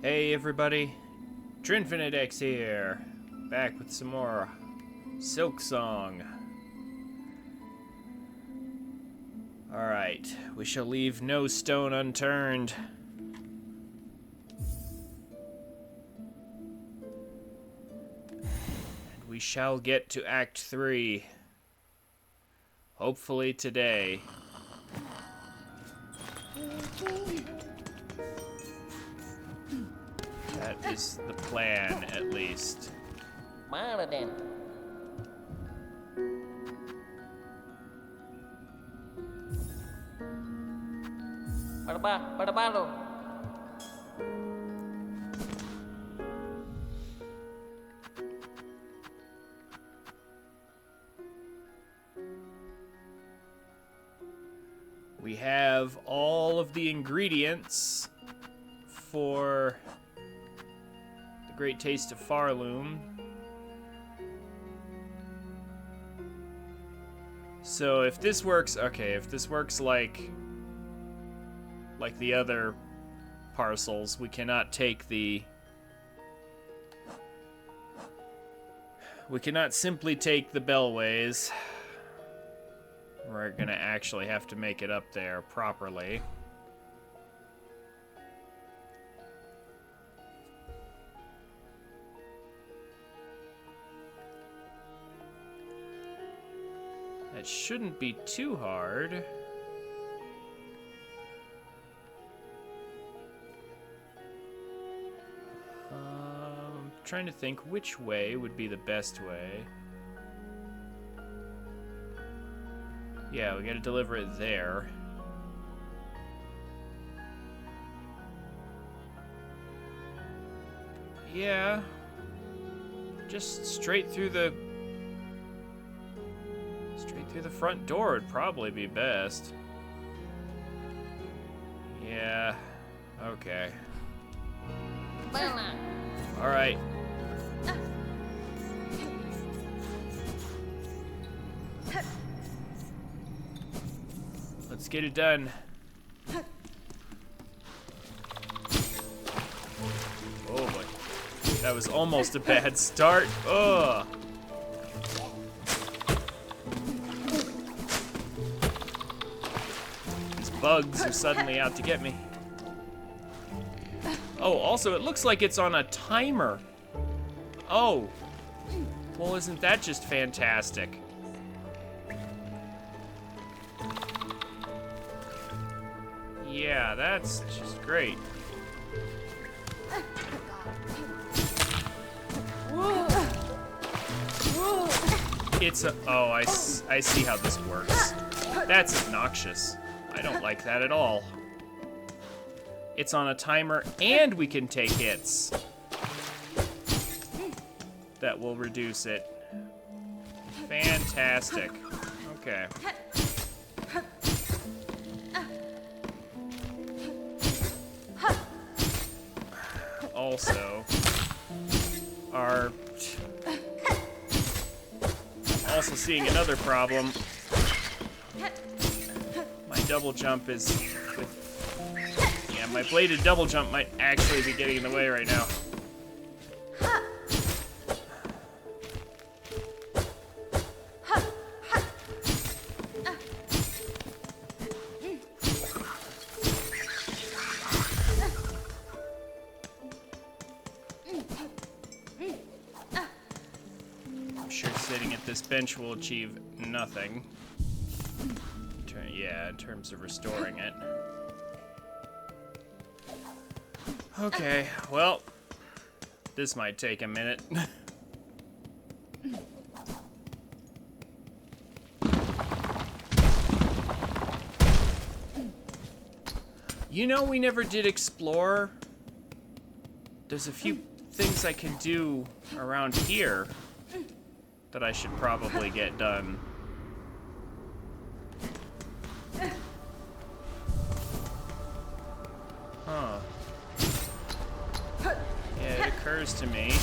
Hey everybody, TrinfiniteX here, back with some more Silksong. Alright, we shall leave no stone unturned. And we shall get to Act 3. Hopefully today. That is the plan, at least. Martin. Pada We have all of the ingredients for the Great Taste of Farloom. So if this works, okay, if this works like the other parcels, we cannot take the... We cannot simply take the bellways. We're gonna actually have to make it up there properly. That shouldn't be too hard. I'm trying to think which way would be the best way. Yeah, we gotta deliver it there. Yeah. Just straight through the front door would probably be best. Yeah. Okay. All right. Let's get it done. Oh boy. That was almost a bad start. Ugh. These bugs are suddenly out to get me. Oh, also, it looks like it's on a timer. Oh. Well, isn't that just fantastic? Yeah, that's just great. It's a... Oh, I see how this works. That's obnoxious. I don't like that at all. It's on a timer, and we can take hits. That will reduce it. Fantastic. Okay. Also, also seeing another problem. My double jump is my bladed double jump might actually be getting in the way right now. I'm sure sitting at this bench will achieve nothing. Yeah, in terms of restoring it. Okay, well, this might take a minute. You know, we never did explore. There's a few things I can do around here that I should probably get done. Huh. Yeah, it occurs to me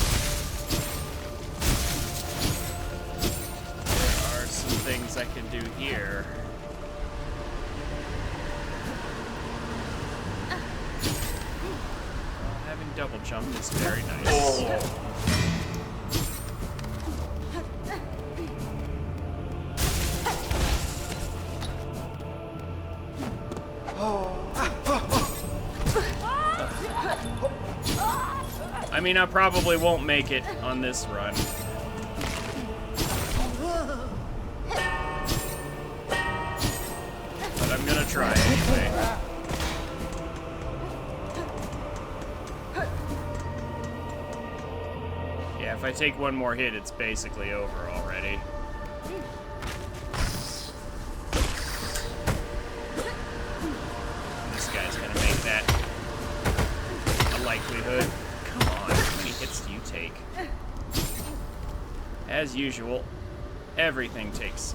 there are some things I can do here. Having double jump is very nice. I mean, I probably won't make it on this run. But I'm gonna try anyway. Yeah, if I take one more hit, it's basically over already. This guy's gonna make that a likelihood. Come on, how many hits do you take? As usual, everything takes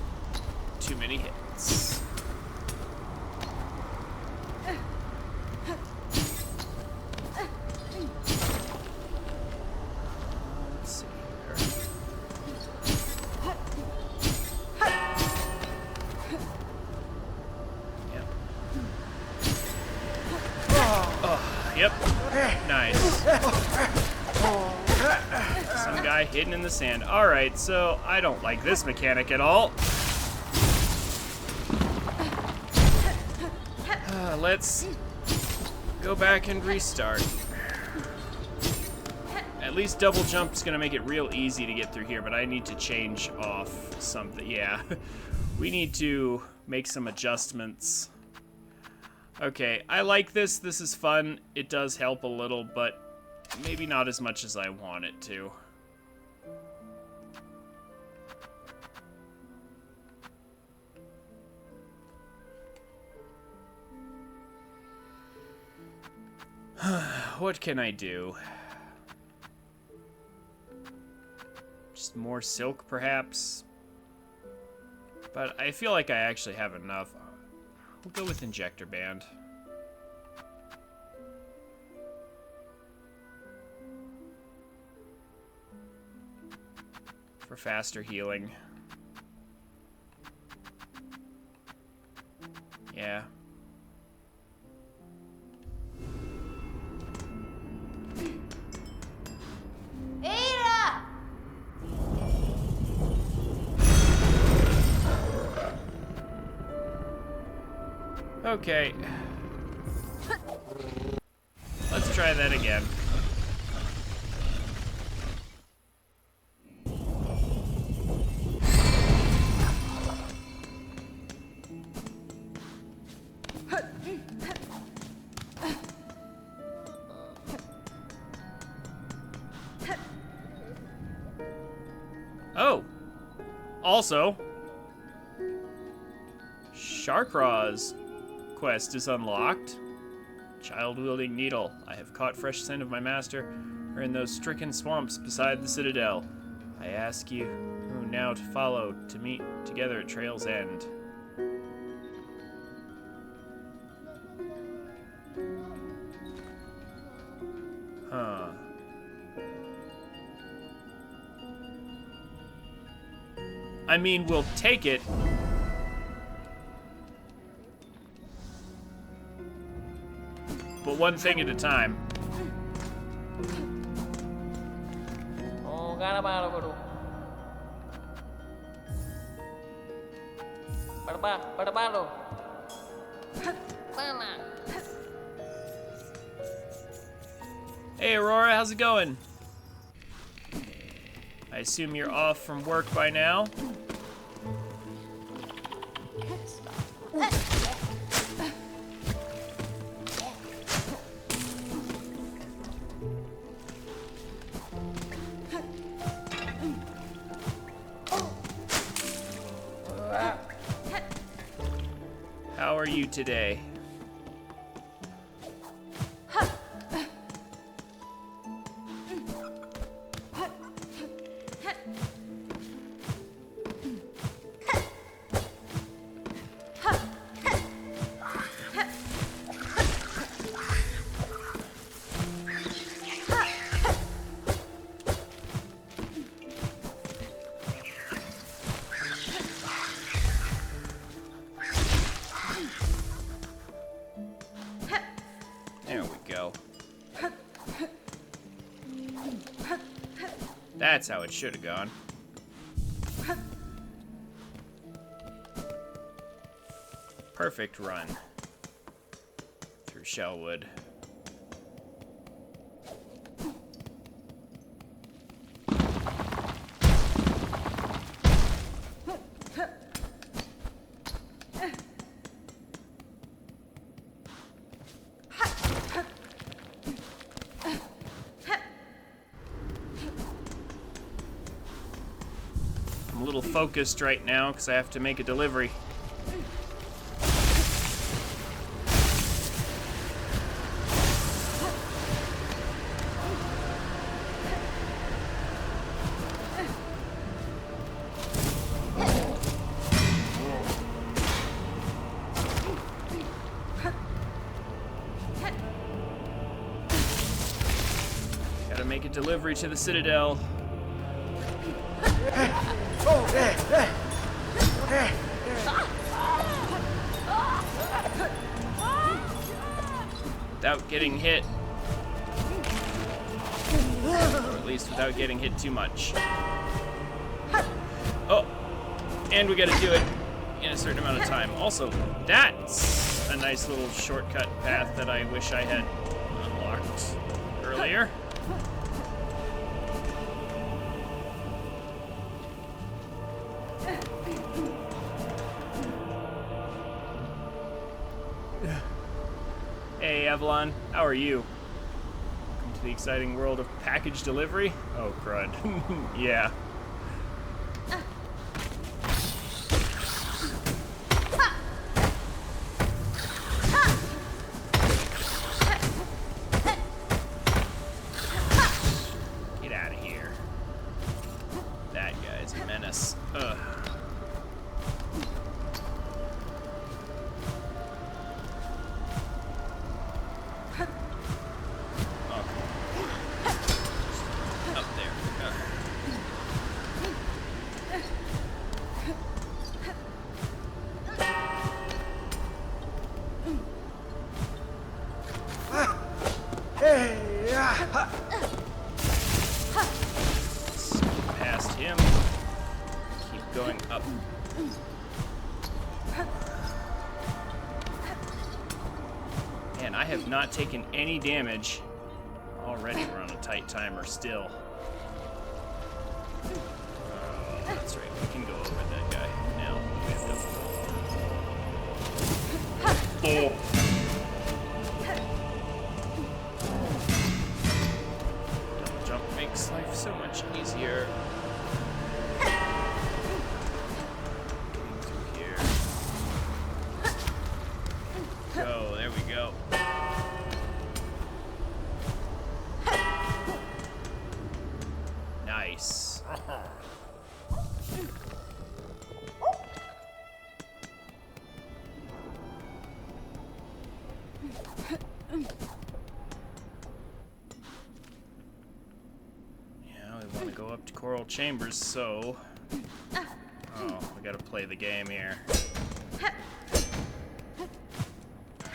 too many hits. Let's see here. Yep. Oh, yep. Nice. Some guy hidden in the sand. Alright, so I don't like this mechanic at all. Let's go back and restart. At least double jump's gonna make it real easy to get through here, but I need to change off something. Yeah, we need to make some adjustments. Okay, I like this. This is fun. It does help a little, but maybe not as much as I want it to. What can I do? Just more silk, perhaps? But I feel like I actually have enough. We'll go with injector band. For faster healing. Yeah. Okay. Let's try that again. Oh. Also, Sharkraw's quest is unlocked. Child-wielding needle. I have caught fresh scent of my master, or in those stricken swamps beside the citadel. I ask you who now to follow to meet together at trail's end. Huh. I mean, we'll take it. But one thing at a time. Hey Aurora, how's it going? I assume you're off from work by now? How are you today? That's how it should have gone. Perfect run through Shellwood. I'm a little focused right now because I have to make a delivery. Gotta make a delivery to the Citadel. Without getting hit. Or at least without getting hit too much. Oh, and we gotta do it in a certain amount of time. Also, that's a nice little shortcut path that I wish I had unlocked earlier. Hey Avalon, how are you? Welcome to the exciting world of package delivery. Oh crud. Yeah. Get out of here. That guy's a menace. Ugh. Past him. Keep going up. Man, I have not taken any damage. Already we're on a tight timer still. Oh, that's right. We can go over that guy now. We have to... Oh. Makes life so much easier. Getting through here. Go, there we go. Nice. Go up to Coral Chambers, so... Oh, we gotta play the game here.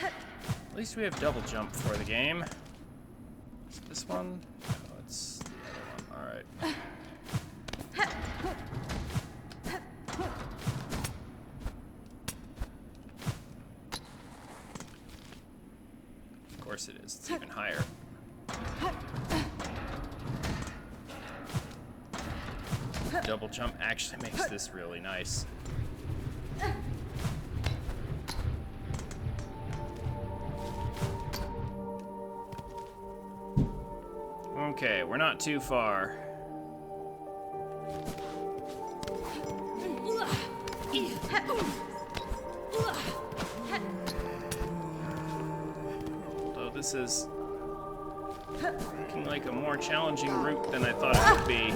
At least we have double jump for the game. Is it this one? No, it's the other one. Alright. Of course it is. It's even higher. Double jump actually makes this really nice. Okay, we're not too far. Although this is looking like a more challenging route than I thought it would be.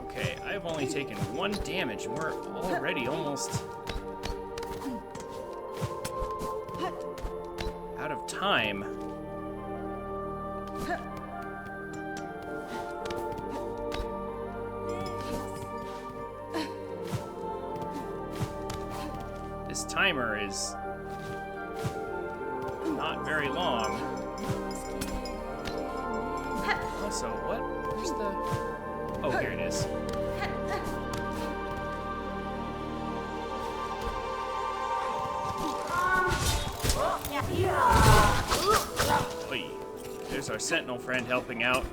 Okay, I've only taken 1 damage and we're already almost out of time. This timer is not very long. Also, what? Where's the... Oh, here it is. Oy. There's our sentinel friend helping out.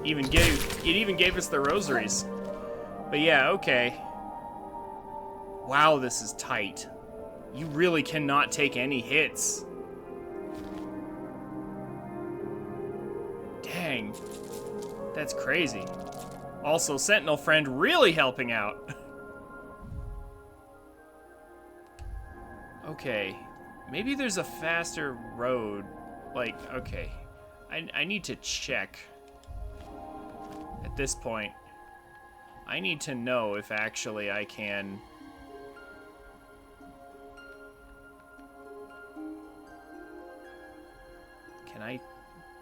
It even gave us the rosaries. But yeah, okay. Wow, this is tight. You really cannot take any hits. Dang. That's crazy. Also, sentinel friend really helping out. Okay. Maybe there's a faster road. Like, okay. I need to check. At this point, I need to know if actually I can...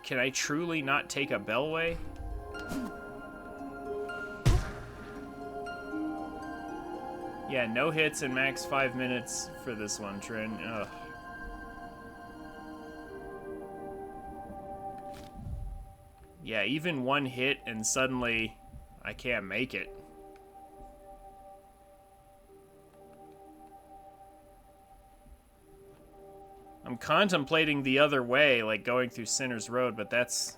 Can I truly not take a bellway? Yeah, no hits and max 5 minutes for this one, Trin. Ugh. Yeah, even one hit and suddenly I can't make it. I'm contemplating the other way, like going through Sinner's Road, but that's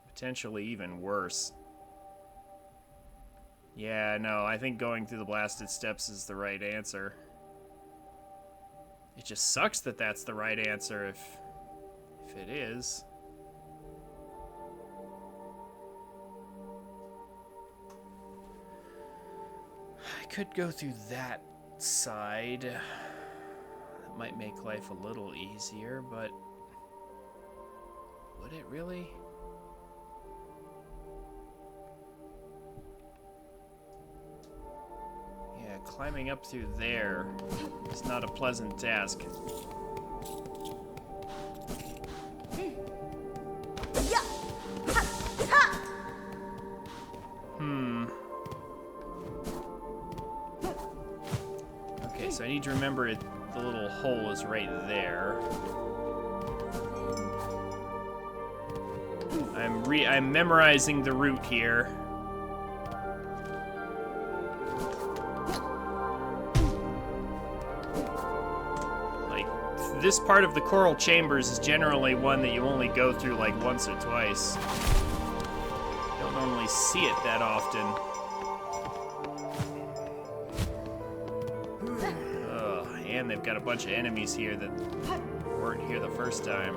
potentially even worse. Yeah, no, I think going through the Blasted Steps is the right answer. It just sucks that that's the right answer if it is. I could go through that side. That might make life a little easier, but would it really? Yeah, climbing up through there is not a pleasant task. Okay, so I need to remember it. The little hole is right there. I'm memorizing the route here. Like, this part of the Coral Chambers is generally one that you only go through like once or twice. You don't normally see it that often. And they've got a bunch of enemies here that weren't here the first time.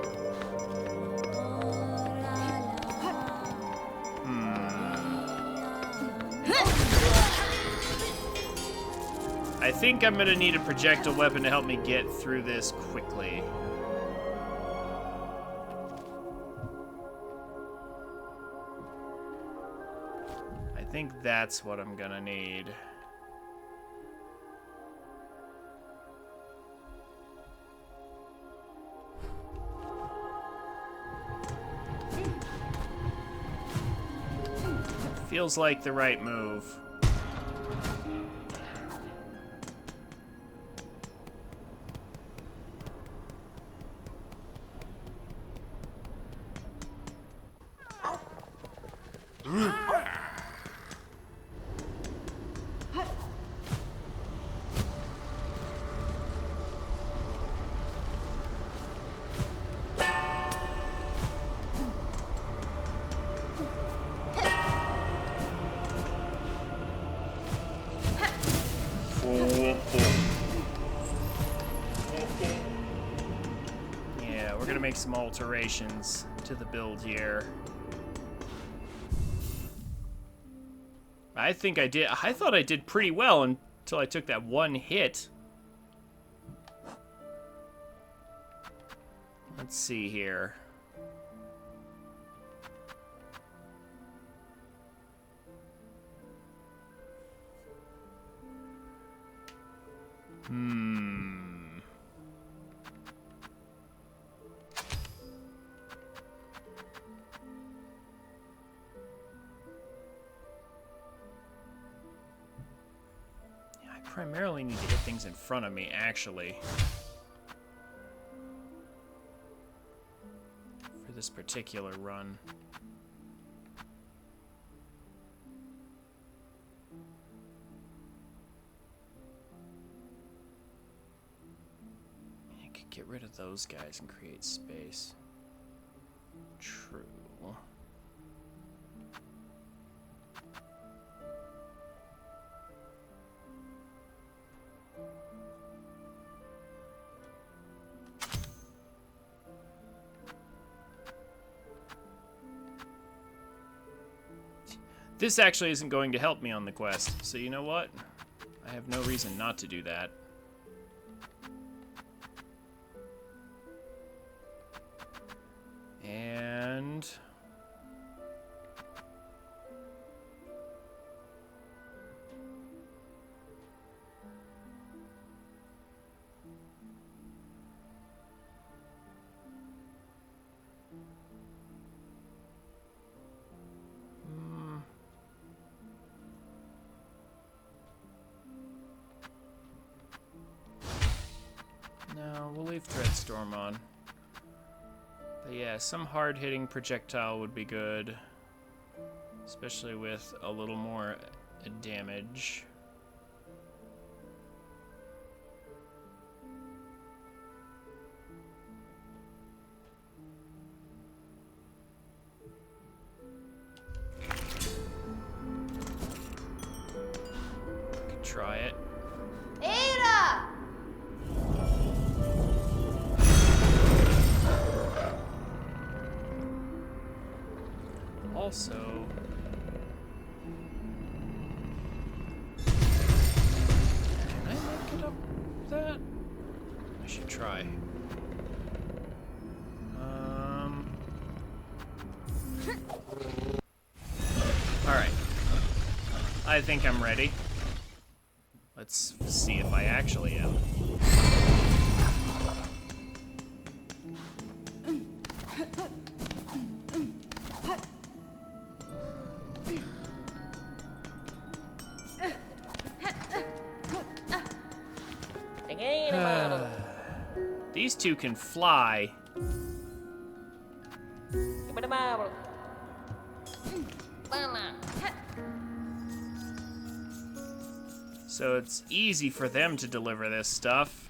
I think I'm gonna need a projectile weapon to help me get through this quickly. I think that's what I'm gonna need. Feels like the right move. Yeah, we're gonna make some alterations to the build here. I thought I did pretty well until I took that one hit. Let's see here. Yeah, I primarily need to hit things in front of me, actually. For this particular run. I could get rid of those guys and create space. True. This actually isn't going to help me on the quest, so you know what? I have no reason not to do that. And... no, we'll leave Dreadstorm on. But yeah, some hard-hitting projectile would be good. Especially with a little more damage. Could try it. Ada! Also, can I make it up that? I should try. Alright. I think I'm ready. Let's see if I actually am. These two can fly. So it's easy for them to deliver this stuff.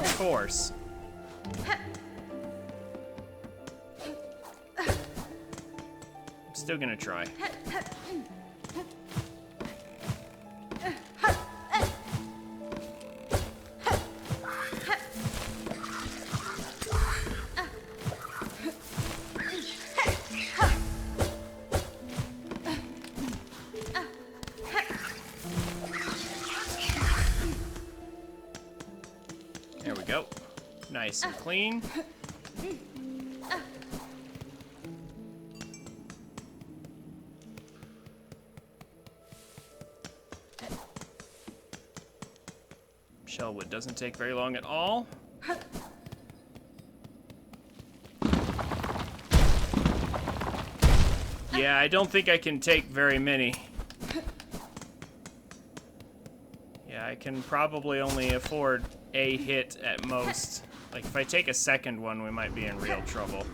Of course. I'm still gonna try. There we go. Nice and clean. Shellwood doesn't take very long at all. Yeah, I don't think I can take very many. Yeah, I can probably only afford a hit at most. Like, if I take a second one, we might be in real trouble.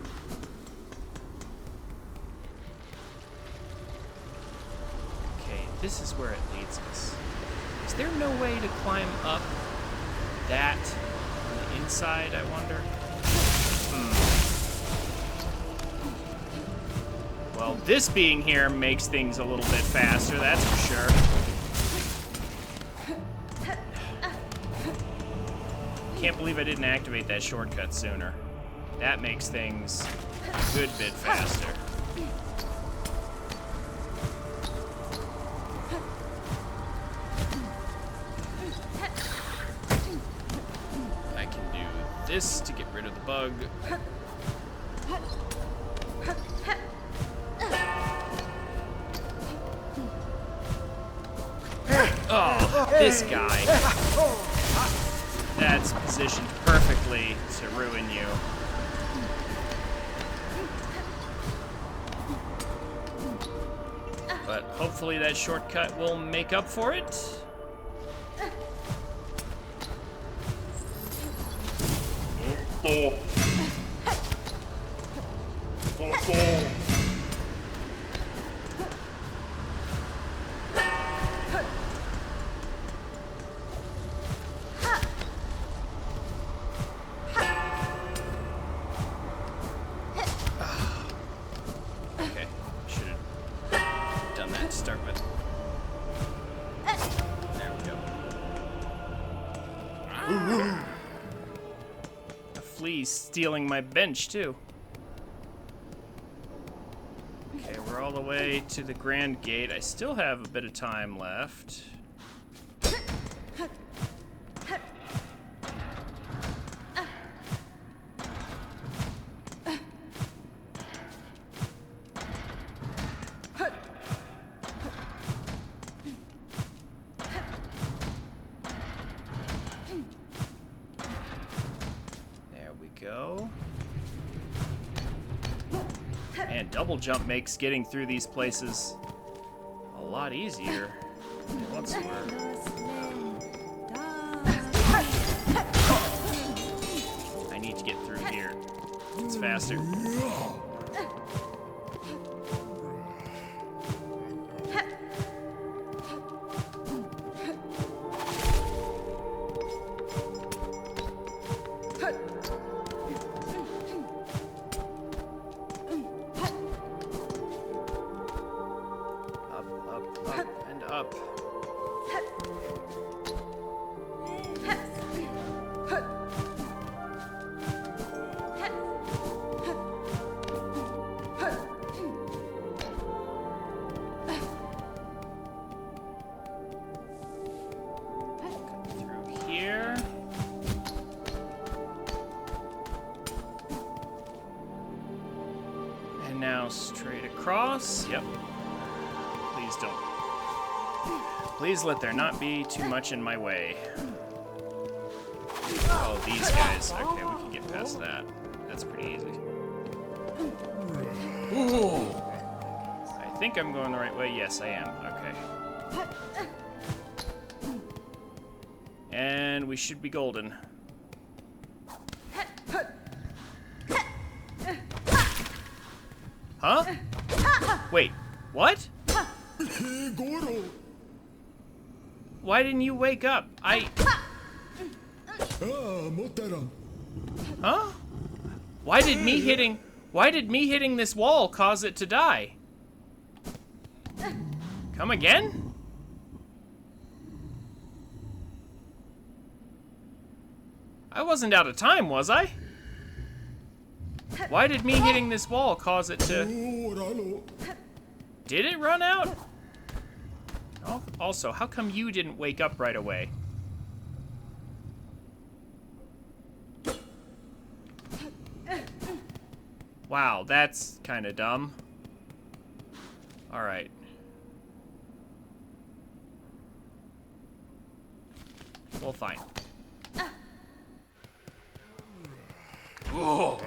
Okay, this is where it leads us. Is there no way to climb up that on the inside, I wonder? Well, this being here makes things a little bit faster, that's for sure. Can't believe I didn't activate that shortcut sooner. That makes things a good bit faster. I can do this to get rid of the bug. Oh, this guy. That's positioned perfectly to ruin you. But hopefully that shortcut will make up for it. Okay, should have done that to start with. There we go. A flea's stealing my bench, too. Okay, we're all the way to the Grand Gate. I still have a bit of time left. Go. And double jump makes getting through these places a lot easier. Once I need to get through here. It's faster. Up. Through here. And now straight across. Yep. Please don't. Please let there not be too much in my way. Oh, these guys. Okay, we can get past that. That's pretty easy. Ooh. I think I'm going the right way. Yes, I am. Okay. And we should be golden. Huh? Wait, what? Why didn't you wake up? Huh? Why did me hitting this wall cause it to die? Come again? I wasn't out of time, was I? Why did me hitting this wall cause it to... Did it run out? Oh, also, how come you didn't wake up right away? Wow, that's kind of dumb. All right. Well, fine. Whoa.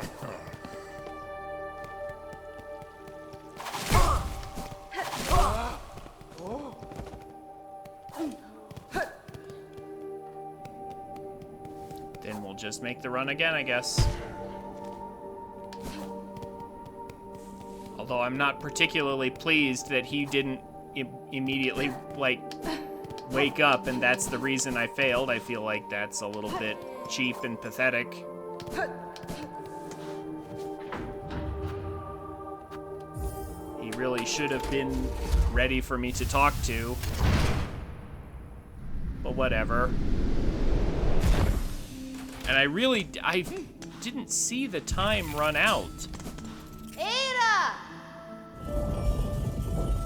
Then we'll just make the run again, I guess. Although I'm not particularly pleased that he didn't immediately, like, wake up, and that's the reason I failed. I feel like that's a little bit cheap and pathetic. He really should have been ready for me to talk to. But whatever. And I didn't see the time run out. Ada!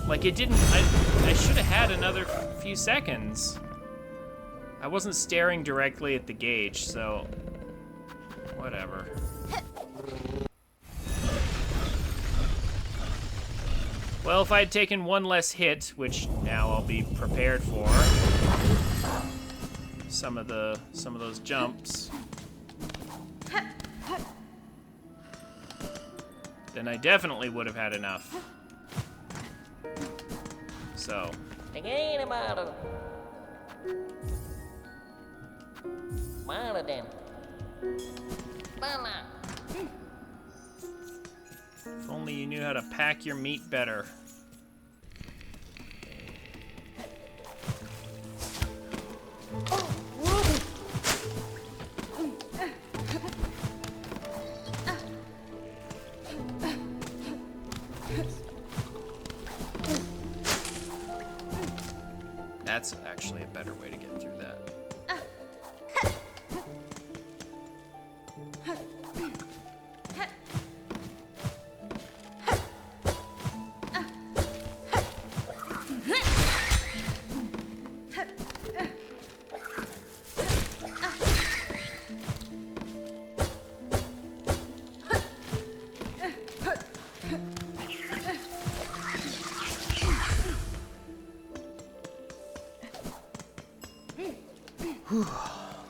Like, it didn't, I should have had another few seconds. I wasn't staring directly at the gauge, so whatever. Well, if I had taken one less hit, which now I'll be prepared for, some of those jumps, then I definitely would have had enough. so. If only you knew how to pack your meat better. That's actually a better way to get through that.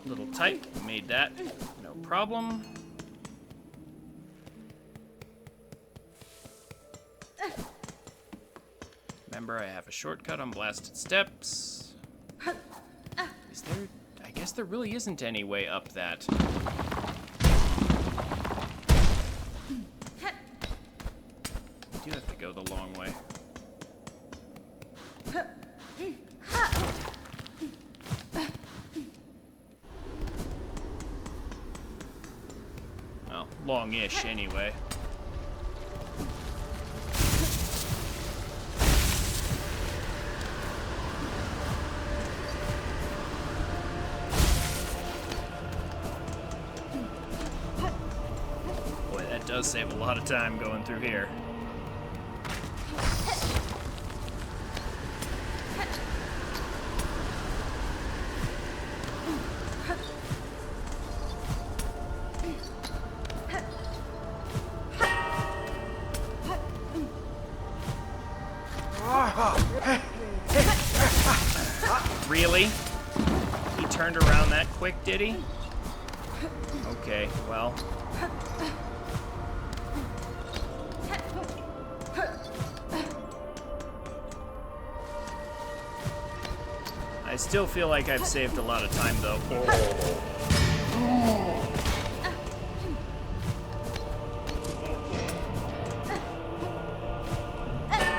Little tight, made that, no problem. Remember, I have a shortcut on blasted steps. Is there, I guess there really isn't any way up that. I do have to go the long way. Well, long-ish anyway. Boy, that does save a lot of time going through here. Really? He turned around that quick, did he? Okay, well. I still feel like I've saved a lot of time, though.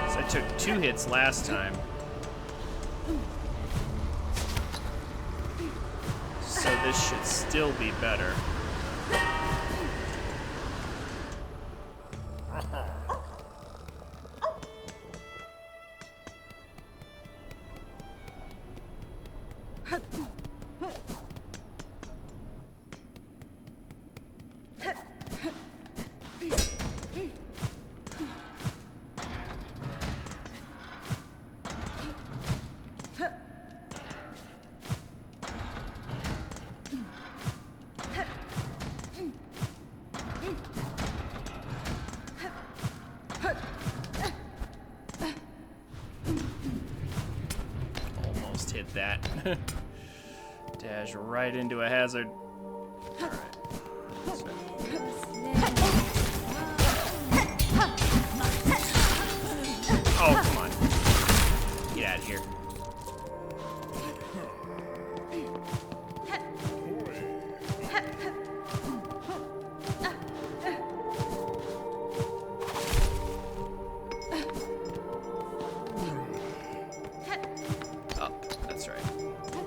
So I took 2 hits last time. So this should still be better. Almost hit that. Dash right into a hazard. Alright. Oh, come on. Get out of here. Up, that's right. Up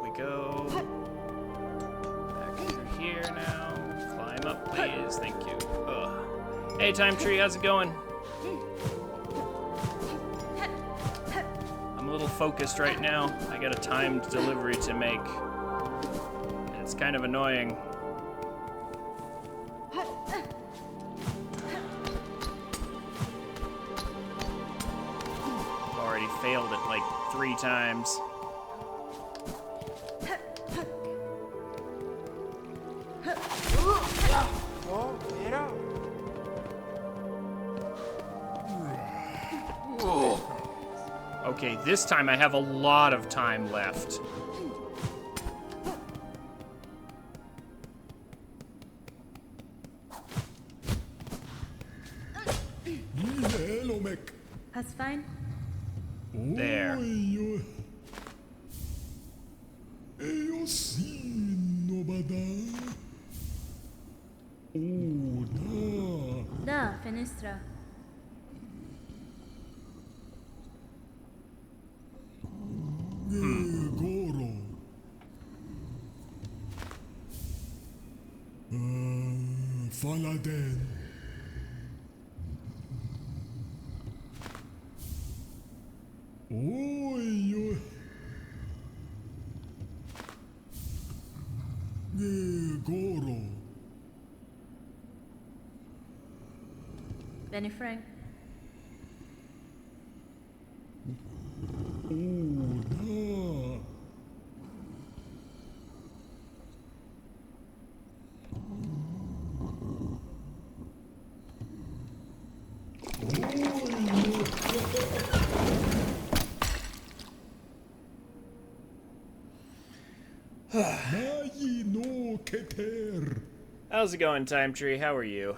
we go. Back through here now. Climb up, please. Thank you. Ugh. Hey, Time Tree, how's it going? I'm a little focused right now. I got a timed delivery to make. And it's kind of annoying. Already failed it like 3 times. Okay, this time I have a lot of time left. sign? There. Da, fenestra. Faladen. Oi. Goro. Benny Frank. no Keter. How's it going, Time Tree? How are you?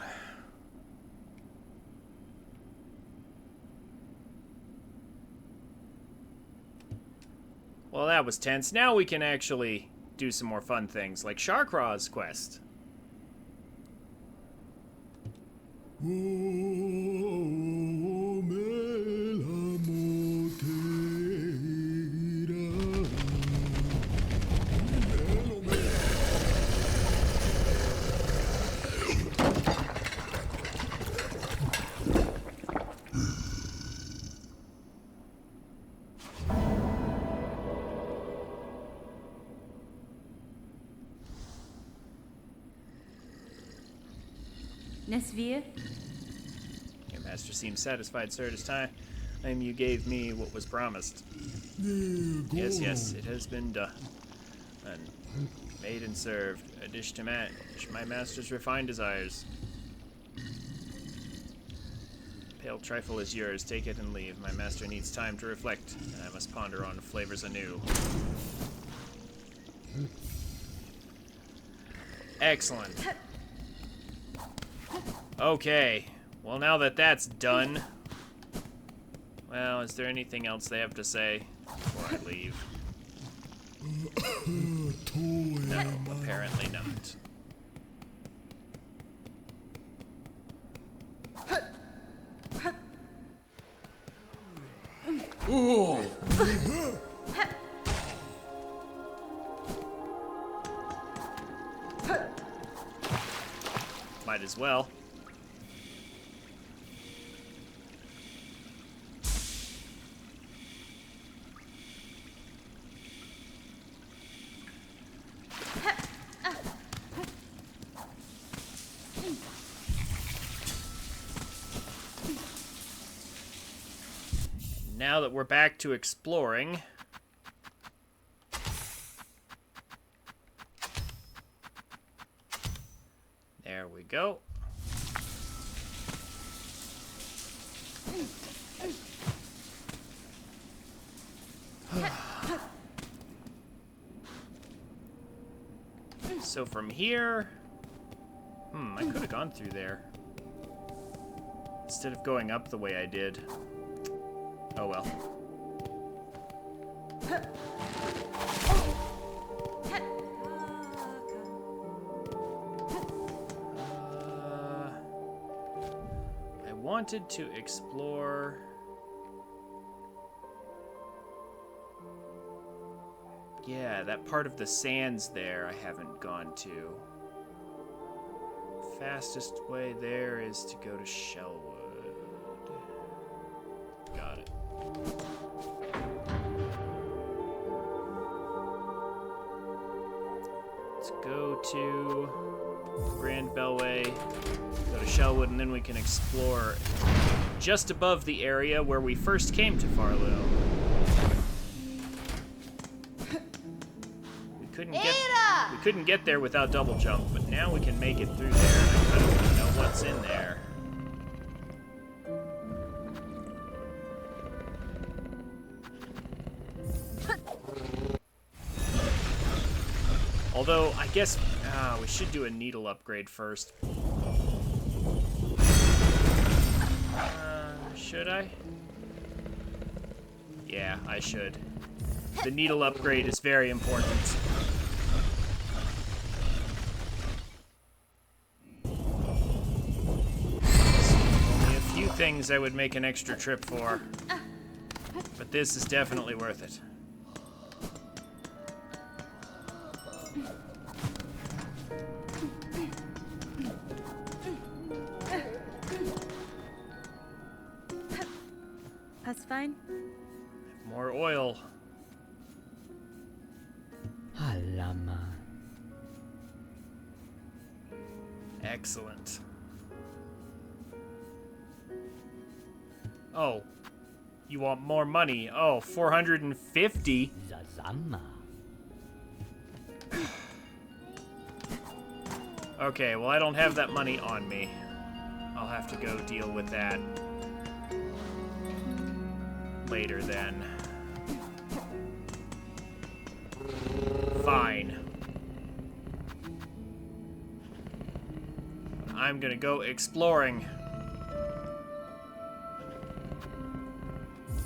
Well, that was tense. Now we can actually do some more fun things, like Sharkraw's quest. Nesvir? Your master seems satisfied, sir. It is time you gave me what was promised. Yes, yes, it has been done. And made and served. A dish to match my master's refined desires. Pale trifle is yours. Take it and leave. My master needs time to reflect, and I must ponder on flavors anew. Excellent. Okay. Well, now that that's done... Well, is there anything else they have to say before I leave? No, apparently not. Might as well. Now that we're back to exploring, there we go. So from here, I could have gone through there instead of going up the way I did. Oh well. I wanted to explore... Yeah, that part of the sands there I haven't gone to. Fastest way there is to go to Shellwood. Got it. Let's go to Grand Bellway, go to Shellwood, and then we can explore just above the area where we first came to Farlow. We couldn't get there without double jump, but now we can make it through there. I kind of want to know what's in there. Although, I guess we should do a needle upgrade first. Should I? Yeah, I should. The needle upgrade is very important. Only a few things I would make an extra trip for. But this is definitely worth it. That's fine. More oil. Alama. Excellent. Oh. You want more money? Oh, 450? Zazama. Okay, well, I don't have that money on me. I'll have to go deal with that later then. Fine. I'm gonna go exploring.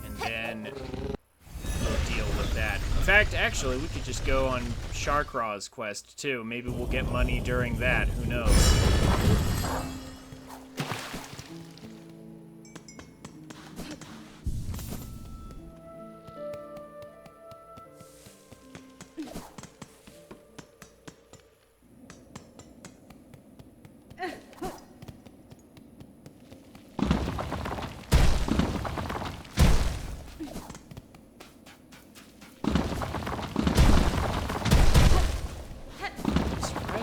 And then we'll deal with that. In fact, actually, we could just go on Sharkraw's quest, too. Maybe we'll get money during that. Who knows?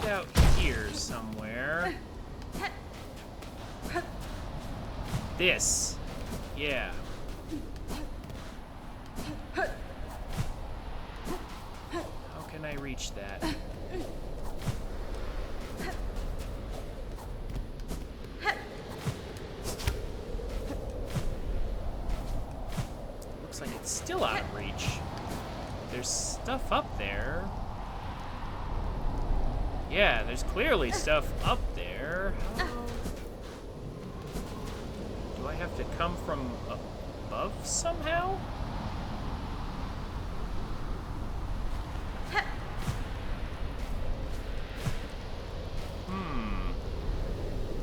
Out here somewhere. This. Yeah. How can I reach that? Looks like it's still out of reach. There's stuff up there. Yeah, there's clearly stuff up there. How... Do I have to come from above somehow?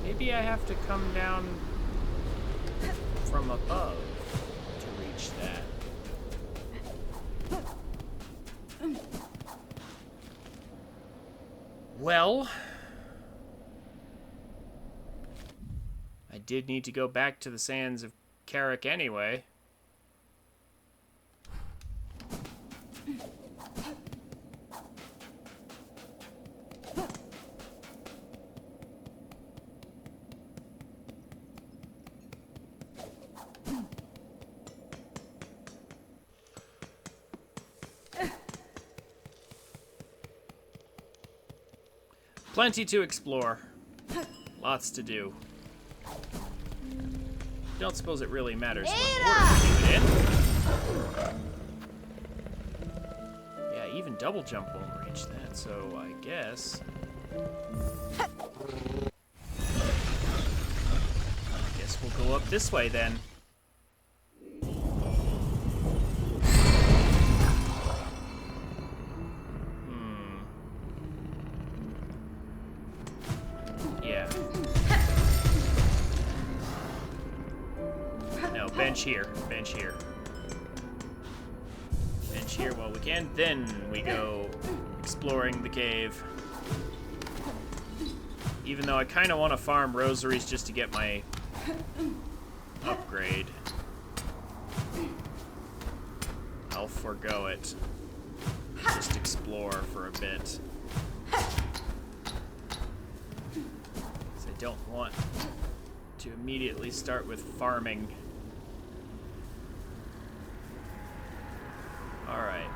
Maybe I have to come down from above to reach that. Well, I did need to go back to the sands of Carrick anyway. Plenty to explore. Lots to do. Don't suppose it really matters what order we do it in. Yeah, even double jump won't reach that, so I guess... Guess we'll go up this way then. Yeah. No, bench here. Bench here. Bench here while we can. Then we go exploring the cave. Even though I kind of want to farm rosaries just to get my upgrade. I'll forego it. Just explore for a bit. I don't want to immediately start with farming. All right.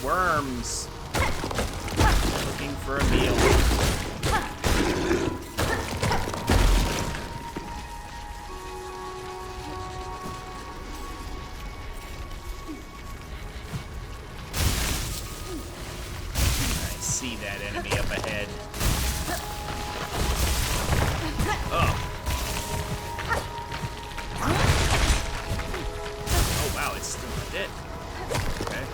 worms. Looking for a meal. I see that enemy up ahead. Oh. Oh wow, it's still not dead. Okay.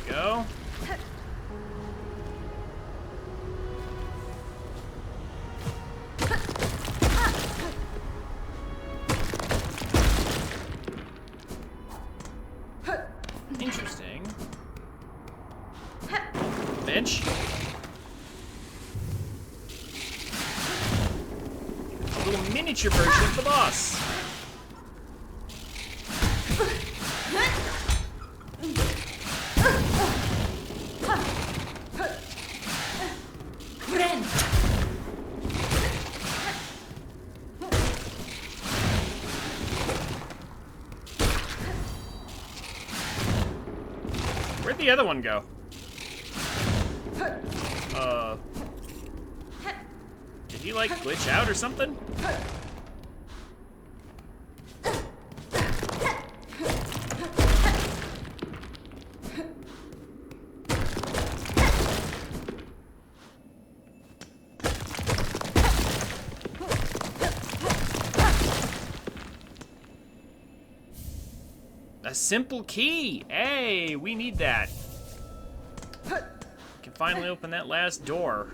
Go. Interesting. Bench. A little miniature version of the boss. Where'd the other one go? Did he like glitch out or something? A simple key! Hey, we need that. Can finally open that last door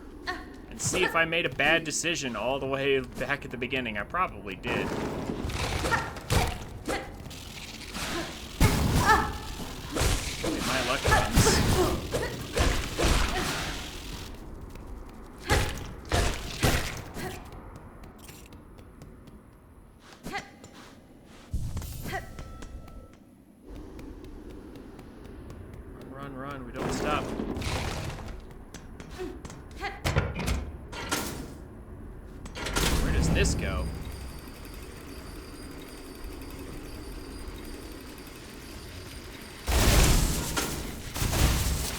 and see if I made a bad decision all the way back at the beginning. I probably did. Wait, my luck runs. Run, run, we don't stop. Where does this go?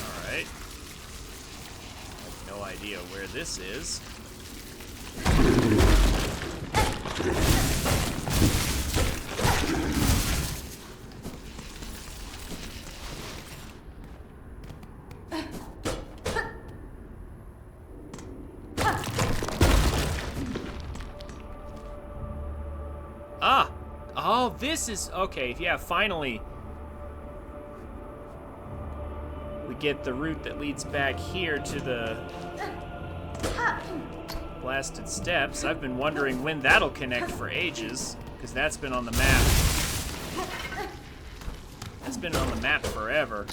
Alright. I have no idea where this is. Ah! Oh, this is... Okay, yeah, finally. We get the route that leads back here to the blasted steps. I've been wondering when that'll connect for ages, because that's been on the map. That's been on the map forever.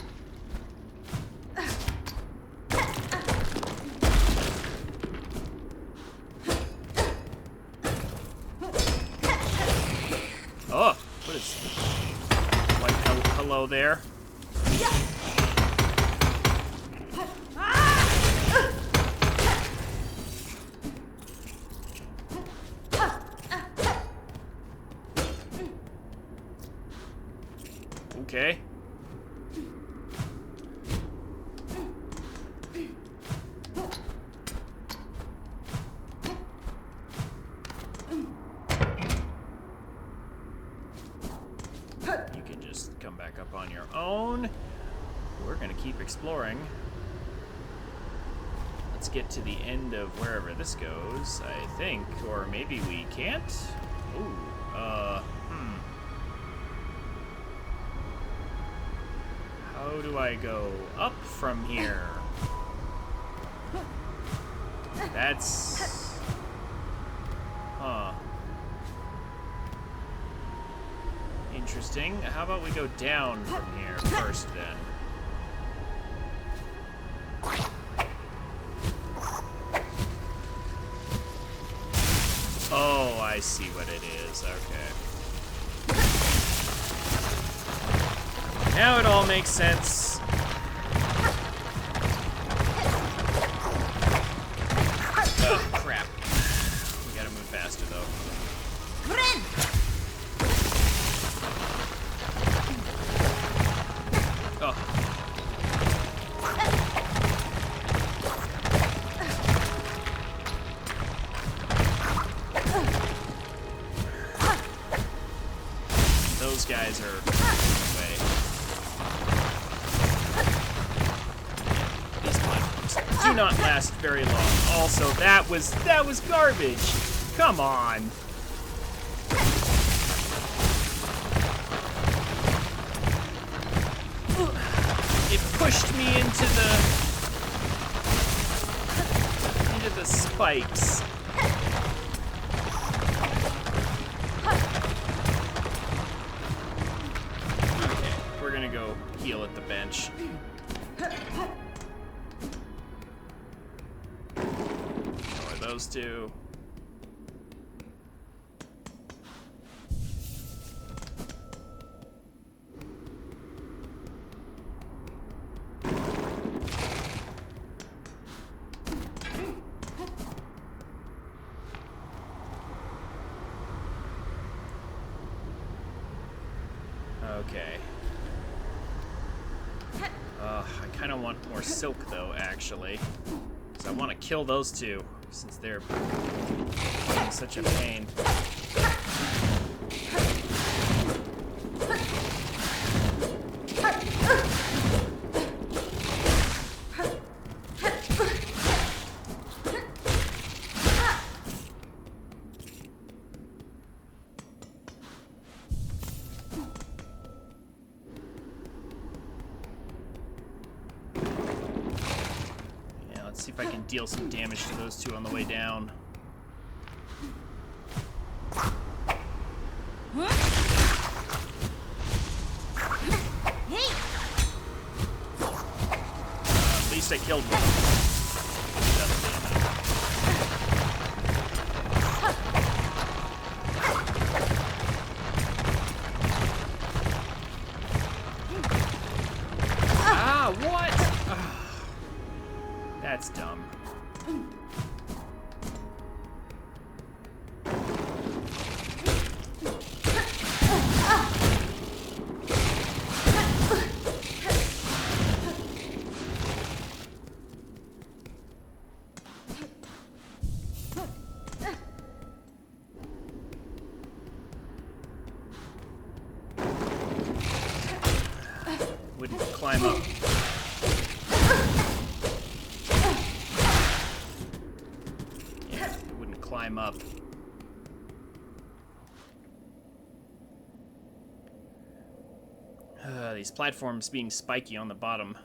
Oh, what is... Like, hello there? Okay. You can just come back up on your own. We're gonna keep exploring. Let's get to the end of wherever this goes, I think. Or maybe we can't? Ooh, How do I go up from here? That's... Huh. Interesting. How about we go down from here first, then? Oh, I see what it is. Okay. Now it all makes sense. Oh, crap. guys are way. These platforms do not last very long. Also, that was garbage. Come on. It pushed me into the spikes. Okay, we're gonna go heal at the bench. Or those two. Okay. I kind of want more silk, though, actually. Because I want to kill those two, since they're being such a pain. See if I can deal some damage to those two on the way down. At least I killed one. That'll be enough. Ah, what? That's dumb. Wouldn't climb up. Climb up. These platforms being spiky on the bottom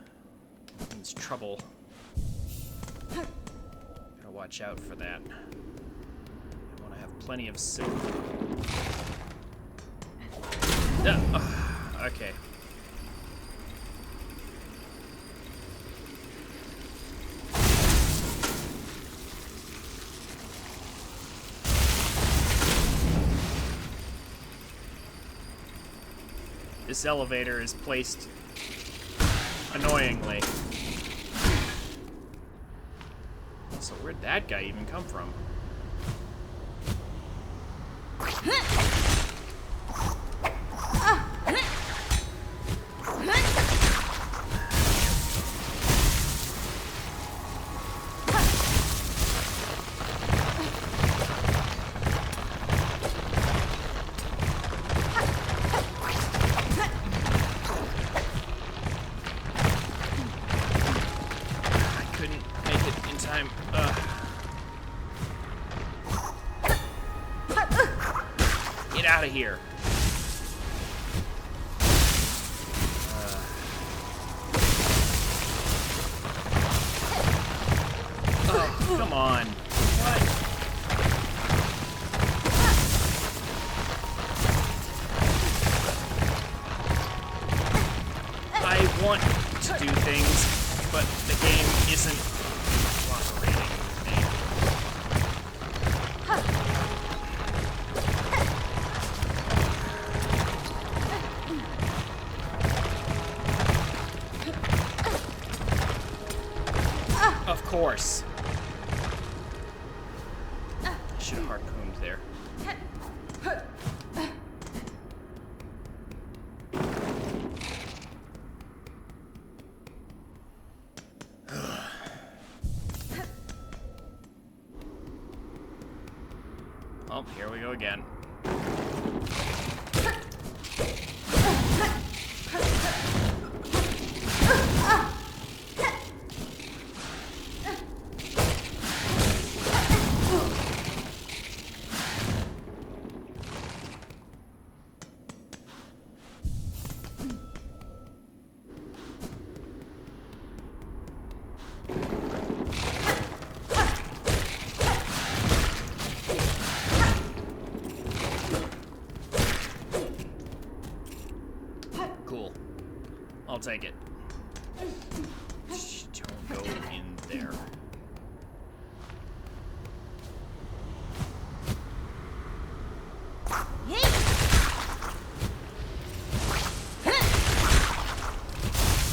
means trouble. Gotta watch out for that. I want to have plenty of silk. Okay. This elevator is placed annoyingly. So where'd that guy even come from? Get out of here. Oh, come on. What? I want to do things, but the game isn't cooperating with me. Of course. I should have harpooned there. Oh, here we go again. take it. Don't go in there.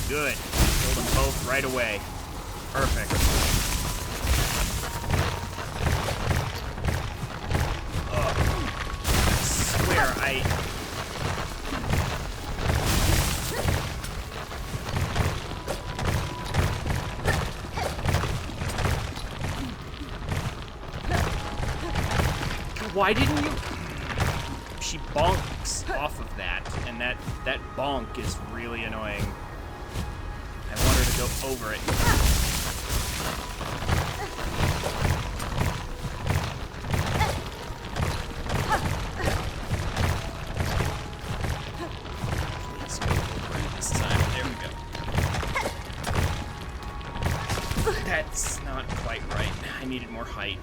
Good. Kill them both right away. Perfect. Oh, I swear Why didn't you? She bonks off of that, and that bonk is really annoying. I want her to go over it. Please go over it this time. There we go. That's not quite right. I needed more height.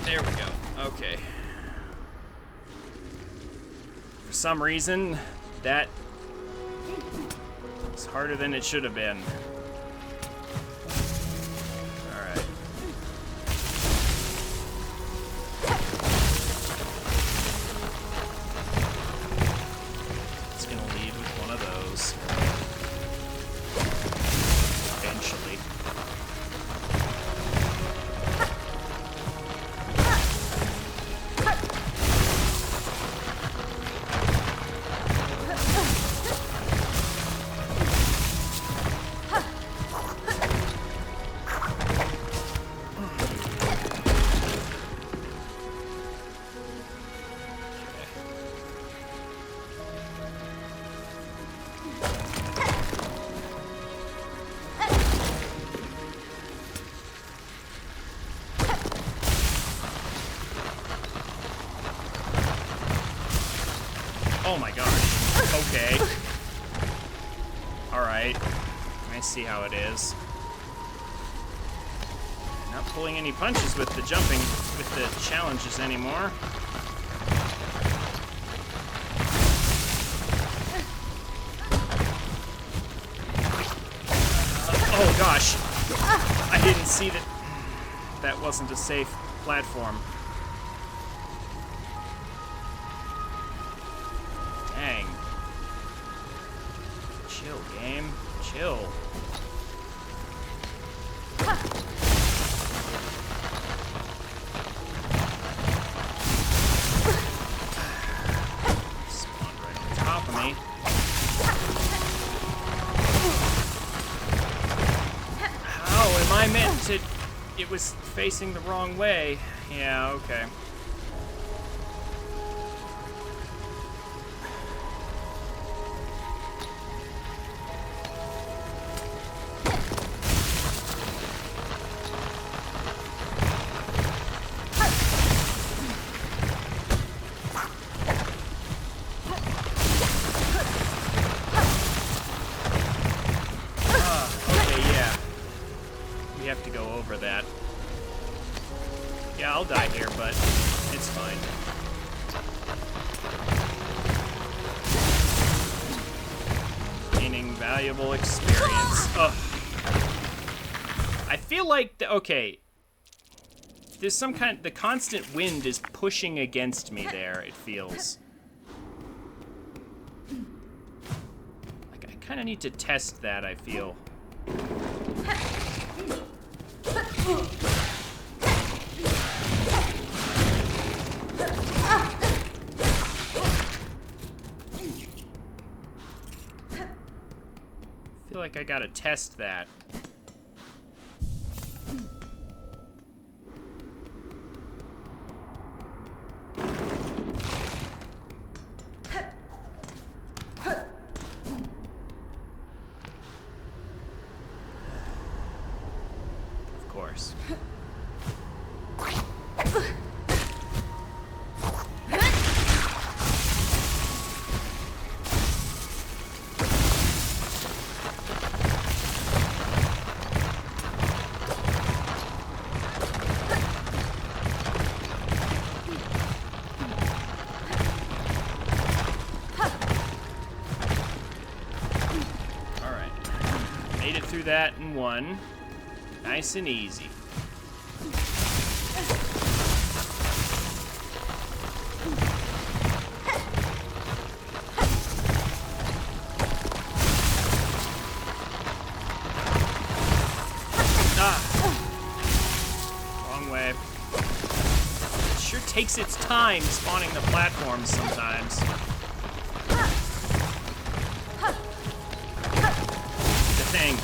There we go. Okay. For some reason, that is harder than it should have been. Alright. It's gonna lead with one of those. Eventually. Oh my gosh. Okay. Alright. I see how it is. Not pulling any punches with the jumping, with the challenges anymore. Oh gosh. I didn't see that. That wasn't a safe platform. Dang. Chill, game. Chill. Spawned right on top of me. How am I meant to... It was facing the wrong way. Yeah, okay. We have to go over that. Yeah, I'll die here, but it's fine. Gaining valuable experience. Ugh. I feel like, okay, there's some kind, the constant wind is pushing against me there, it feels. Like, I kind of need to test that, I feel. I feel like I gotta test that. Of course. through that in one. Nice and easy. Wrong way. It sure takes its time spawning the platforms sometimes. The thing.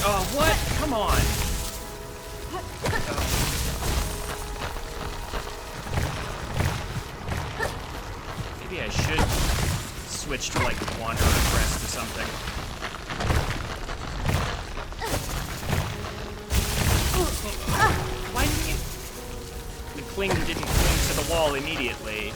Oh, what? Come on. Maybe I should switch to, like, Wanderer Crest or something. Why didn't you... The cling didn't cling to the wall immediately.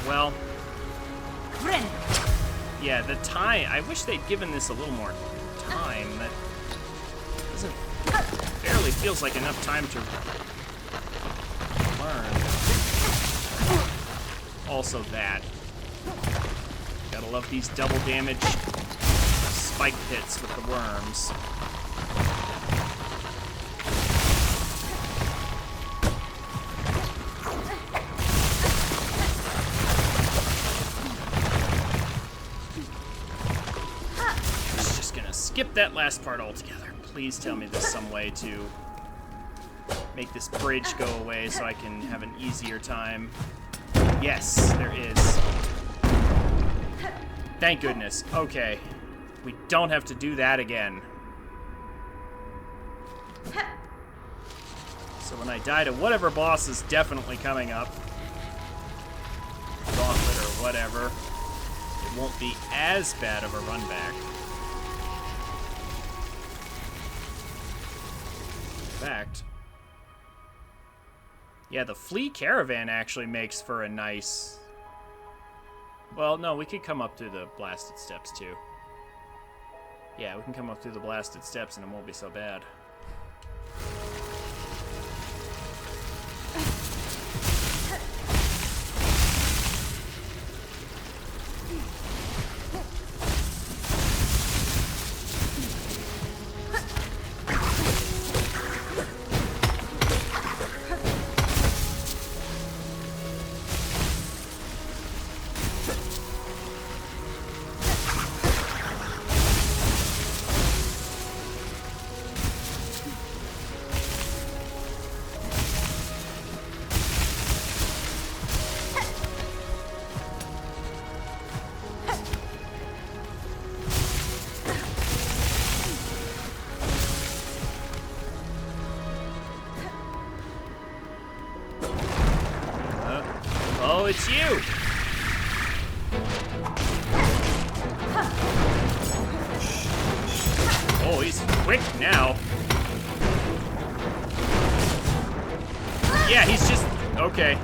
Well, yeah, the time. I wish they'd given this a little more time. That doesn't barely feels like enough time to learn. Also that. Gotta love these double damage spike pits with the worms. Skip that last part altogether. Please tell me there's some way to make this bridge go away so I can have an easier time. Yes, there is. Thank goodness. Okay. We don't have to do that again. So when I die to whatever boss is definitely coming up, Gauntlet or whatever, it won't be as bad of a run back. Fact. Yeah, the flea caravan actually makes for a nice... Well, no, we could come up through the blasted steps, too. Yeah, we can come up through the blasted steps and it won't be so bad. Oh, it's you! Oh, he's quick now. Yeah, he's just... Okay.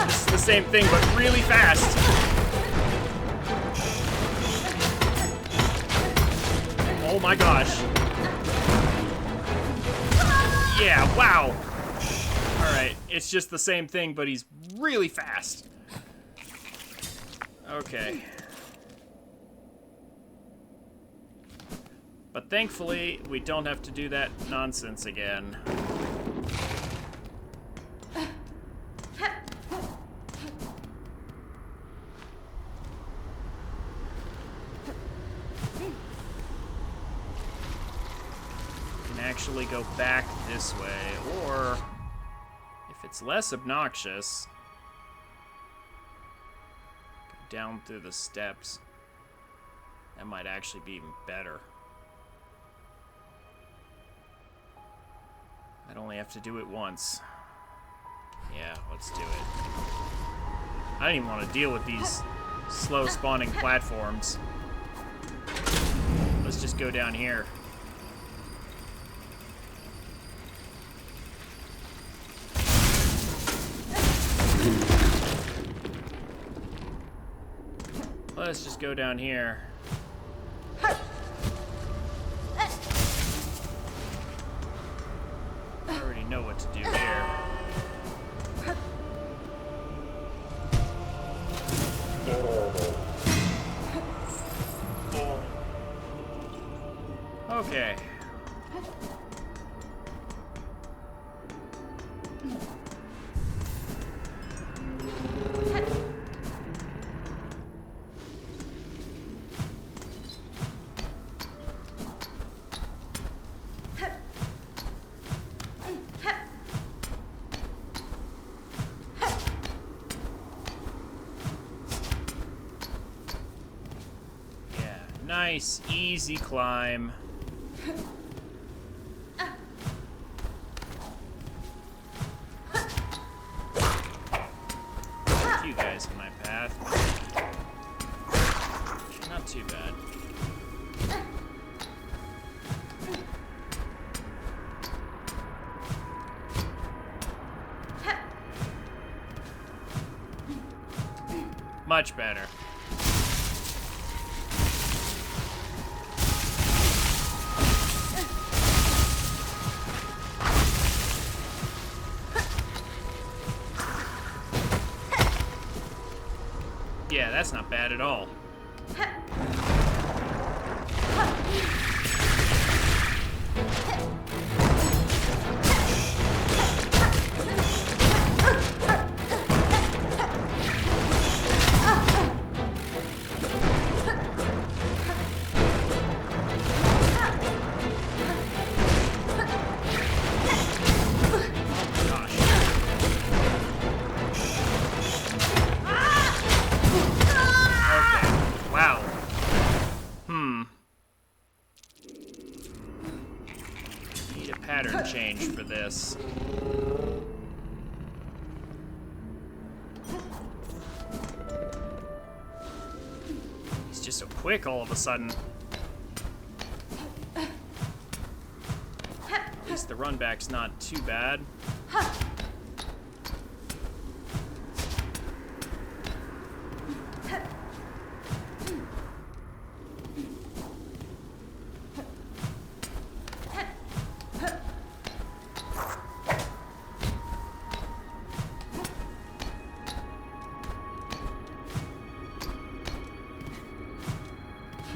This is the same thing, but really fast. Oh my gosh. Yeah, wow. Alright, it's just the same thing, but he's really fast. Okay. But thankfully, we don't have to do that nonsense again. Can actually go back this way, or if it's less obnoxious, go down through the steps. That might actually be even better. I'd only have to do it once. Yeah, let's do it. I don't even want to deal with these slow spawning platforms. Let's just go down here. Let's just go down here. I already know what to do here. Okay. Yeah, nice, easy climb. A few guys in my path. Not too bad. Much better. Yeah, that's not bad at all. Gosh. Okay. Wow. Need a pattern change for this. He's just so quick all of a sudden. At least the run back's not too bad.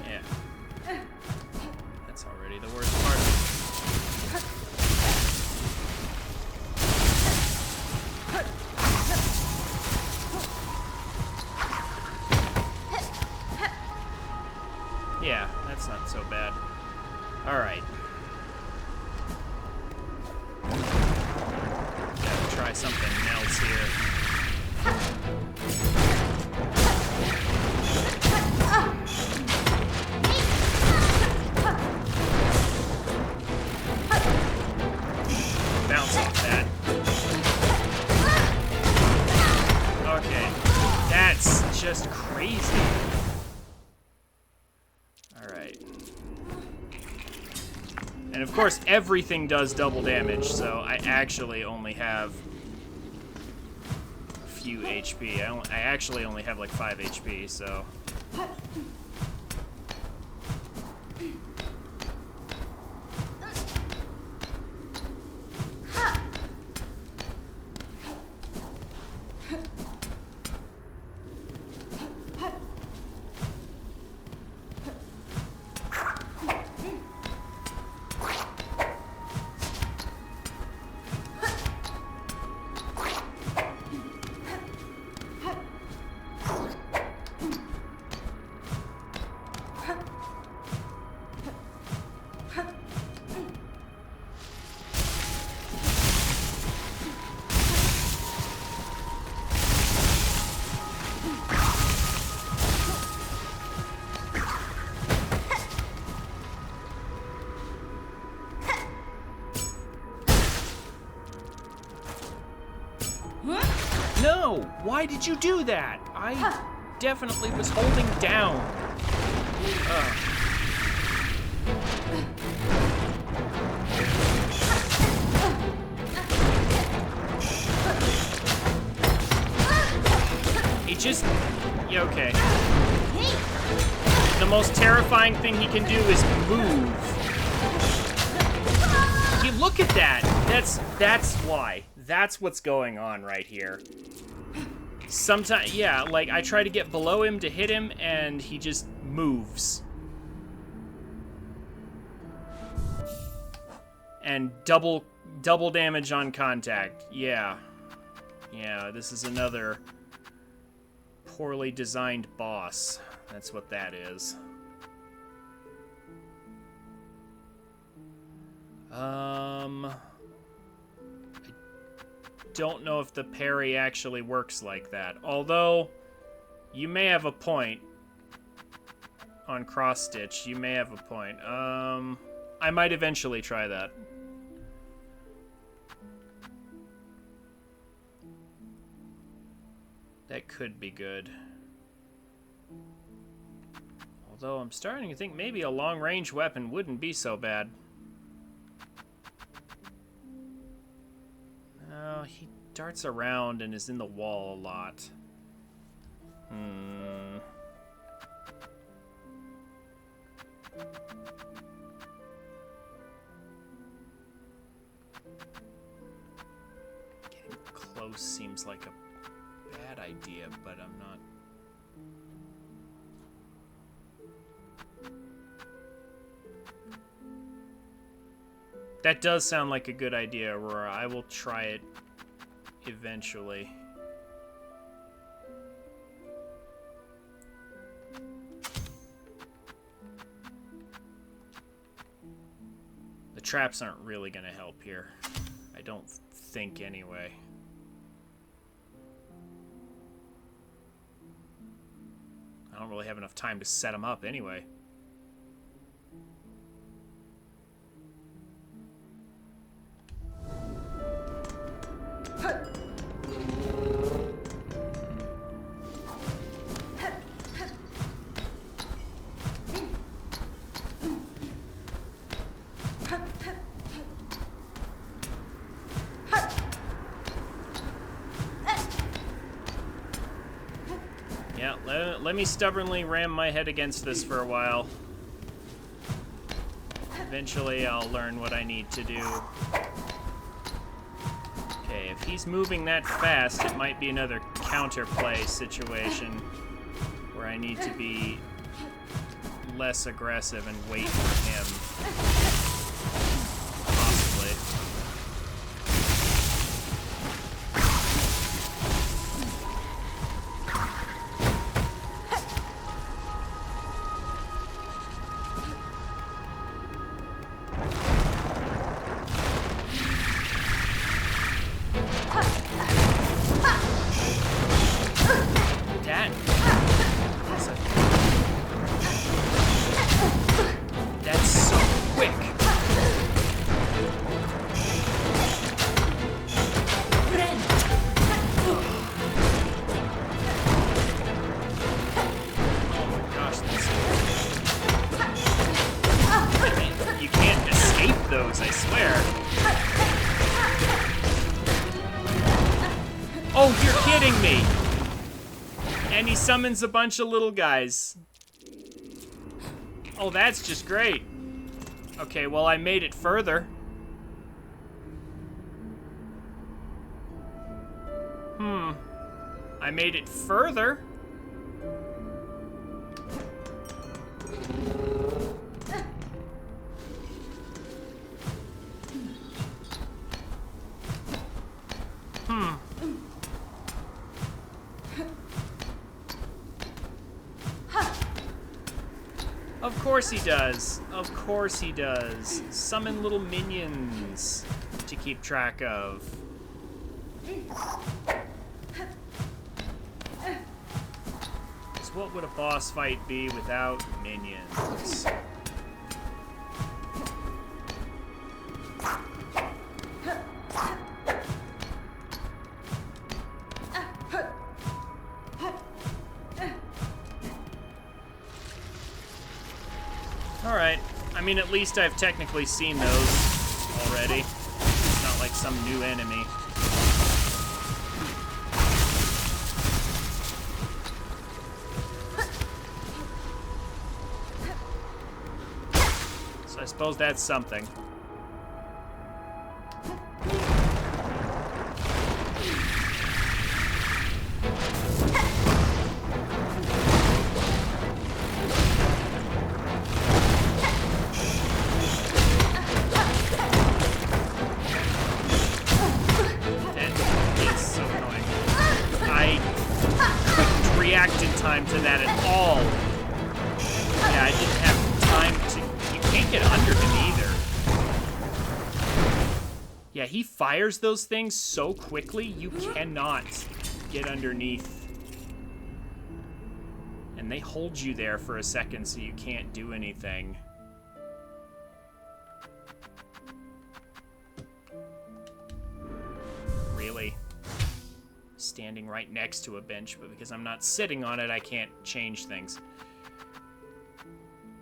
Yeah. That's already the worst part. Yeah, that's not so bad. Alright. Gotta try something else here. Bounce off that. Okay. That's just crazy. Alright. And of course, everything does double damage, so I actually only have a few HP. I actually only have like 5 HP, so... No! Why did you do that? I definitely was holding down. He just... Yeah, okay. The most terrifying thing he can do is move. You look at that. That's why. That's what's going on right here. Sometimes, yeah, like I try to get below him to hit him, and he just moves. And double damage on contact. Yeah. Yeah, this is another poorly designed boss. That's what that is. I don't know if the parry actually works like that. Although, you may have a point. On cross-stitch, you may have a point. I might eventually try that. That could be good. Although I'm starting to think maybe a long-range weapon wouldn't be so bad. No, he darts around and is in the wall a lot. Getting close seems like a bad idea, but I'm not... That does sound like a good idea, Aurora. I will try it eventually. The traps aren't really going to help here. I don't think, anyway. I don't really have enough time to set them up, anyway. Yeah, let me stubbornly ram my head against this for a while. Eventually, I'll learn what I need to do. Okay, if he's moving that fast, it might be another counterplay situation where I need to be less aggressive and wait for him. Possibly. That's so quick. Oh my gosh, you can't escape those, I swear. Oh, you're kidding me. And he summons a bunch of little guys. Oh, that's just great. Okay, well, I made it further. I made it further. Of course he does. Of course he does. Summon little minions to keep track of. So what would a boss fight be without minions? mean, at least I've technically seen those already. It's not like some new enemy. So I suppose that's something. To that at all. Yeah, I didn't have time to... You can't get under him either. Yeah, he fires those things so quickly, you cannot get underneath. And they hold you there for a second so you can't do anything. Really? Standing right next to a bench, but because I'm not sitting on it, I can't change things.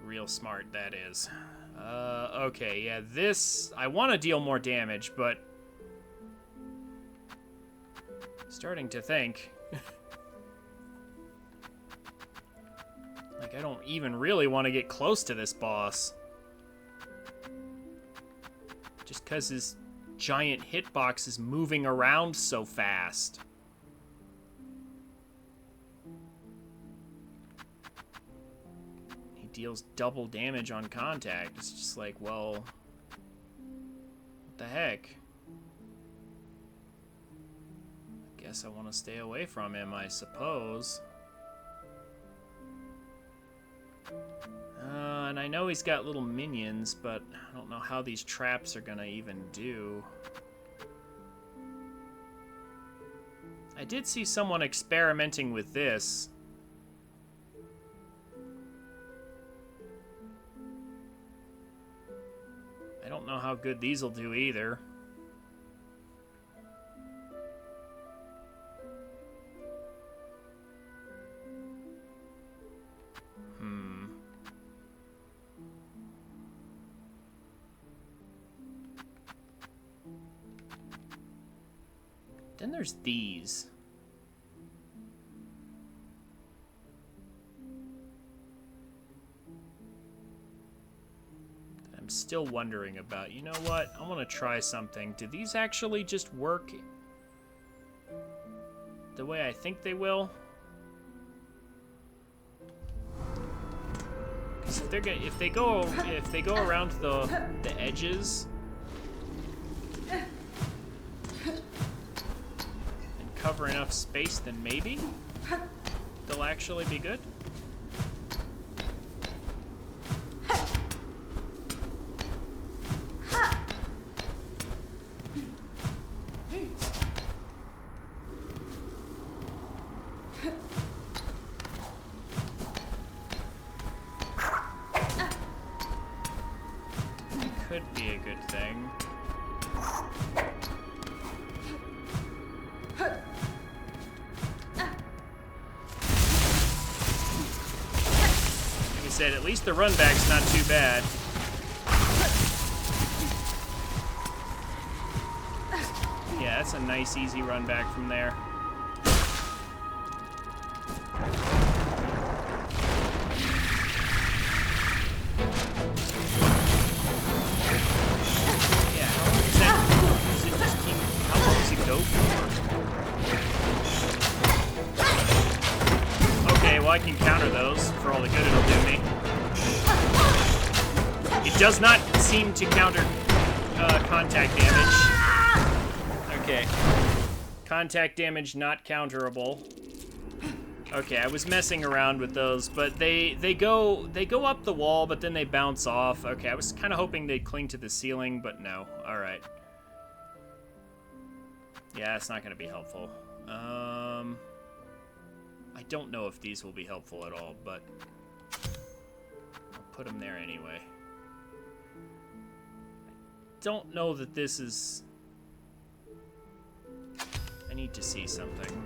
Real smart, that is. Okay, yeah, this... I want to deal more damage, but... Starting to think... like, I don't even really want to get close to this boss. Just because his giant hitbox is moving around so fast. Deals double damage on contact. It's just like, well, what the heck? I guess I want to stay away from him, I suppose. And I know he's got little minions, but I don't know how these traps are gonna even do. I did see someone experimenting with this. I don't know how good these will do either. Then there's these. I'm still wondering about. You know what? I want to try something. Do these actually just work the way I think they will? Because if they go around the edges and cover enough space, then maybe they'll actually be good. Could be a good thing. Like I said, at least the run back's not too bad. Yeah, that's a nice, easy run back from there. I can counter those for all the good it'll do me. It does not seem to counter contact damage. Okay. Contact damage not counterable. Okay, I was messing around with those, but they go up the wall, but then they bounce off. Okay, I was kind of hoping they'd cling to the ceiling, but no. All right. Yeah, that's not going to be helpful. I don't know if these will be helpful at all, but I'll put them there anyway. I don't know that this is... I need to see something.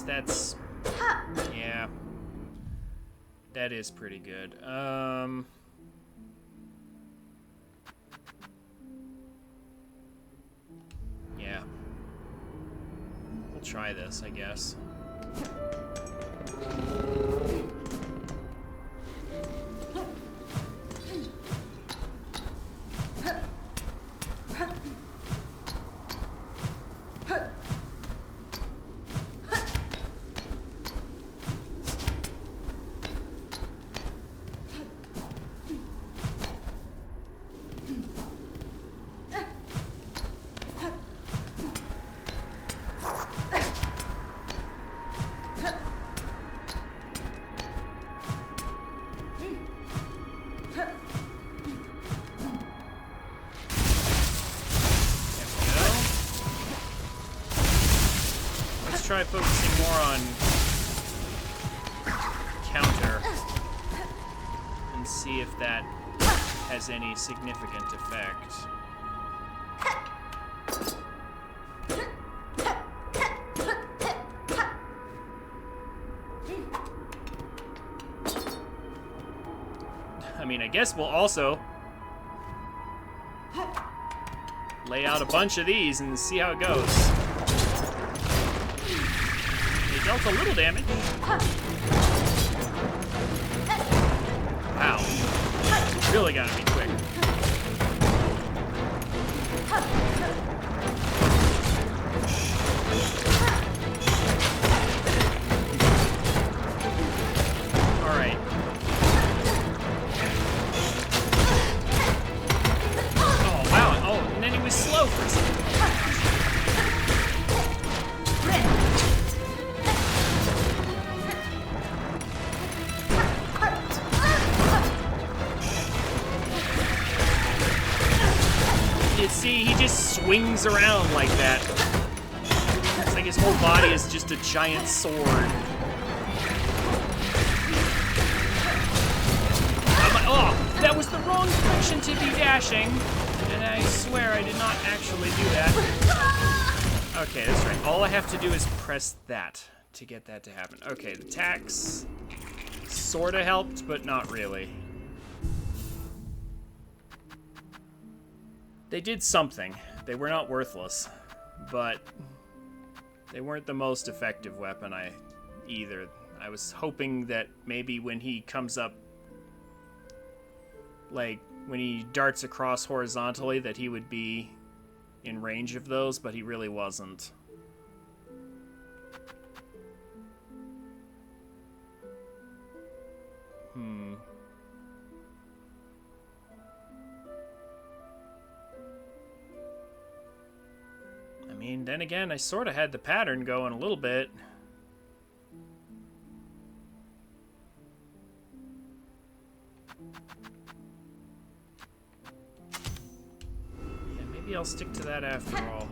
that's... Yeah. That is pretty good. Yeah. We'll try this, I guess. Try focusing more on counter and see if that has any significant effect. I mean, I guess we'll also lay out a bunch of these and see how it goes. Dealt a little damage. Wow. Really gotta be quick. Alright. Oh, wow. Oh, and then he was slow for a second. See, he just swings around like that. It's like his whole body is just a giant sword. Oh, that was the wrong direction to be dashing. And I swear I did not actually do that. Okay, that's right. All I have to do is press that to get that to happen. Okay, the tax sort of helped, but not really. They did something. They were not worthless, but they weren't the most effective weapon either. I was hoping that maybe when he comes up, like when he darts across horizontally, that he would be in range of those, but he really wasn't. I mean, then again, I sort of had the pattern going a little bit. Yeah, maybe I'll stick to that after all.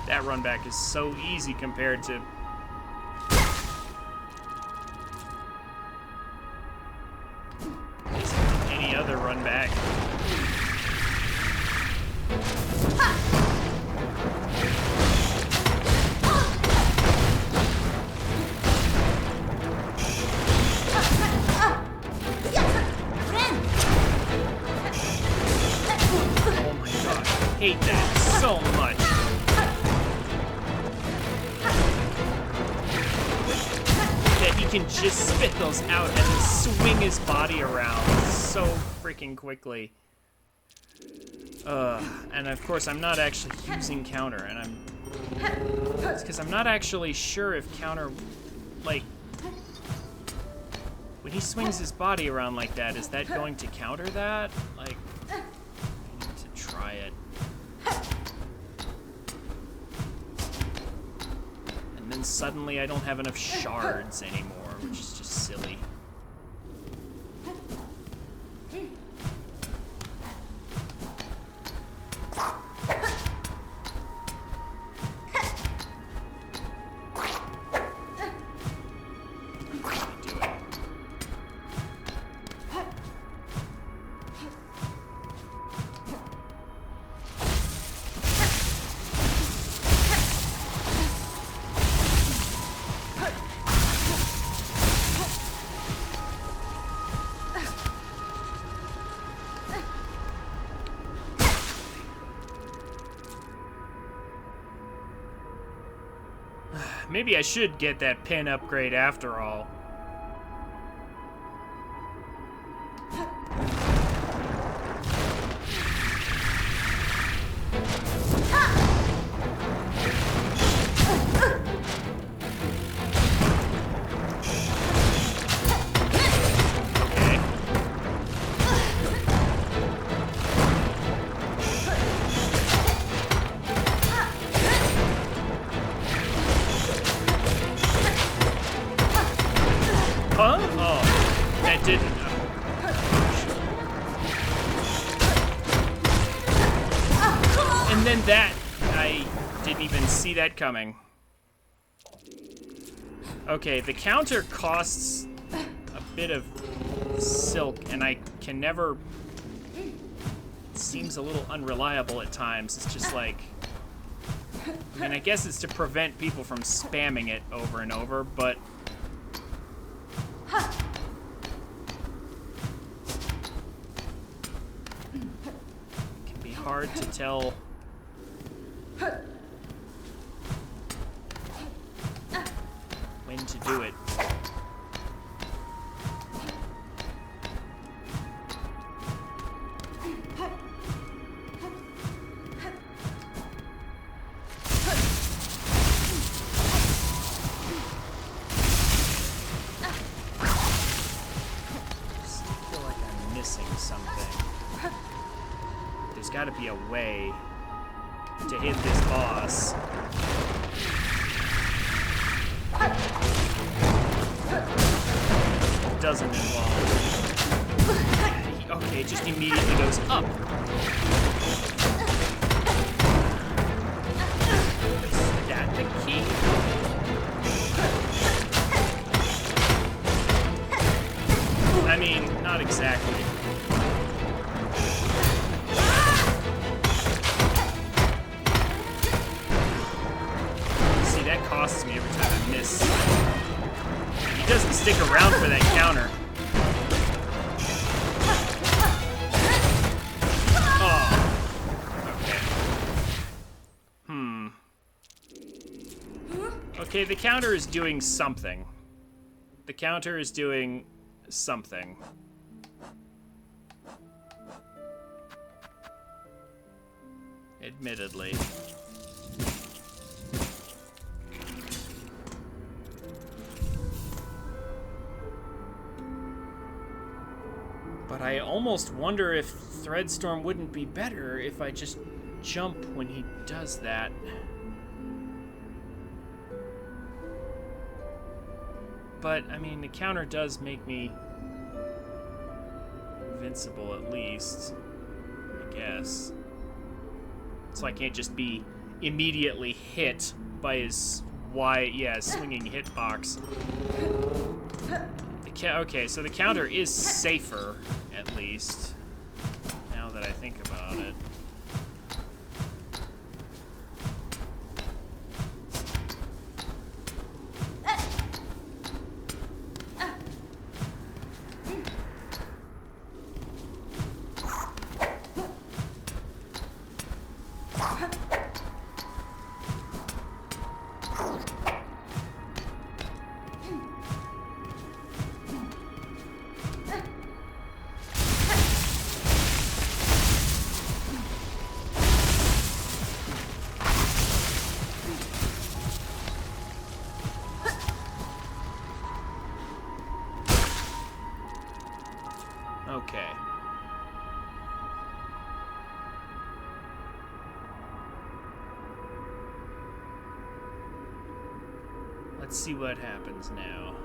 That run back is so easy compared to any other run back. Oh my god, I hate that so much. He can just spit those out and swing his body around so freaking quickly. And of course I'm not actually using counter, and it's because I'm not actually sure if counter, like, when he swings his body around like that, is that going to counter that? Like, I need to try it. And then suddenly I don't have enough shards anymore, which is just silly. Maybe I should get that pin upgrade after all. Huh? Oh, that didn't. And then that, I didn't even see that coming. Okay, the counter costs a bit of silk, and I can never. It seems a little unreliable at times. It's just like. I mean, I guess it's to prevent people from spamming it over and over, but. Hard to tell when to do it. Still feel like I'm missing something. There's got to be a way to hit this boss. It doesn't involve. Okay, it just immediately goes up. Is that the key? I mean, not exactly. That costs me every time I miss. He doesn't stick around for that counter. Oh. Okay. Okay, the counter is doing something. The counter is doing something. Admittedly. But I almost wonder if Threadstorm wouldn't be better if I just jump when he does that. But, I mean, the counter does make me invincible at least, I guess. So I can't just be immediately hit by his swinging hitbox. Okay, so the counter is safer, at least, now that I think about it. Okay. Let's see what happens now.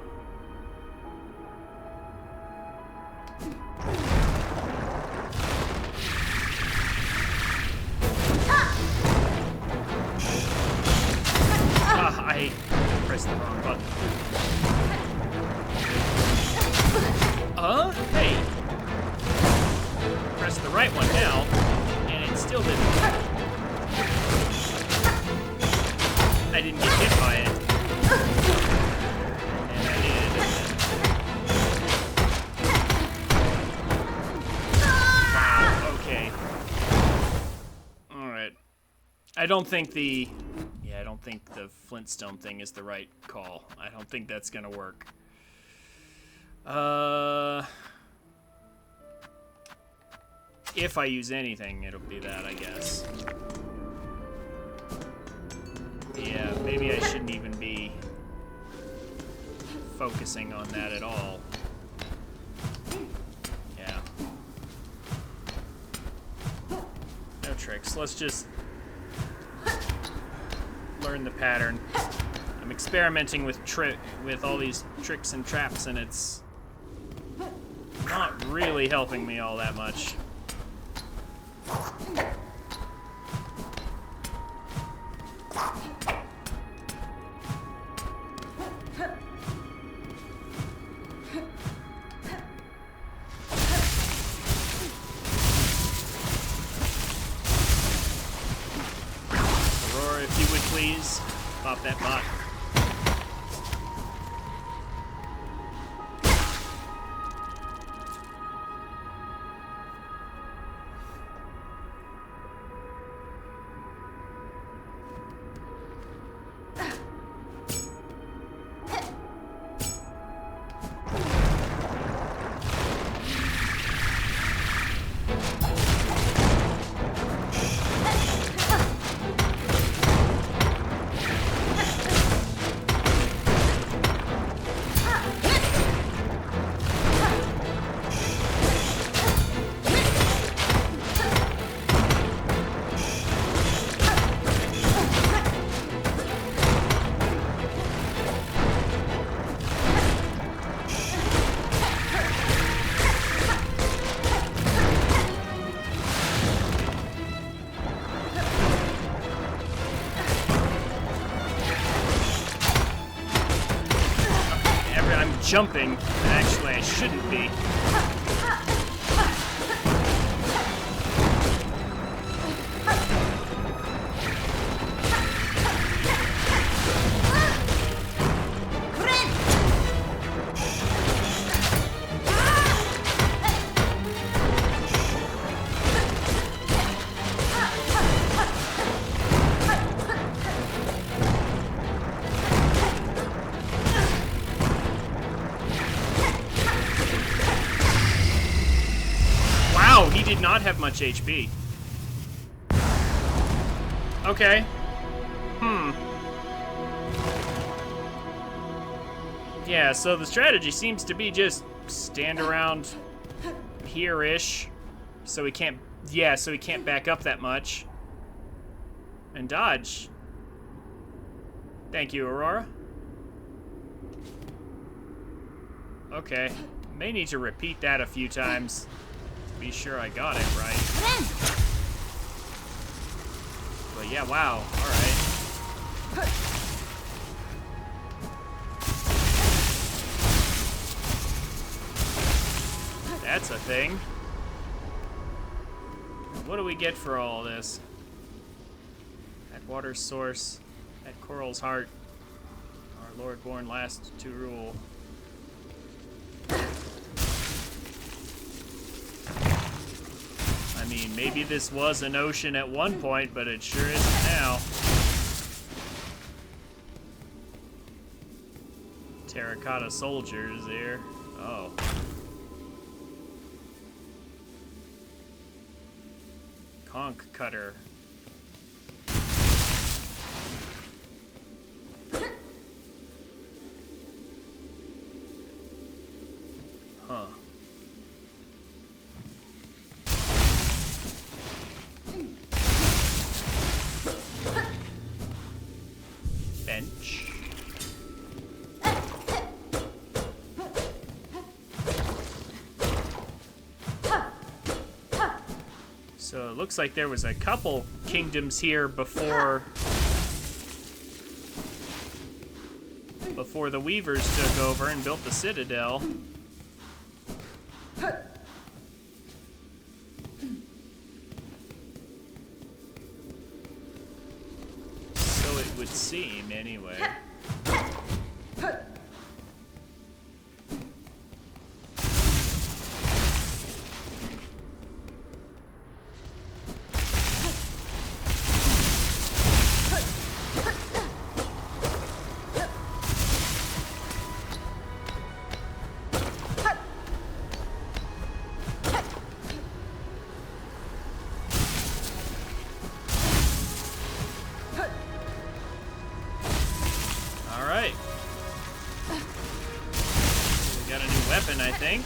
I pressed the wrong button. Hey. Press the right one now, and it still didn't. I didn't get hit by it. And I did. Wow, okay. Alright. I don't think the Flintstone thing is the right call. I don't think that's gonna work. If I use anything, it'll be that, I guess. Yeah, maybe I shouldn't even be focusing on that at all. Yeah. No tricks. Let's just learn the pattern. I'm experimenting with all these tricks and traps, and it's not really helping me all that much. Aurora, if you would please, pop that bot. Jumping, and actually I shouldn't be. He did not have much HP. Okay. Yeah, so the strategy seems to be just stand around here-ish, so he can't back up that much. And dodge. Thank you, Aurora. Okay. May need to repeat that a few times. Be sure I got it right. But yeah, wow. Alright. That's a thing. What do we get for all this? At water's source, at Coral's heart, our Lord born last to rule. I mean, maybe this was an ocean at one point, but it sure isn't now. Terracotta soldiers here. Oh. Conch cutter. Huh. So it looks like there was a couple kingdoms here before the Weavers took over and built the Citadel. So it would seem, anyway. I think.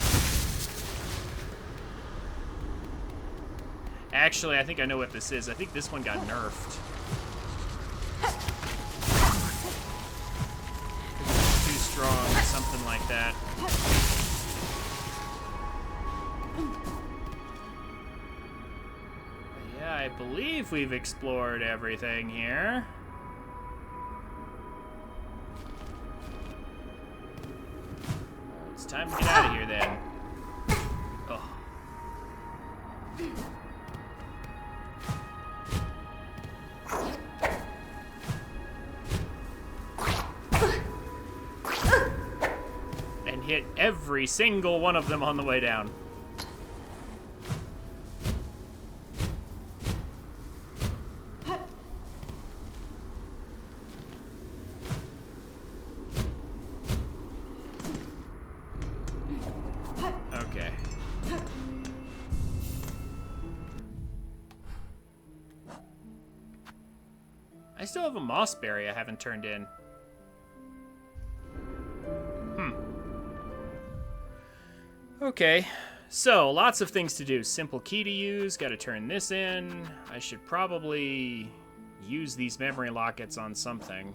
Actually, I think I know what this is. I think this one got nerfed. It's too strong, something like that. But yeah, I believe we've explored everything here. It's time to get out of here, then. Oh. And hit every single one of them on the way down. Okay. I still have a mossberry I haven't turned in. Okay, so lots of things to do. Simple key to use, gotta turn this in. I should probably use these memory lockets on something.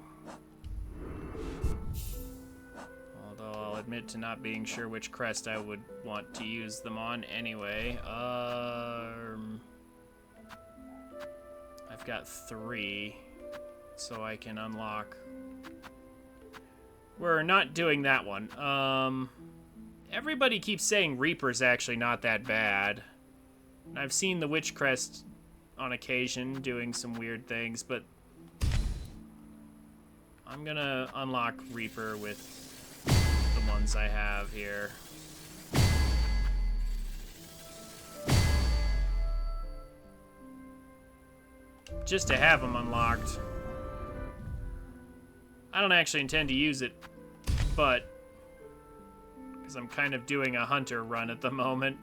Although I'll admit to not being sure which crest I would want to use them on anyway. I've got 3, so I can unlock. We're not doing that one. Everybody keeps saying Reaper's actually not that bad. I've seen the Witch Crest on occasion doing some weird things, but I'm gonna unlock Reaper with the ones I have here. Just to have them unlocked. I don't actually intend to use it, but because I'm kind of doing a hunter run at the moment.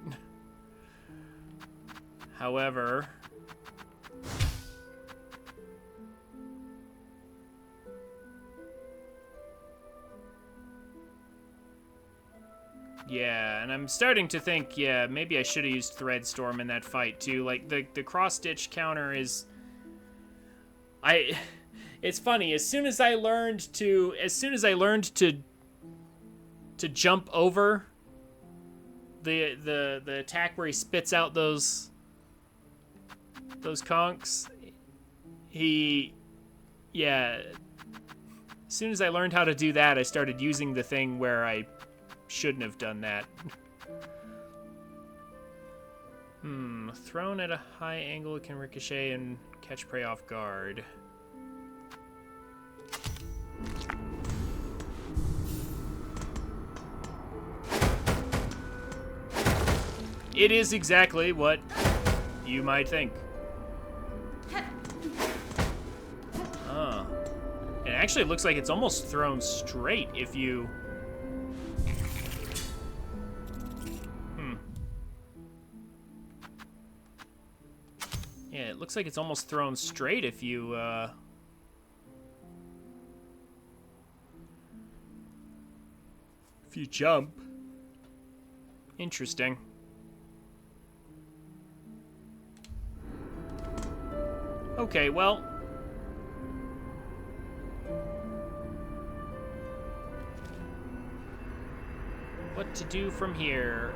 However, yeah, and I'm starting to think, yeah, maybe I should have used Threadstorm in that fight too. Like the cross-stitch counter is, it's funny, as soon as I learned to jump over the attack where he spits out those conchs, as soon as I learned how to do that, I started using the thing where I shouldn't have done that. Thrown at a high angle, it can ricochet and catch prey off guard. It is exactly what you might think. Oh. It actually looks like it's almost thrown straight if you... Yeah, it looks like it's almost thrown straight if you, jump. Interesting. Okay, well. What to do from here?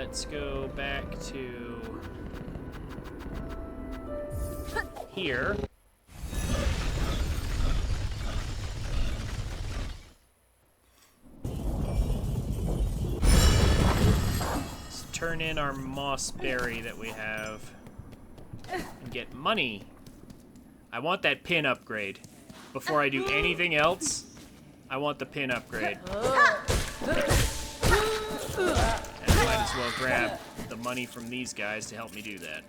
Let's go back to here. Let's turn in our moss berry that we have and get money. I want that pin upgrade. Before I do anything else, I want the pin upgrade. And I might as well grab the money from these guys to help me do that.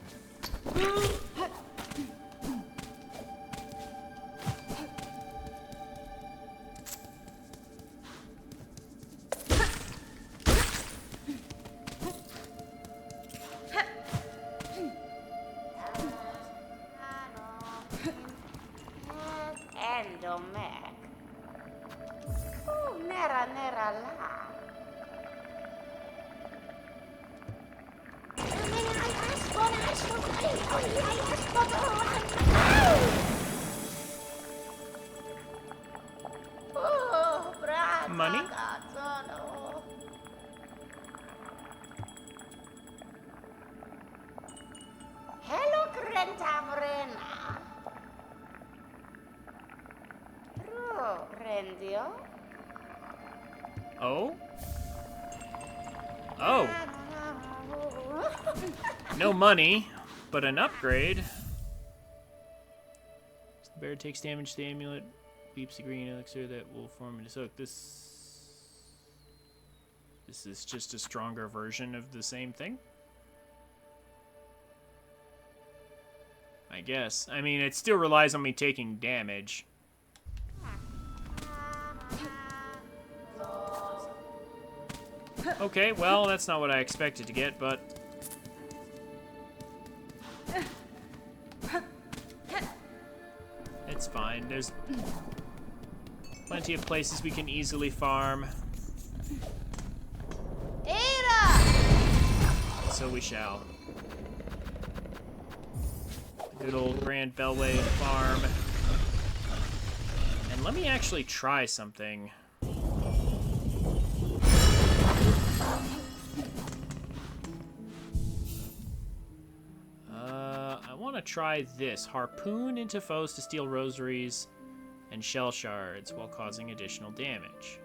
Endomek. Nera la. Money? Hello, Crentavrena. Rendio? Oh? Oh. No money, but an upgrade. The bear takes damage to the amulet, beeps the green elixir that will form into soak. This is just a stronger version of the same thing? I guess. I mean, it still relies on me taking damage. Okay, well, that's not what I expected to get, but... it's fine. There's plenty of places we can easily farm. Ada! So we shall. Good old Grand Bellway farm. And let me actually try something. I want to try this. Harpoon into foes to steal rosaries and shell shards while causing additional damage.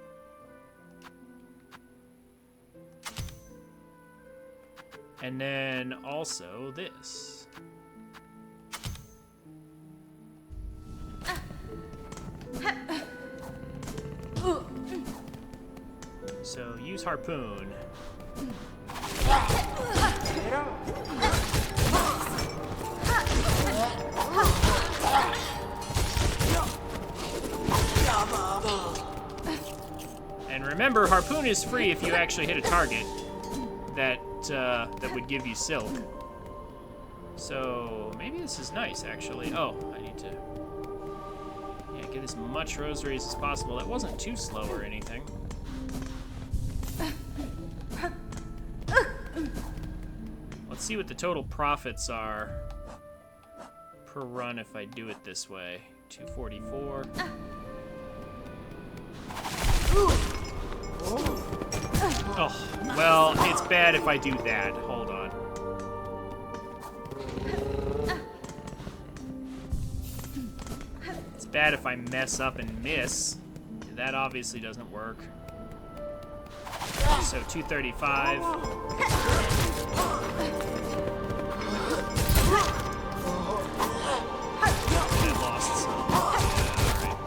And then also this. So use harpoon. And remember, harpoon is free if you actually hit a target that would give you silk. So maybe this is nice, actually. Oh, I need to get as much rosaries as possible. That wasn't too slow or anything. Let's see what the total profits are per run if I do it this way. 244. Oh, well, it's bad if I do that. Hold on. It's bad if I mess up and miss. That obviously doesn't work. So 235. I lost some. Alright.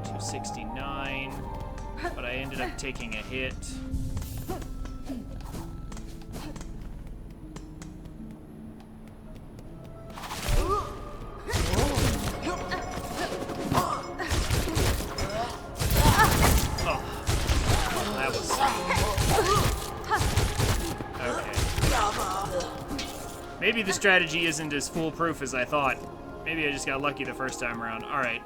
269. But I ended up taking a hit. Maybe the strategy isn't as foolproof as I thought. Maybe I just got lucky the first time around. All right.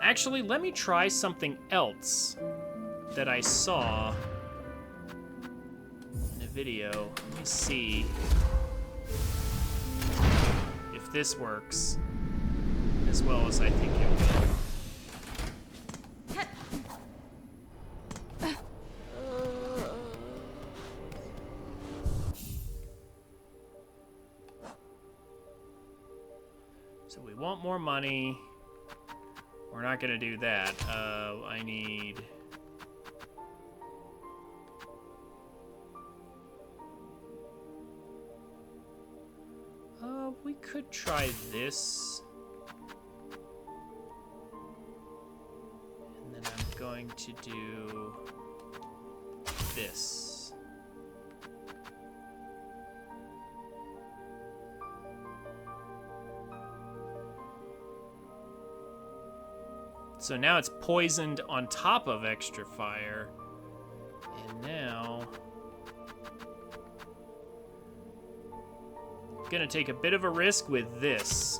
Actually, let me try something else. that I saw in a video. Let me see if this works as well as I think it will. So we want more money. We're not gonna do that. I need... we could try this. And then I'm going to do this. So now it's poisoned on top of extra fire. And now... gonna take a bit of a risk with this.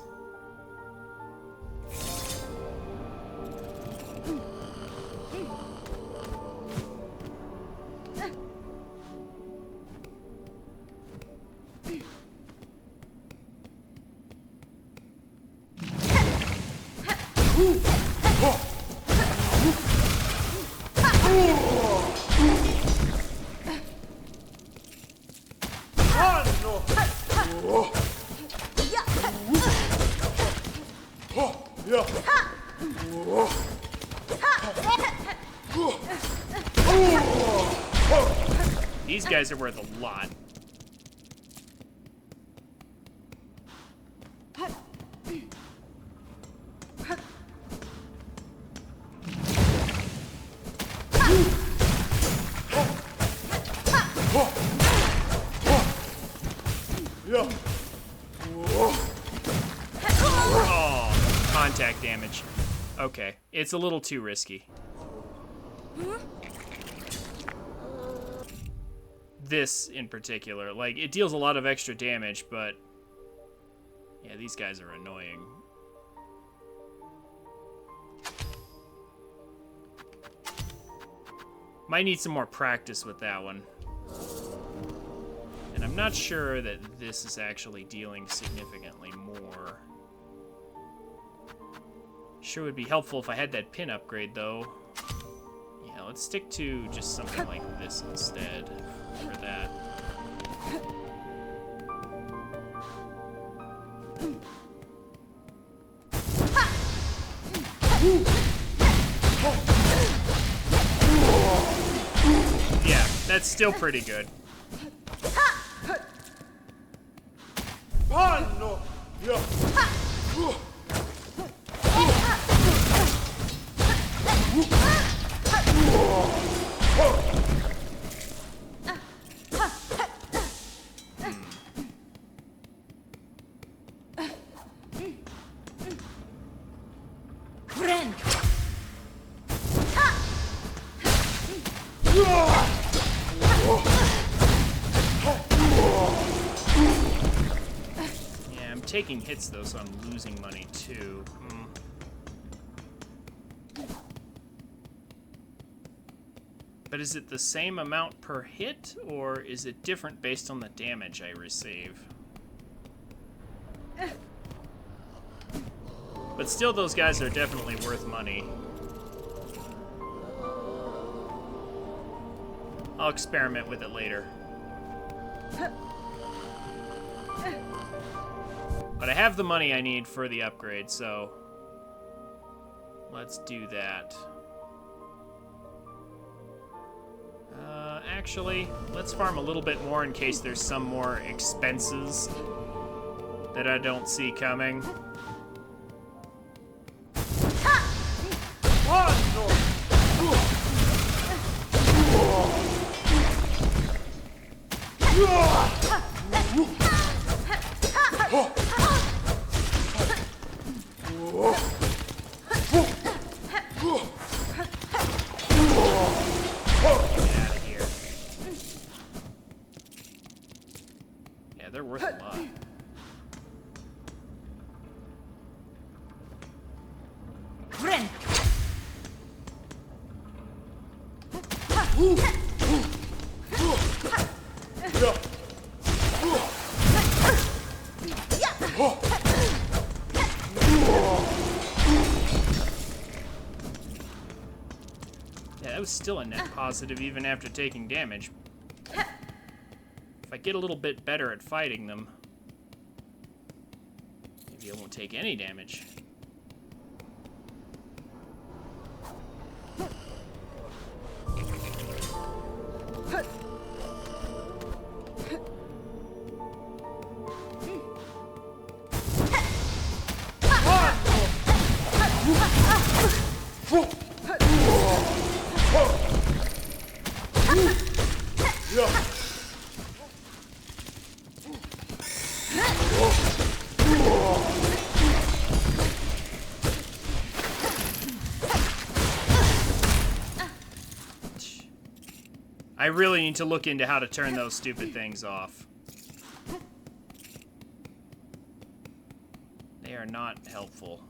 These guys are worth a lot. Oh, contact damage. Okay, it's a little too risky. This in particular, like, it deals a lot of extra damage, but yeah, these guys are annoying. Might need some more practice with that one. And I'm not sure that this is actually dealing significantly more. Sure would be helpful if I had that pin upgrade, though. Yeah, let's stick to just something like this instead for that. Yeah, that's still pretty good. Yeah, I'm taking hits though, so I'm losing money too. But is it the same amount per hit, or is it different based on the damage I receive? But still, those guys are definitely worth money. I'll experiment with it later. But I have the money I need for the upgrade, so let's do that. Actually, let's farm a little bit more in case there's some more expenses that I don't see coming. They're worth a lot. Yeah, that was still a net positive even after taking damage. If I get a little bit better at fighting them, maybe I won't take any damage. I really need to look into how to turn those stupid things off. They are not helpful.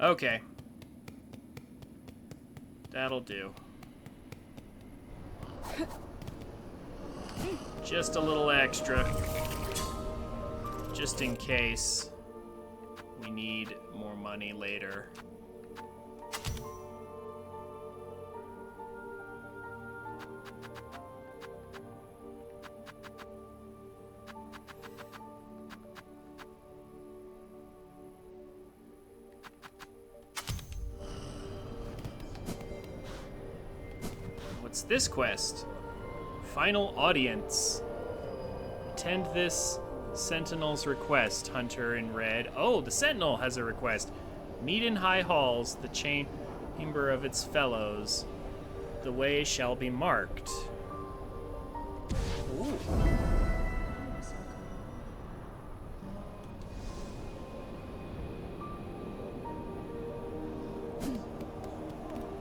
Okay. That'll do. Just a little extra. Just in case we need more money later. What's this quest? Final audience. Attend this Sentinel's request, Hunter in red. Oh, the Sentinel has a request. Meet in high halls, the chamber of its fellows. The way shall be marked. Ooh.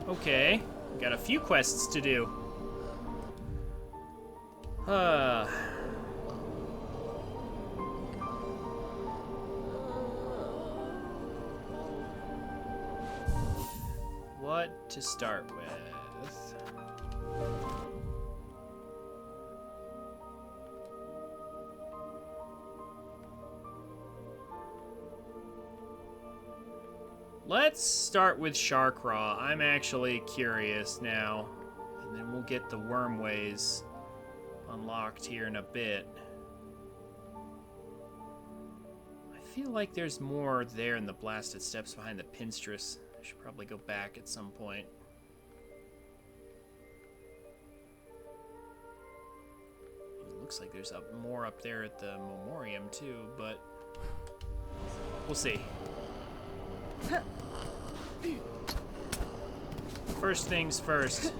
Okay. Got a few quests to do. What to start with? Let's start with Sharkraw. I'm actually curious now. And then we'll get the Wormways unlocked here in a bit. I feel like there's more there in the blasted steps behind the Pinstress. I should probably go back at some point. It looks like there's more up there at the Memoriam too, but we'll see. First things first.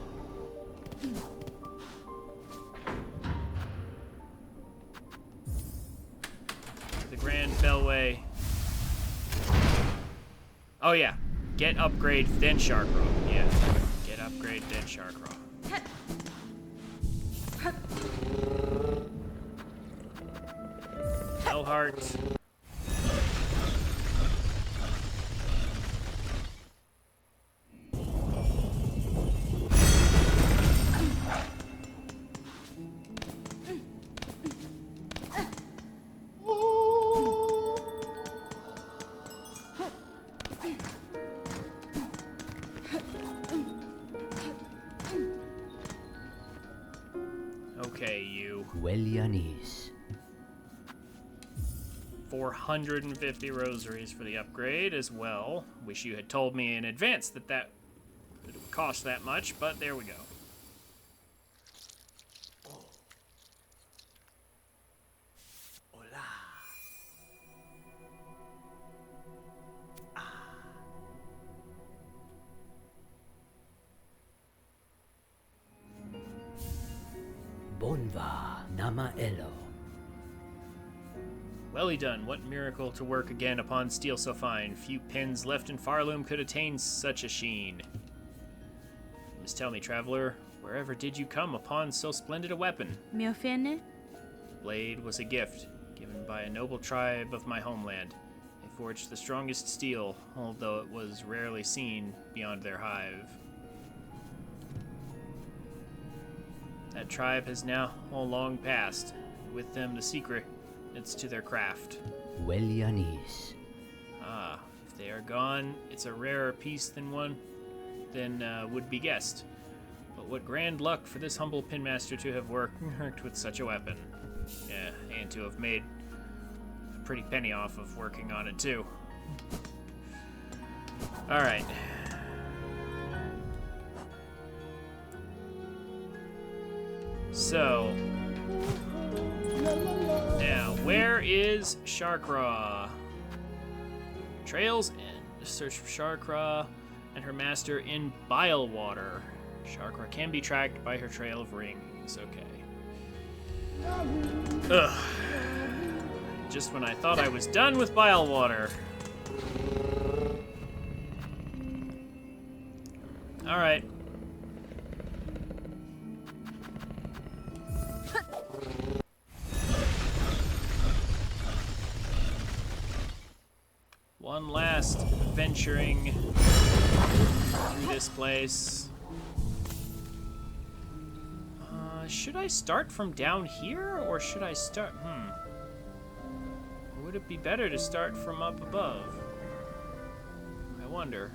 The Grand Bellway. Oh yeah. Get upgrade, then Sharkraw. Yeah. Get upgrade, then Sharkraw. Hellheart. Okay, you. Quellianis. 450 rosaries for the upgrade as well. Wish you had told me in advance that it would cost that much, but there we go. Bonva nama elo. Well done. What miracle to work again upon steel so fine. Few pins left in Farloom could attain such a sheen. You must tell me, traveler, wherever did you come upon so splendid a weapon? Miofene? Blade was a gift, given by a noble tribe of my homeland. They forged the strongest steel, although it was rarely seen beyond their hive. That tribe has now long passed. With them the secret, it's to their craft. Wellianis. Ah, if they are gone, it's a rarer piece than would be guessed. But what grand luck for this humble pinmaster to have worked with such a weapon. Yeah, and to have made a pretty penny off of working on it too. Alright. So, now, where is Sharkraw? Trails and search for Sharkraw and her master in Bilewater. Sharkraw can be tracked by her trail of rings. Okay. Ugh. Just when I thought I was done with Bilewater. Alright. One last venturing through this place. Should I start from down here, or should I start... Or would it be better to start from up above? I wonder.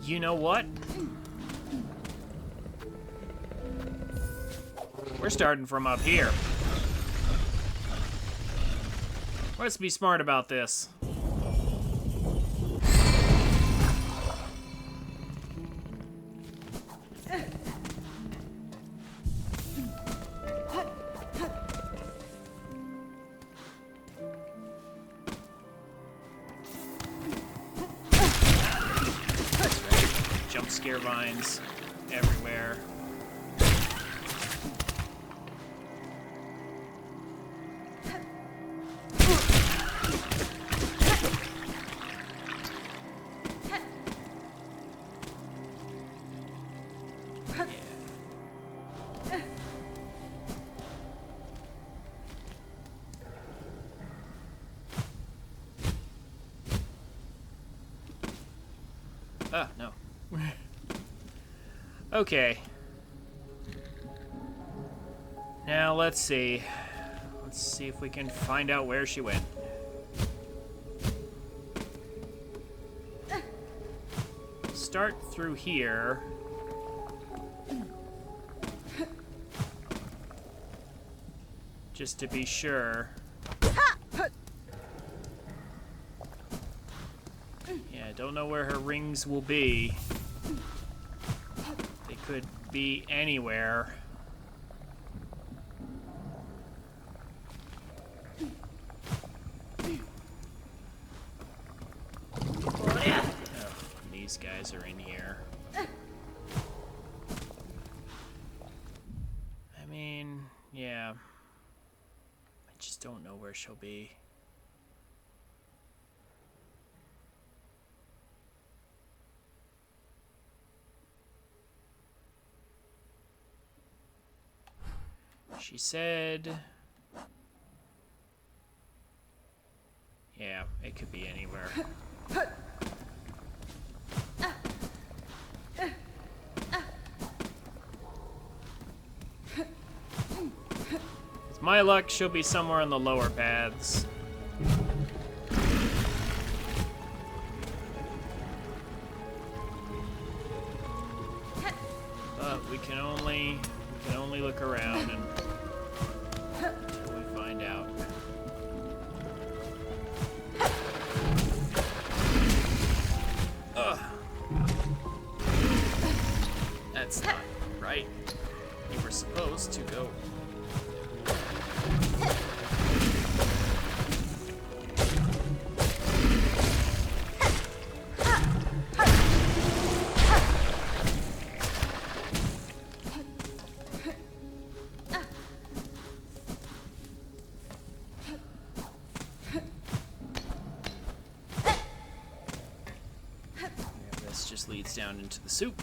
You know what? We're starting from up here. Let's be smart about this. Jump scare vines everywhere. Ah, no. Okay. Now, let's see. Let's see if we can find out where she went. Start through here. Just to be sure. Yeah, I don't know where her rings will be. They could be anywhere. Oh, these guys are in here. I mean, yeah. I just don't know where she'll be. She said... Yeah, it could be anywhere. With my luck, she'll be somewhere in the lower paths. But we can only look around and until we find out. Ugh. That's not right. You were supposed to go. leads down into the soup.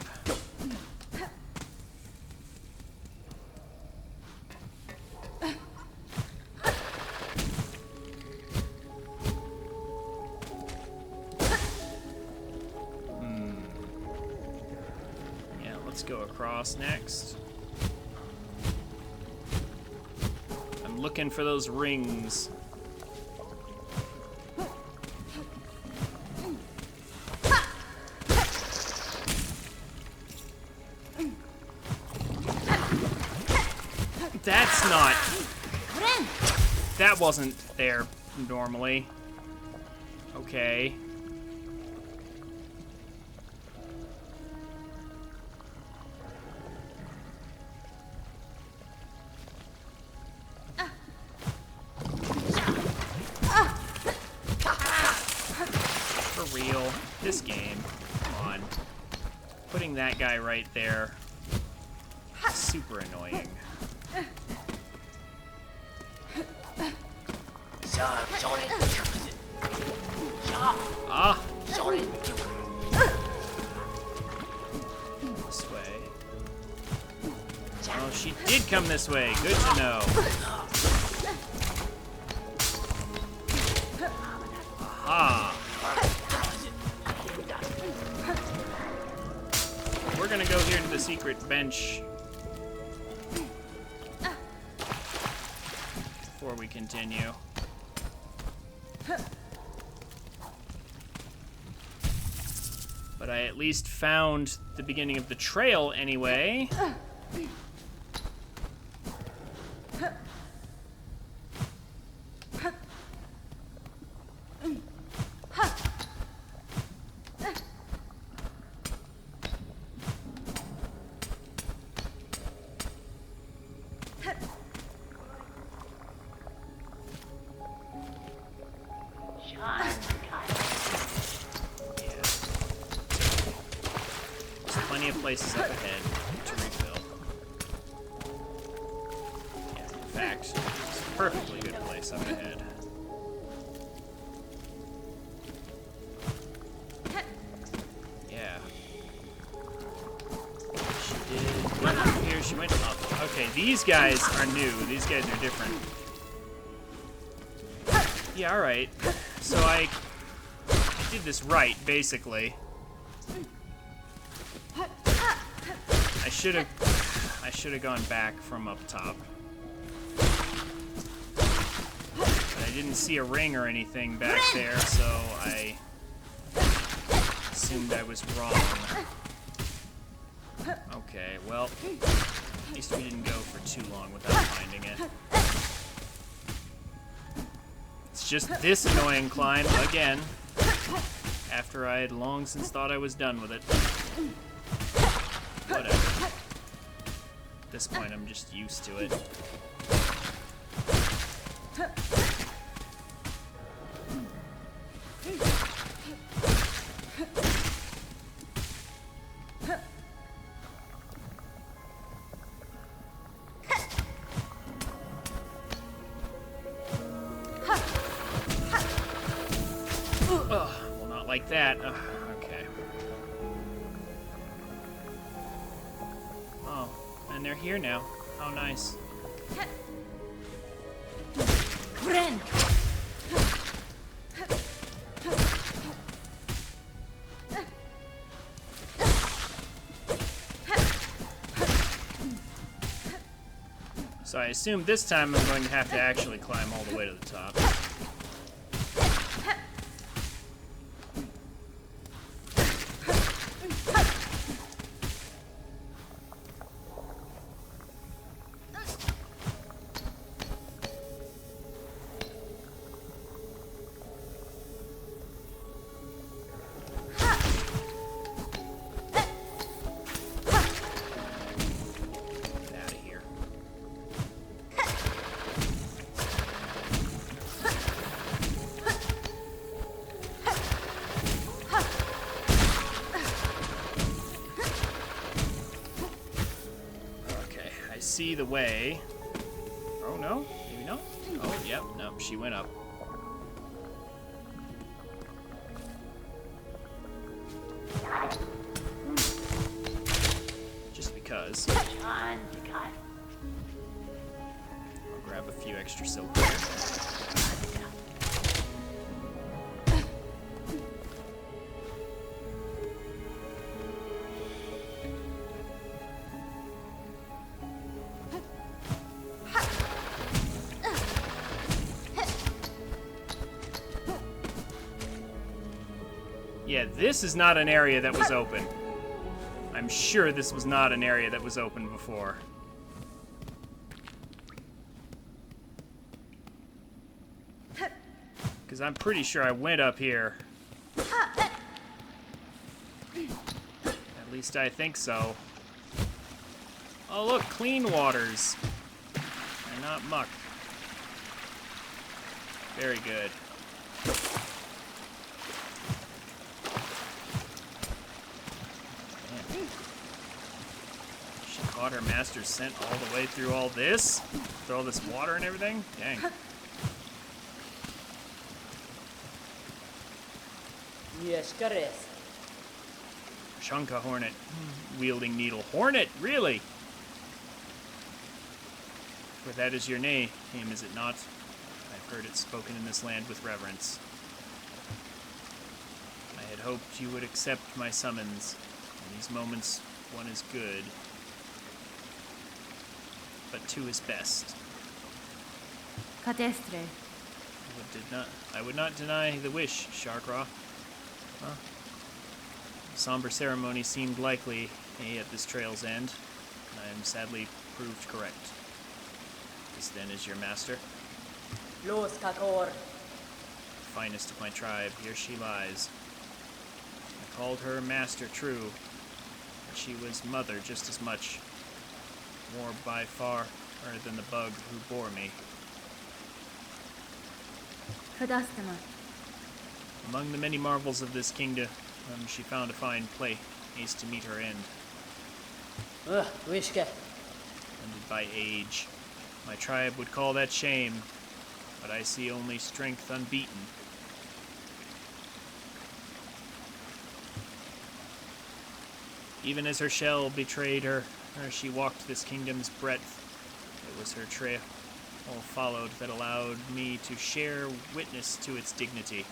Yeah, let's go across next. I'm looking for those rings. That's not... That wasn't there normally. Okay. For real. This game. Come on. Putting that guy right there. Super annoying. Ah! This way. Oh, she did come this way. Good to know. Aha! We're gonna go here to the secret bench before we continue. But I at least found the beginning of the trail anyway. Places up ahead to refill. Yeah, in fact, it's a perfectly good place up ahead. Yeah. She did went up here, she went up. Okay, these guys are new. These guys are different. Yeah, alright. So I did this right, basically. I should have gone back from up top. But I didn't see a ring or anything back there, so I assumed I was wrong. Okay, well, at least we didn't go for too long without finding it. It's just this annoying climb again, after I had long since thought I was done with it. Whatever. At this point, I'm just used to it. Ugh, well, not like that. Ugh, okay. Oh, and they're here now. How nice. Ren! So I assume this time I'm going to have to actually climb all the way to the top. See the way. Oh no, maybe not. Oh yep, no, she went up. does. I'll grab a few extra silk. Yeah, this is not an area that was open. I'm sure this was not an area that was open before. Because I'm pretty sure I went up here. At least I think so. Oh look, clean waters. And not muck. Very good. Man. She caught her master's scent all the way through all this? Through all this water and everything? Dang. Yes, Caress. Shanka Hornet, wielding needle. Hornet, really? For that is your name, is it not? I've heard it spoken in this land with reverence. I had hoped you would accept my summons. In these moments, one is good, but two is best. Catestre. I would not deny the wish, Sharkraw. Huh? The somber ceremony seemed likely at this trail's end. I am sadly proved correct. This then is your master? Los Kakor. Finest of my tribe, here she lies. I called her master true, but she was mother just as much. More by far than the bug who bore me. Kadastama. Among the many marvels of this kingdom, she found a fine place to meet her end. Wishke. Ended by age. My tribe would call that shame, but I see only strength unbeaten. Even as her shell betrayed her, she walked this kingdom's breadth. It was her trail all followed that allowed me to share witness to its dignity.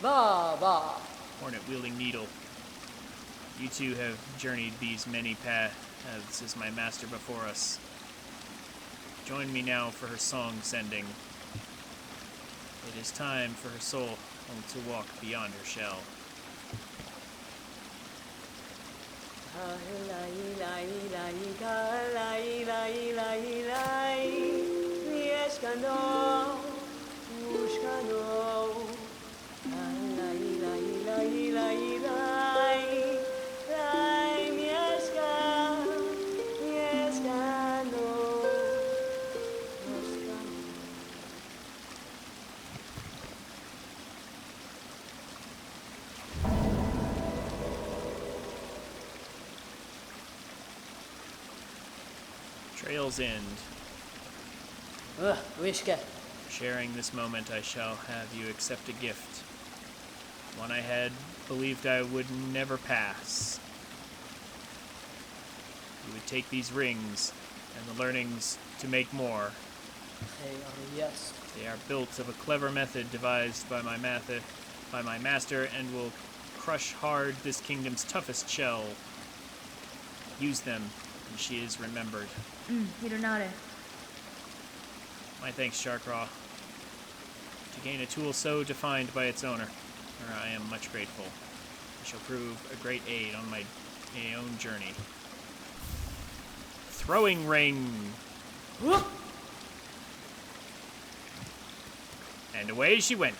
Ba. Hornet-wielding needle. You two have journeyed these many paths as my master before us. Join me now for her song sending. It is time for her soul to walk beyond her shell. Trail's End. Wishke. Sharing this moment, I shall have you accept a gift. One I had believed I would never pass. You would take these rings and the learnings to make more. Yes. They are built of a clever method devised by my master and will crush hard this kingdom's toughest shell. Use them, and she is remembered. Hironare. My thanks, Sharkraw. To gain a tool so defined by its owner, I am much grateful. I shall prove a great aid on my own journey. Throwing ring! Whoop. And away she went.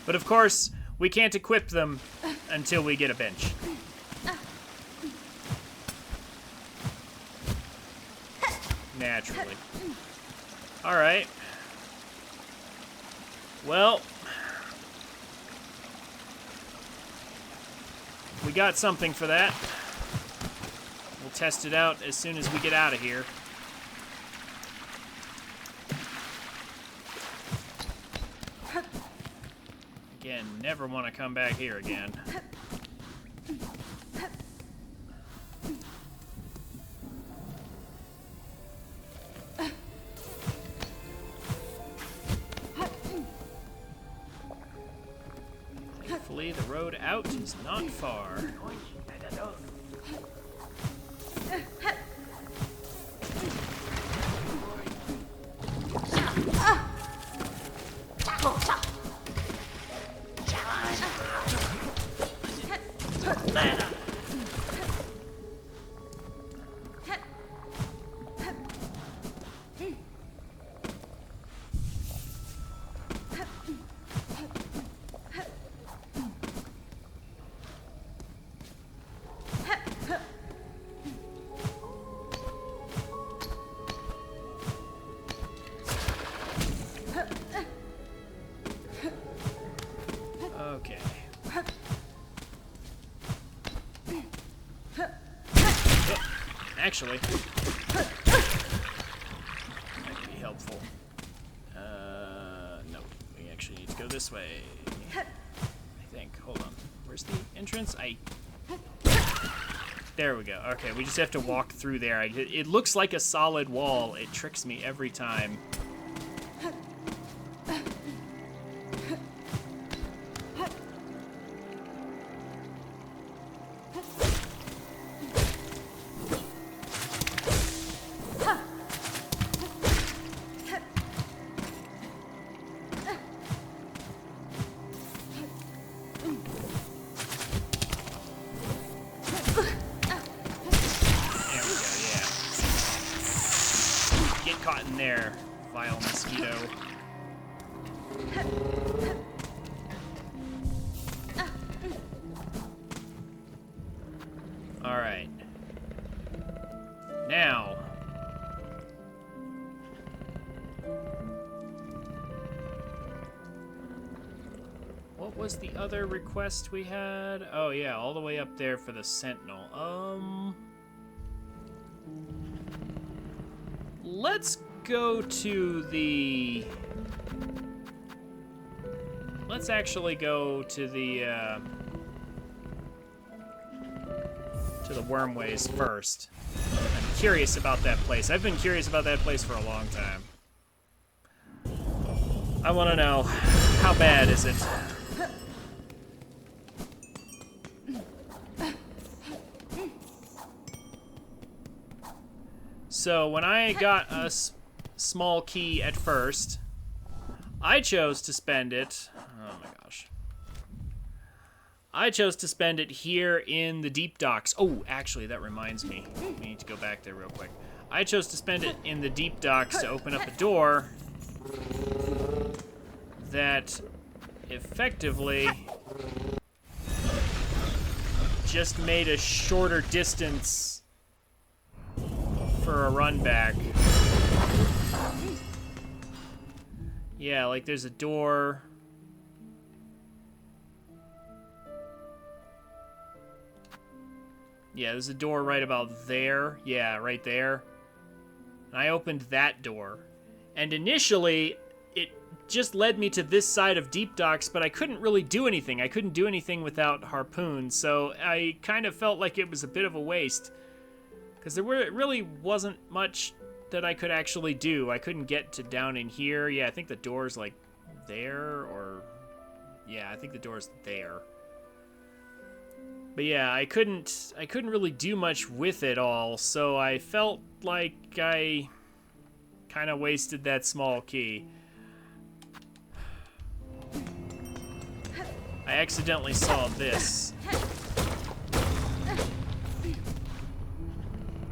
But of course, we can't equip them until we get a bench. Naturally. Alright. Well, We got something for that. We'll test it out as soon as we get out of here. Again, never want to come back here again. Thankfully, the road out is not far. Okay. Oh, actually, that could be helpful. No, we actually need to go this way. I think. Hold on. Where's the entrance? There we go. Okay, we just have to walk through there. It looks like a solid wall. It tricks me every time. Caught in there, vile mosquito. All right. Now. What was the other request we had? Oh yeah, all the way up there for the Sentinel. Let's go to the... Let's actually go to the Wormways first. I'm curious about that place. I've been curious about that place for a long time. I want to know, how bad is it? So when I got a small key at first, I chose to spend it. Oh my gosh. I chose to spend it here in the deep docks. Oh, actually, that reminds me. We need to go back there real quick. I chose to spend it in the deep docks to open up a door that effectively just made a shorter distance for a run back. Yeah, like there's a door. Yeah, there's a door right about there. Yeah, right there. And I opened that door. And initially, it just led me to this side of Deep Docks, but I couldn't really do anything. I couldn't do anything without Harpoon, so I kind of felt like it was a bit of a waste. Because there really wasn't much that I could actually do. I couldn't get to down in here. Yeah, I think the door's like there, or... Yeah, I think the door's there. But yeah, I couldn't really do much with it all, so I felt like I kind of wasted that small key. I accidentally saw this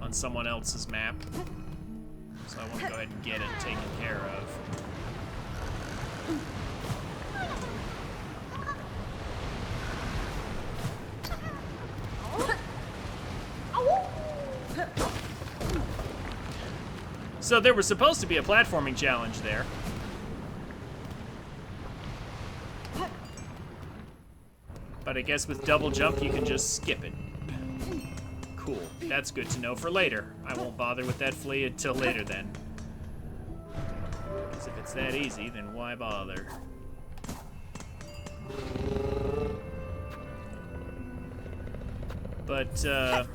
on someone else's map, so I want to go ahead and get it taken care of. So there was supposed to be a platforming challenge there. But I guess with double jump, you can just skip it. Cool. That's good to know for later. I won't bother with that flea until later then. Because if it's that easy, then why bother? But, so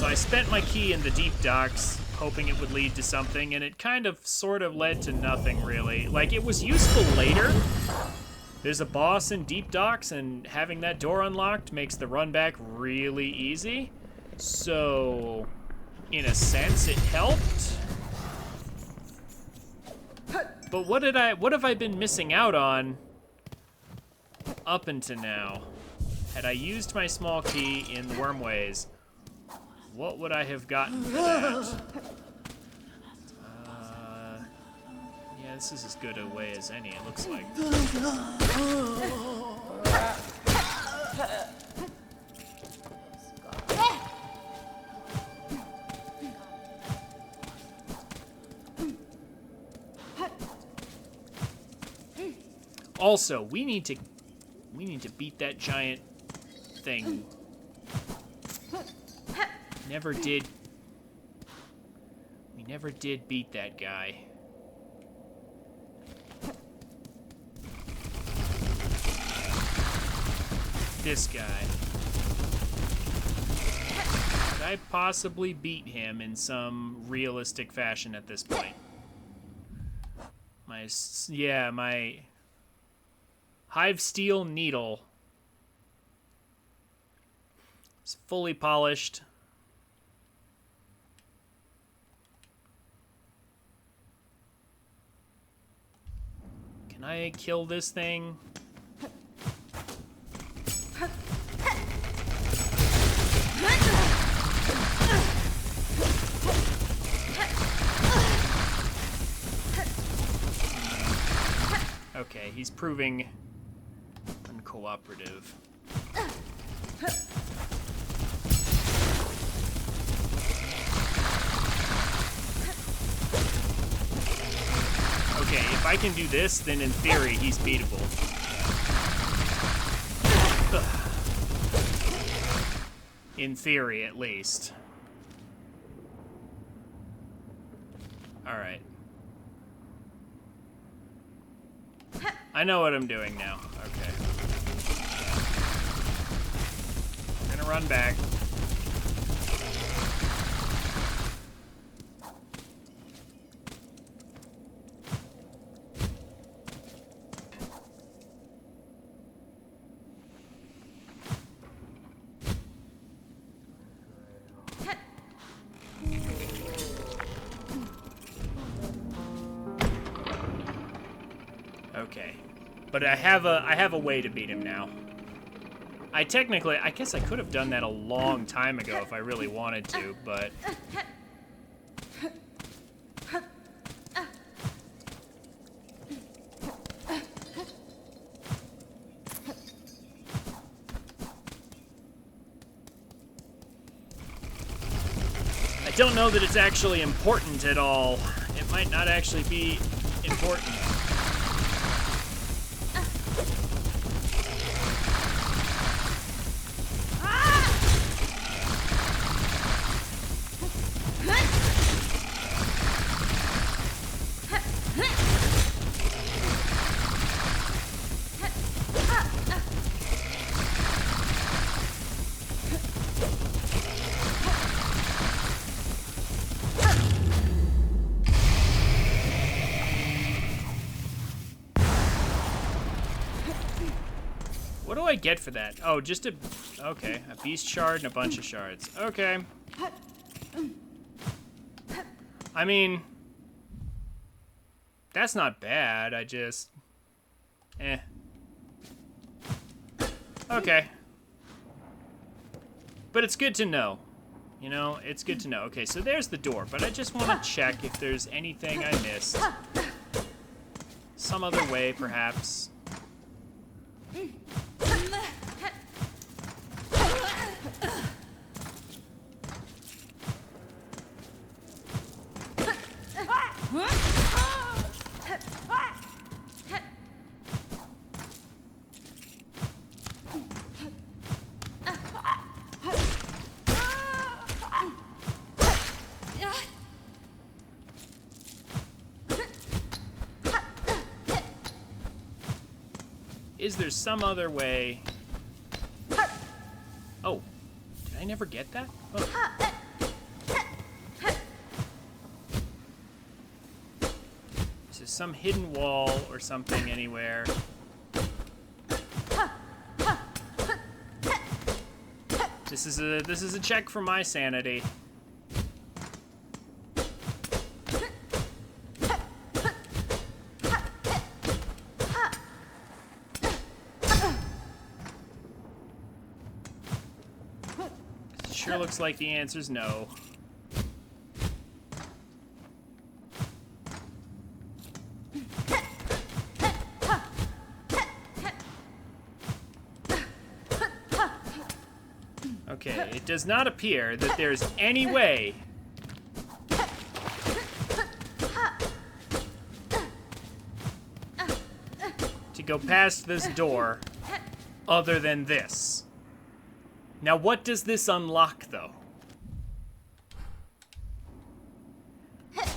I spent my key in the deep docks, hoping it would lead to something, and it kind of sort of led to nothing, really. Like, it was useful later. There's a boss in deep docks, and having that door unlocked makes the run back really easy. So, in a sense, it helped. But what have I been missing out on up until now? Had I used my small key in the wormways, what would I have gotten for that? Yeah, this is as good a way as any, it looks like. Also, we need to beat that giant thing. We never did beat that guy. This guy. Could I possibly beat him in some realistic fashion at this point? My Hive Steel Needle is fully polished. Can I kill this thing? Okay, he's proving uncooperative. Okay, if I can do this, then in theory, he's beatable. In theory, at least. Alright. I know what I'm doing now. Okay. I'm gonna run back. Okay. But I have a way to beat him now. I guess I could have done that a long time ago if I really wanted to, but... I don't know that it's actually important at all. It might not actually be important. What do I get for that? Oh, just a... Okay, a beast shard and a bunch of shards. Okay. I mean... That's not bad, I just... Okay. But it's good to know. You know, it's good to know. Okay, so there's the door, but I just want to check if there's anything I missed. Some other way, perhaps. Is there some other way? Oh, did I never get that? Oh. Is there some hidden wall or something anywhere? This is a check for my sanity. Sure looks like the answer's no. Okay, it does not appear that there's any way to go past this door other than this. Now, what does this unlock, though?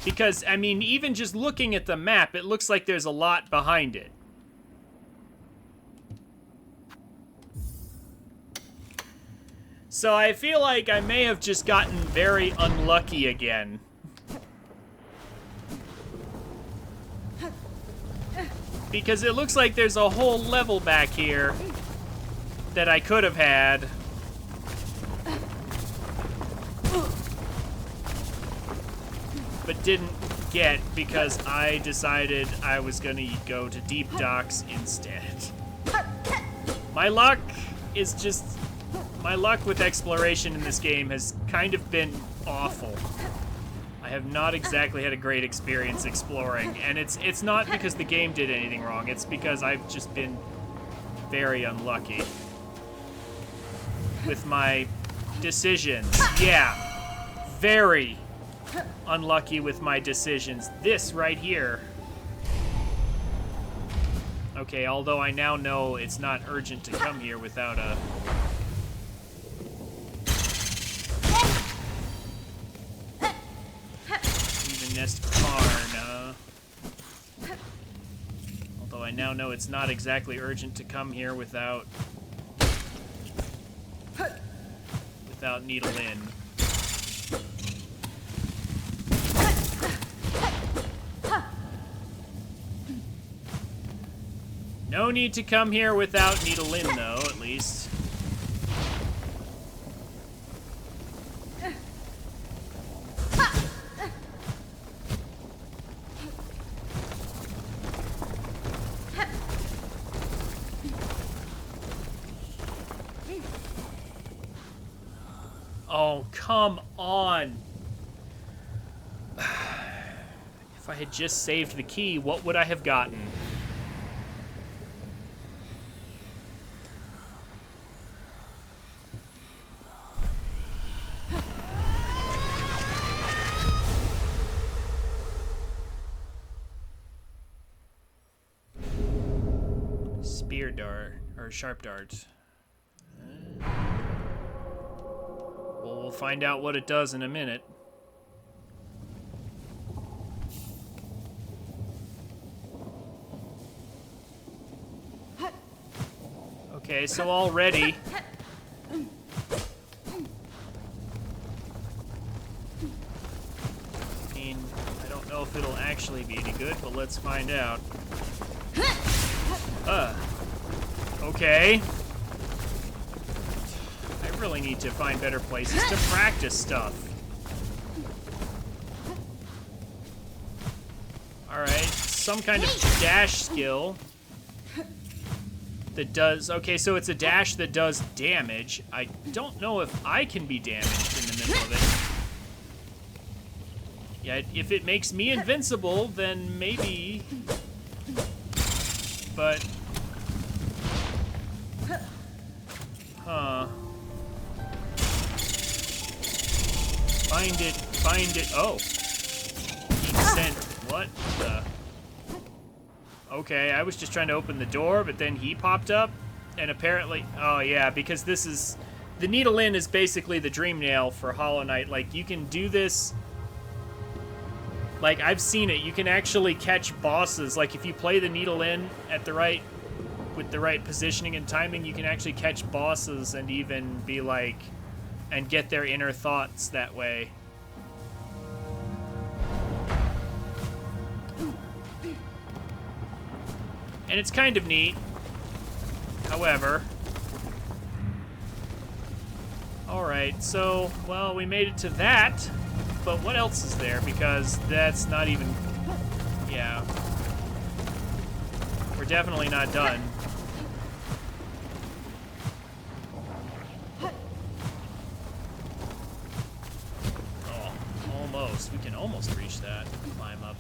Because, I mean, even just looking at the map, it looks like there's a lot behind it. So I feel like I may have just gotten very unlucky again. Because it looks like there's a whole level back here that I could have had. But didn't get because I decided I was gonna go to Deep Docks instead. My luck is just... My luck with exploration in this game has kind of been awful. I have not exactly had a great experience exploring, and it's not because the game did anything wrong, it's because I've just been very unlucky with my decisions. Yeah, very unlucky with my decisions. This right here. Okay, although I now know it's not urgent to come here without a... Nest barn, although I now know it's not exactly urgent to come here without Needle In. No need to come here without Needle In, though, at least. Oh, come on. If I had just saved the key, what would I have gotten? Spear dart, or sharp dart. Well, we'll find out what it does in a minute. Okay, so already... I mean, I don't know if it'll actually be any good, but let's find out. Okay. I really need to find better places to practice stuff. Alright, some kind of dash skill that does... Okay, so it's a dash that does damage. I don't know if I can be damaged in the middle of it. Yeah, if it makes me invincible, then maybe... But... Huh. Find it. Oh. He sent... What the... Okay, I was just trying to open the door, but then he popped up, and apparently... Oh, yeah, because this is... The Needle In is basically the Dream Nail for Hollow Knight. Like, you can do this... Like, I've seen it. You can actually catch bosses. Like, if you play the Needle In at the right with the right positioning and timing, you can actually catch bosses and even be like, and get their inner thoughts that way. And it's kind of neat. However, alright, so, well, we made it to that, but what else is there? Because that's not even, yeah. We're definitely not done. Oh, almost. We can almost reach that. Climb up.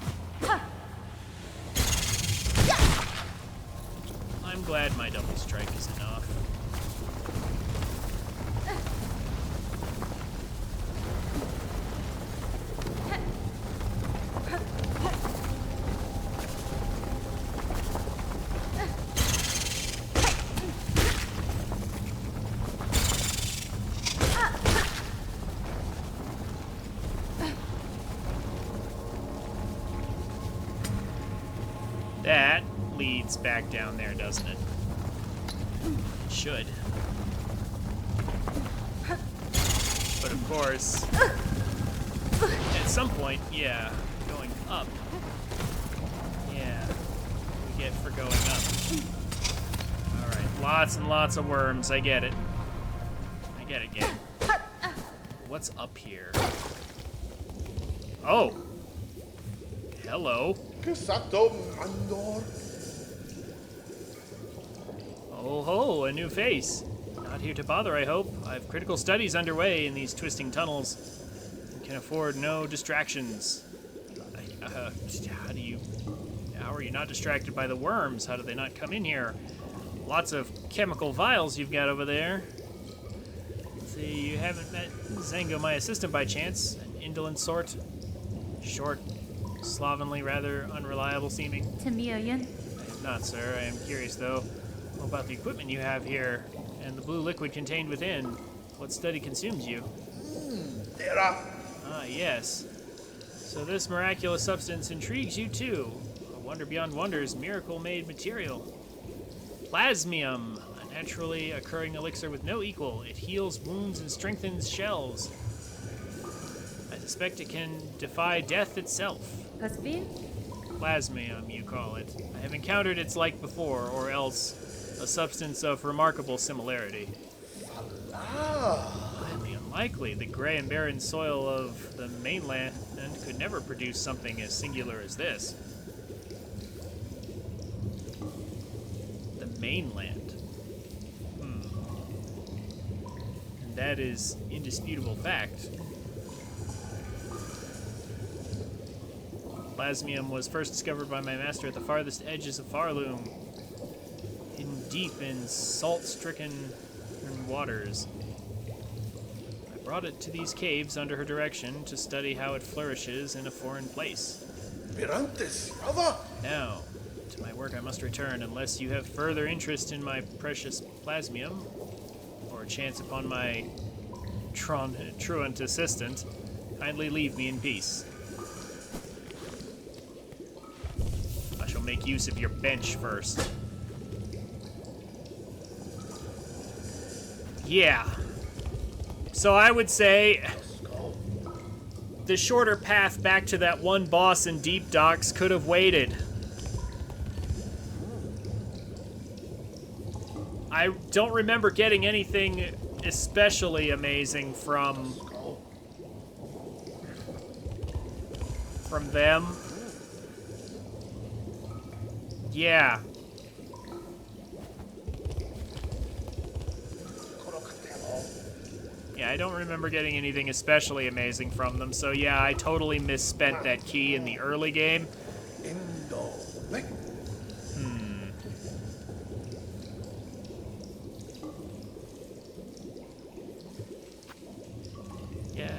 I'm glad my double strike is enough. That leads back down there, doesn't it? It should. But of course, at some point, yeah, going up. Yeah, we get for going up. Alright, lots and lots of worms, I get it. I get it, game. What's up here? Oh! Hello. Oh ho, a new face. Not here to bother, I hope. I've critical studies underway in these twisting tunnels. Can afford no distractions. How are you not distracted by the worms? How do they not come in here? Lots of chemical vials you've got over there. See, you haven't met Zango, my assistant, by chance? An indolent sort. Short, slovenly, rather unreliable seeming. Tamiyoyan. I have not, sir. I am curious, though. What about the equipment you have here, and the blue liquid contained within? What study consumes you? Ah, yes. So this miraculous substance intrigues you, too. A wonder beyond wonders, miracle-made material. Plasmium, a naturally occurring elixir with no equal. It heals wounds and strengthens shells. I suspect it can defy death itself. Gaspin? Plasmium, you call it. I have encountered its like before, or else a substance of remarkable similarity. Highly unlikely. The gray and barren soil of the mainland could never produce something as singular as this. The mainland. And that is indisputable fact. Plasmium was first discovered by my master at the farthest edges of Farloom, hidden deep in salt-stricken waters. I brought it to these caves under her direction to study how it flourishes in a foreign place. Now, to my work I must return, unless you have further interest in my precious plasmium, or a chance upon my truant assistant. Kindly leave me in peace. I shall make use of your bench first. Yeah. So I would say the shorter path back to that one boss in Deep Docks could have waited. I don't remember getting anything especially amazing from them. Yeah. Yeah, I don't remember getting anything especially amazing from them, so yeah, I totally misspent that key in the early game. Yeah,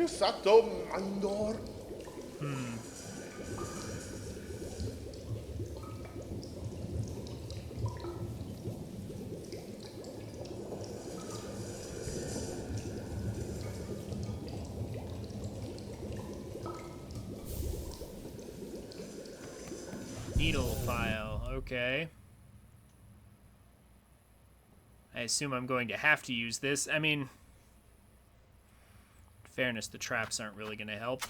Sato Mindor. Needle file, okay. I assume I'm going to have to use this. I mean, in fairness, the traps aren't really going to help.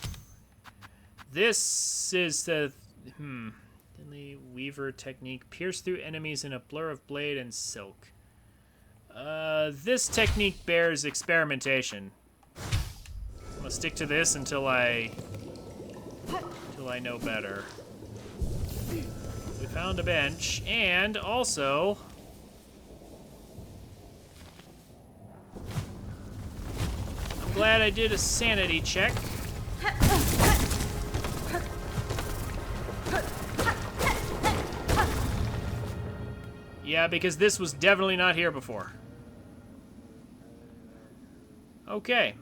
This is the, Thinly Weaver technique. Pierce through enemies in a blur of blade and silk. This technique bears experimentation. I'm gonna stick to this until I know better. We found a bench, and also I'm glad I did a sanity check. Yeah, because this was definitely not here before. Okay.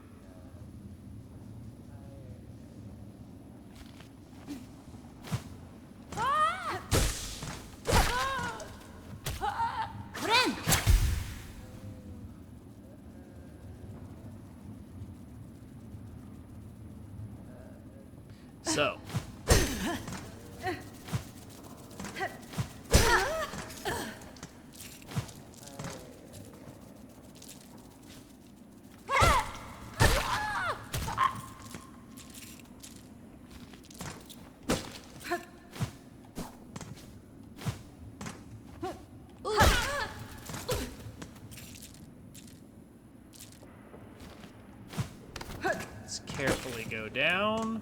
Ren! So. Let's carefully go down.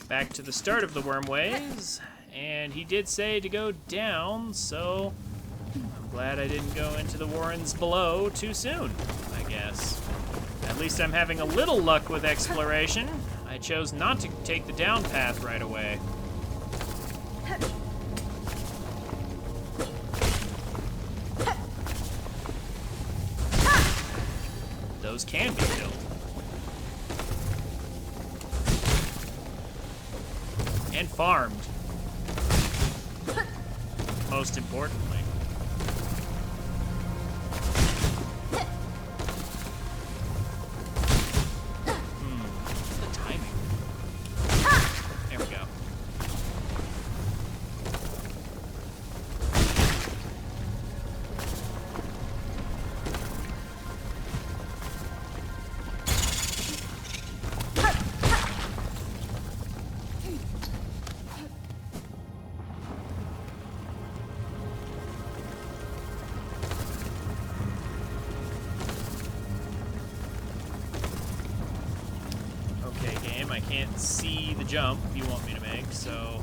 Back to the start of the wormways. And he did say to go down, so I'm glad I didn't go into the warrens below too soon, I guess. At least I'm having a little luck with exploration. I chose not to take the down path right away. Those can be killed. And farmed. Most importantly. The timing. There we go. I can't see the jump you want me to make, so...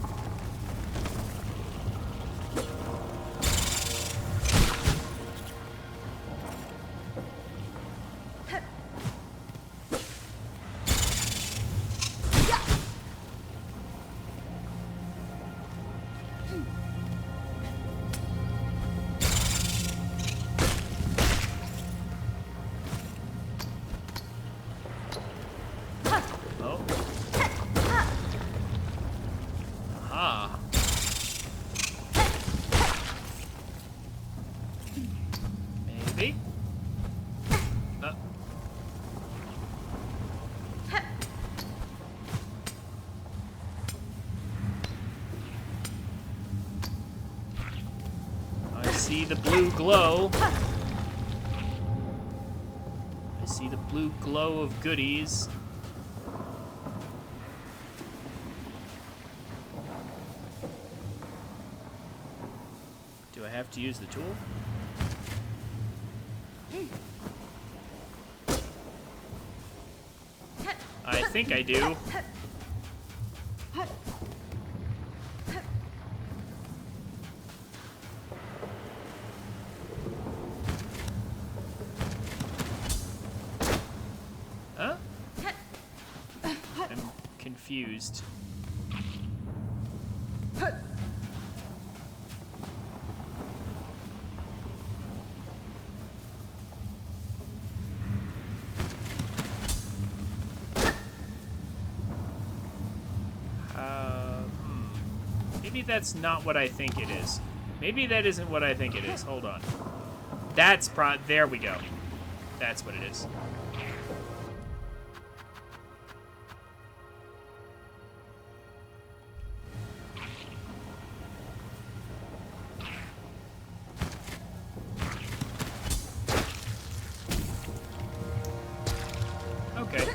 Maybe? I see the blue glow. I see the blue glow of goodies. Do I have to use the tool? I think I do. Huh? I'm confused. Maybe that's not what I think it is. Maybe that isn't what I think it is. Hold on. That's there we go. That's what it is. Okay.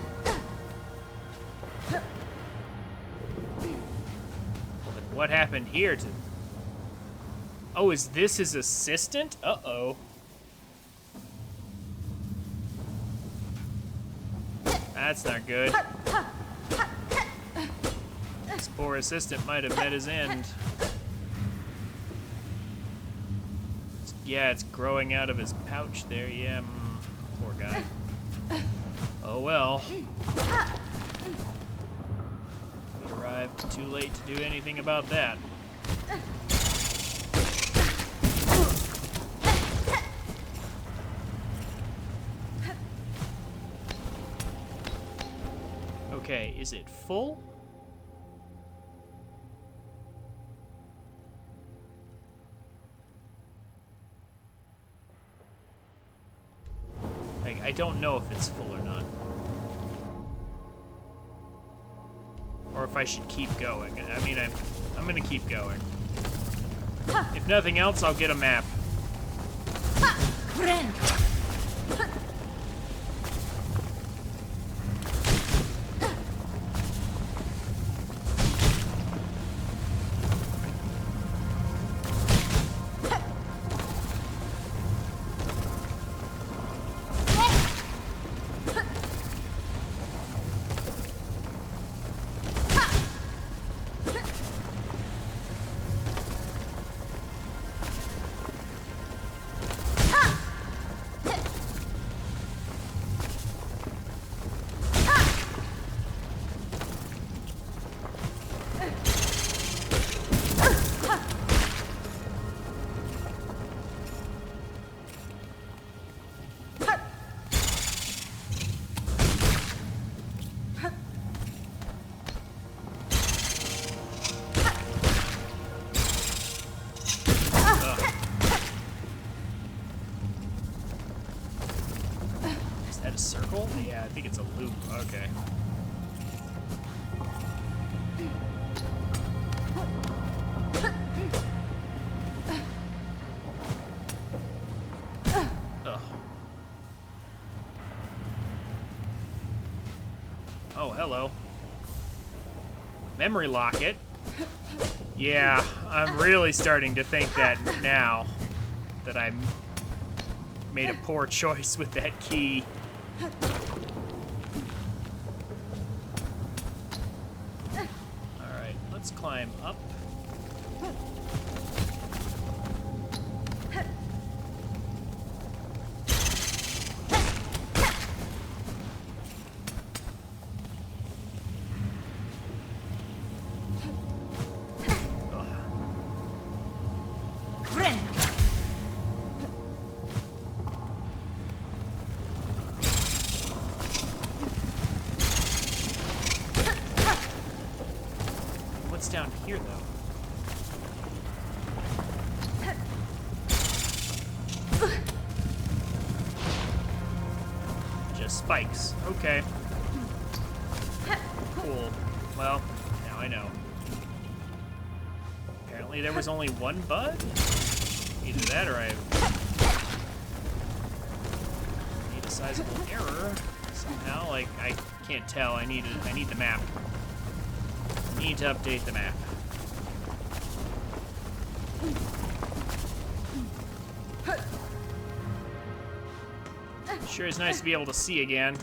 What happened here to... Oh, is this his assistant? Uh-oh. That's not good. This poor assistant might have met his end. Yeah, it's growing out of his pouch there. Yeah, poor guy. Oh well. We arrived too late to do anything about that. Okay, is it full? Like, I don't know if it's full or not. Or if I should keep going. I mean, I'm gonna keep going. If nothing else, I'll get a map. Circle? Yeah, I think it's a loop. Okay. Ugh. Oh, hello. Memory locket. Yeah, I'm really starting to think that now that I made a poor choice with that key. Alright, let's climb up. What's down here, though? Just spikes. Okay. Cool. Well, now I know. Apparently there was only one bug? Either that or I made a sizable error somehow. Like, I can't tell. I need the map. Need to update the map. Sure is nice to be able to see again.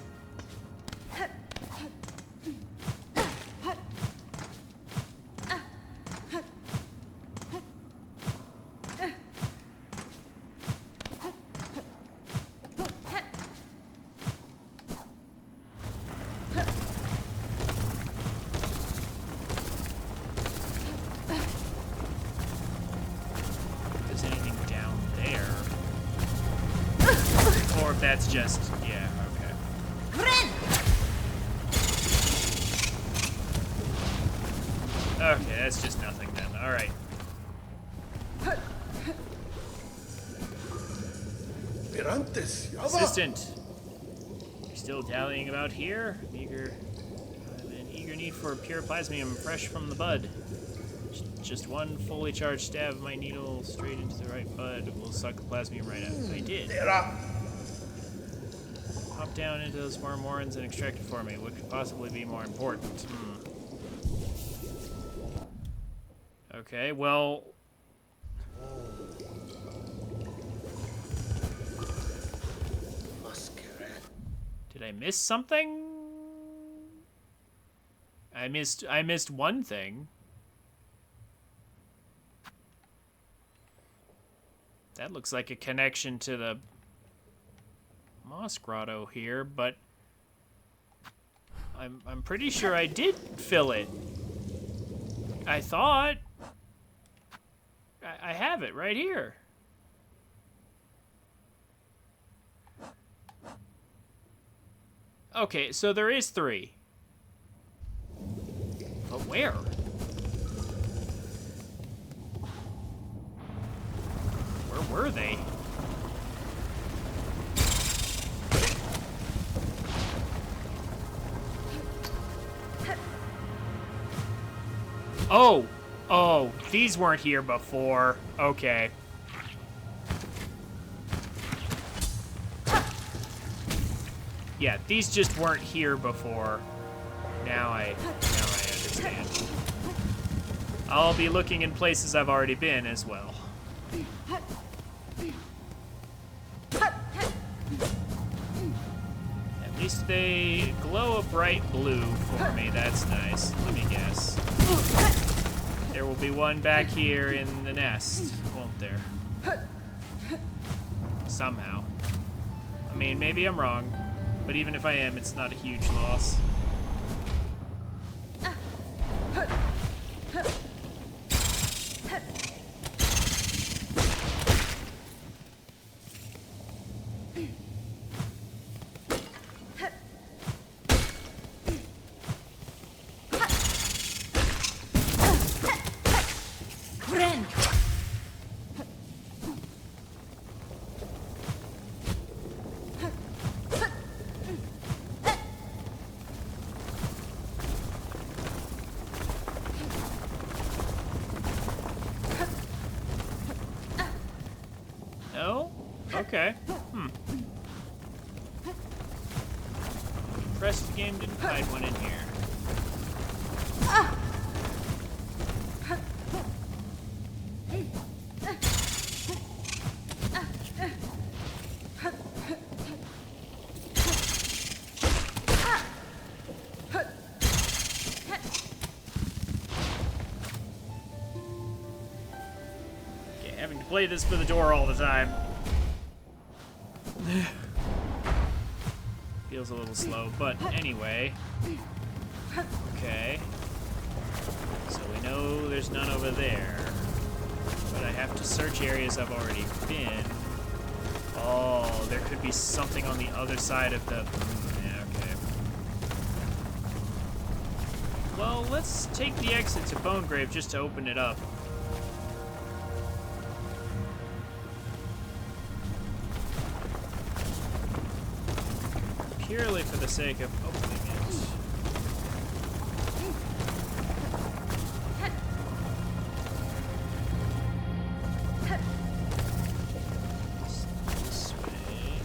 That's just, yeah, okay. Okay, that's just nothing then. All right. Pirantes, yaba. Assistant. You're still dallying about here? I'm in eager need for pure plasmium fresh from the bud. Just one fully charged stab of my needle straight into the right bud will suck the plasmium right out. I did. Tera. Hop down into those worm warrens and extract it for me. What could possibly be more important? Okay, well... Masquerade. Did I miss something? I missed one thing. That looks like a connection to the Moss Grotto here, but I'm pretty sure I did fill it. I thought. I have it right here. Okay, so there is 3. But where? Where were they? Oh, these weren't here before. Okay. Yeah, these just weren't here before. Now I understand. I'll be looking in places I've already been as well. At least they glow a bright blue for me. That's nice. Let me guess. There will be one back here in the nest, won't there? Somehow. I mean, maybe I'm wrong, but even if I am, it's not a huge loss. No? Okay. Impressed the game didn't hide one in here. Okay, having to play this for the door all the time. Feels a little slow, but anyway. Okay. So we know there's none over there. But I have to search areas I've already been. Oh, there could be something on the other side of the... Yeah, okay. Well, let's take the exit to Bone Grave just to open it up. Purely for the sake of opening it. This way.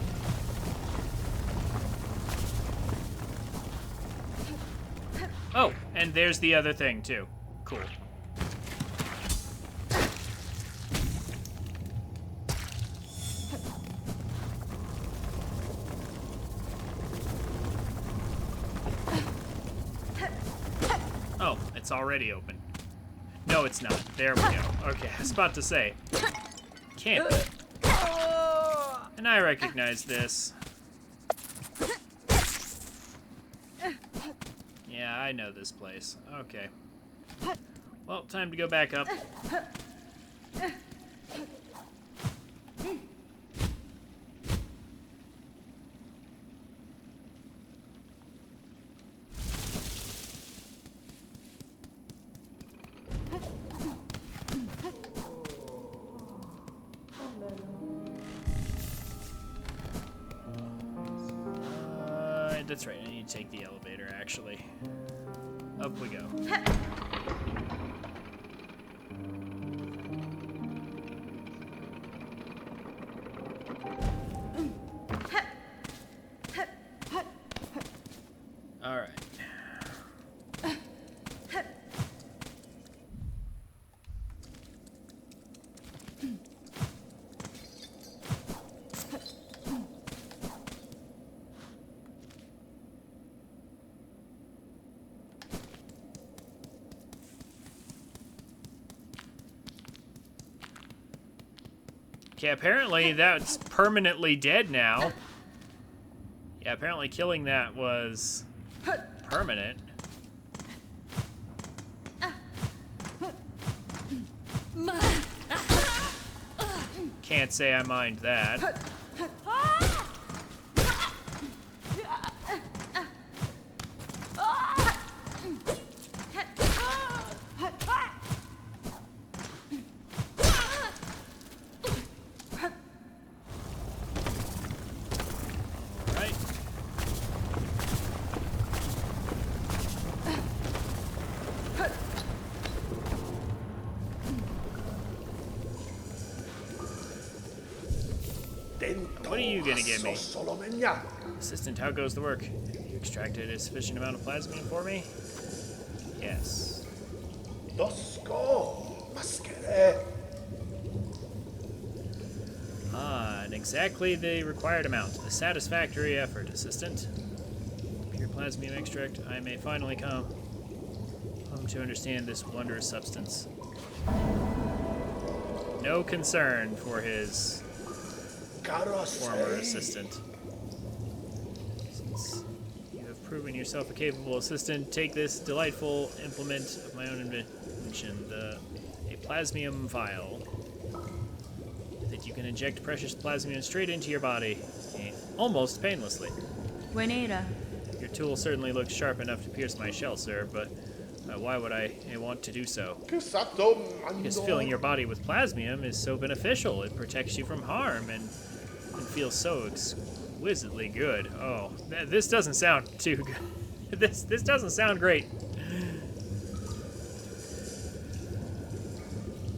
Oh, and there's the other thing too. Cool. Oh, it's already open. No, it's not. There we go. Okay, I was about to say. Can't be. And I recognize this. Yeah, I know this place. Okay. Well, time to go back up. that's right. I need to take the elevator, actually. Up we go. All right. Okay, apparently that's permanently dead now. Yeah, apparently killing that was permanent. Can't say I mind that. Alright. What are you gonna give me? Assistant, how goes the work? You extracted a sufficient amount of plasmine for me? Yes. Ah, and exactly the required amount. A satisfactory effort, Assistant. Pure plasmium extract, I may finally come to understand this wondrous substance. No concern for his former assistant. Since you have proven yourself a capable assistant, take this delightful implement of my own invention, a plasmium vial, that you can inject precious plasmium straight into your body, almost painlessly. Buenera. Your tool certainly looks sharp enough to pierce my shell, sir, but why would I want to do so? Because filling your body with plasmium is so beneficial. It protects you from harm and feels so exquisitely good. Oh, this doesn't sound too good. This doesn't sound great.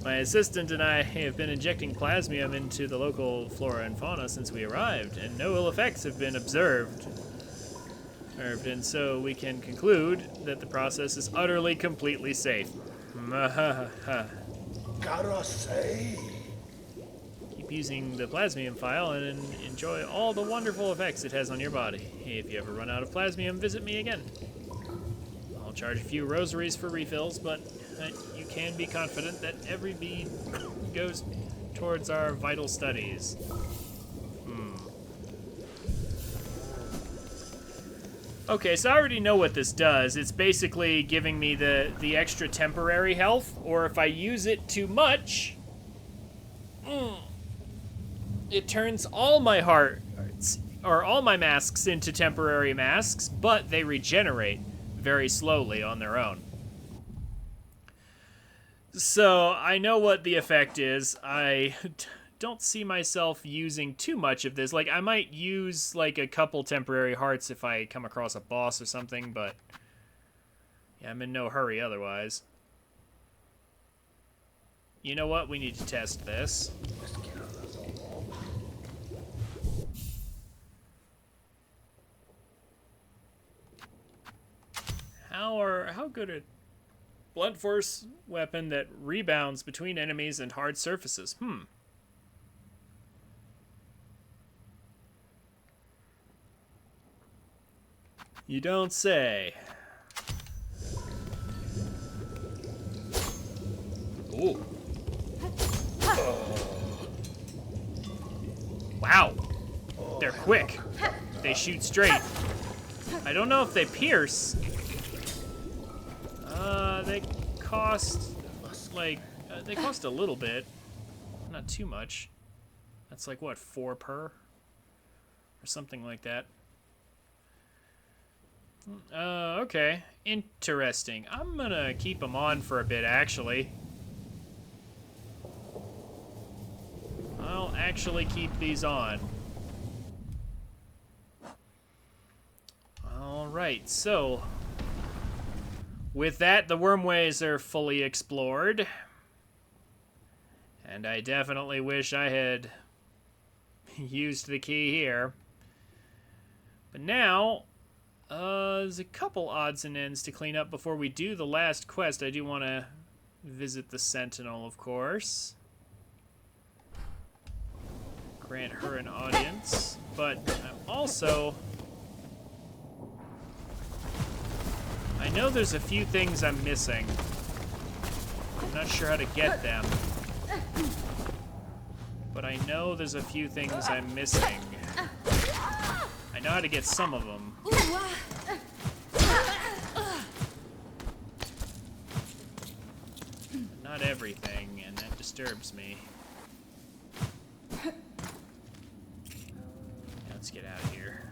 My assistant and I have been injecting plasmium into the local flora and fauna since we arrived, and no ill effects have been observed. And so we can conclude that the process is utterly, completely safe. Keep using the plasmium file and enjoy all the wonderful effects it has on your body. If you ever run out of plasmium, visit me again. I'll charge a few rosaries for refills, but you can be confident that every bead goes towards our vital studies. Okay, so I already know what this does. It's basically giving me the extra temporary health, or if I use it too much, it turns all my hearts, or all my masks into temporary masks, but they regenerate very slowly on their own. So I know what the effect is. I don't see myself using too much of this. Like, I might use like a couple temporary hearts if I come across a boss or something, but yeah, I'm in no hurry otherwise. You know what? We need to test this. How good a blunt force weapon that rebounds between enemies and hard surfaces? You don't say. Ooh. Wow. They're quick. They shoot straight. I don't know if they pierce. They cost, like, they cost a little bit. Not too much. That's like, what, 4 per? Or something like that. Okay. Interesting. I'm gonna keep them on for a bit, actually. I'll actually keep these on. Alright, so with that, the wormways are fully explored. And I definitely wish I had used the key here. But now, there's a couple odds and ends to clean up before we do the last quest. I do want to visit the Sentinel, of course. Grant her an audience. But I'm also... I know there's a few things I'm missing. I'm not sure how to get them. But I know there's a few things I'm missing. I know how to get some of them. But not everything, and that disturbs me. Let's get out of here.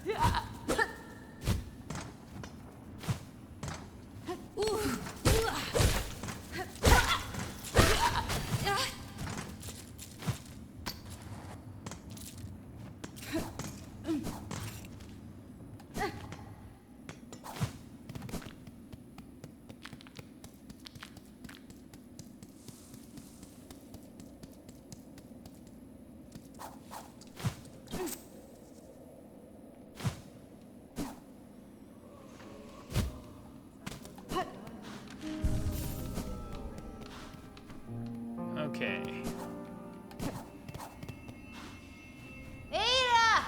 Okay. Ada!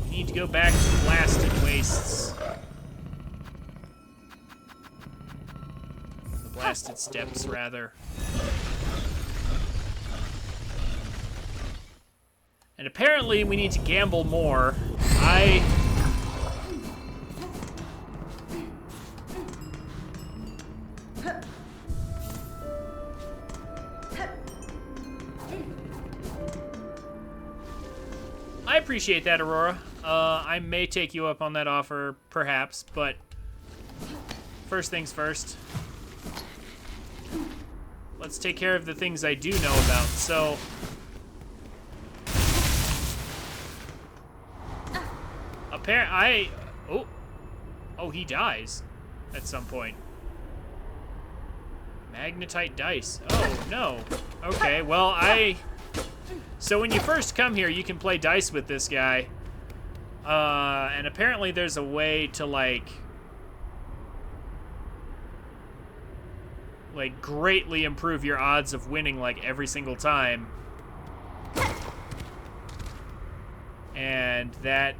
We need to go back to the blasted wastes. The blasted steppes, rather. And apparently we need to gamble more. I appreciate that, Aurora. I may take you up on that offer, perhaps, but first things first. Let's take care of the things I do know about. So, oh, he dies at some point. Magnetite dice. Oh, no. Okay, well, so when you first come here, you can play dice with this guy. And apparently there's a way to, like, greatly improve your odds of winning, like, every single time. And that...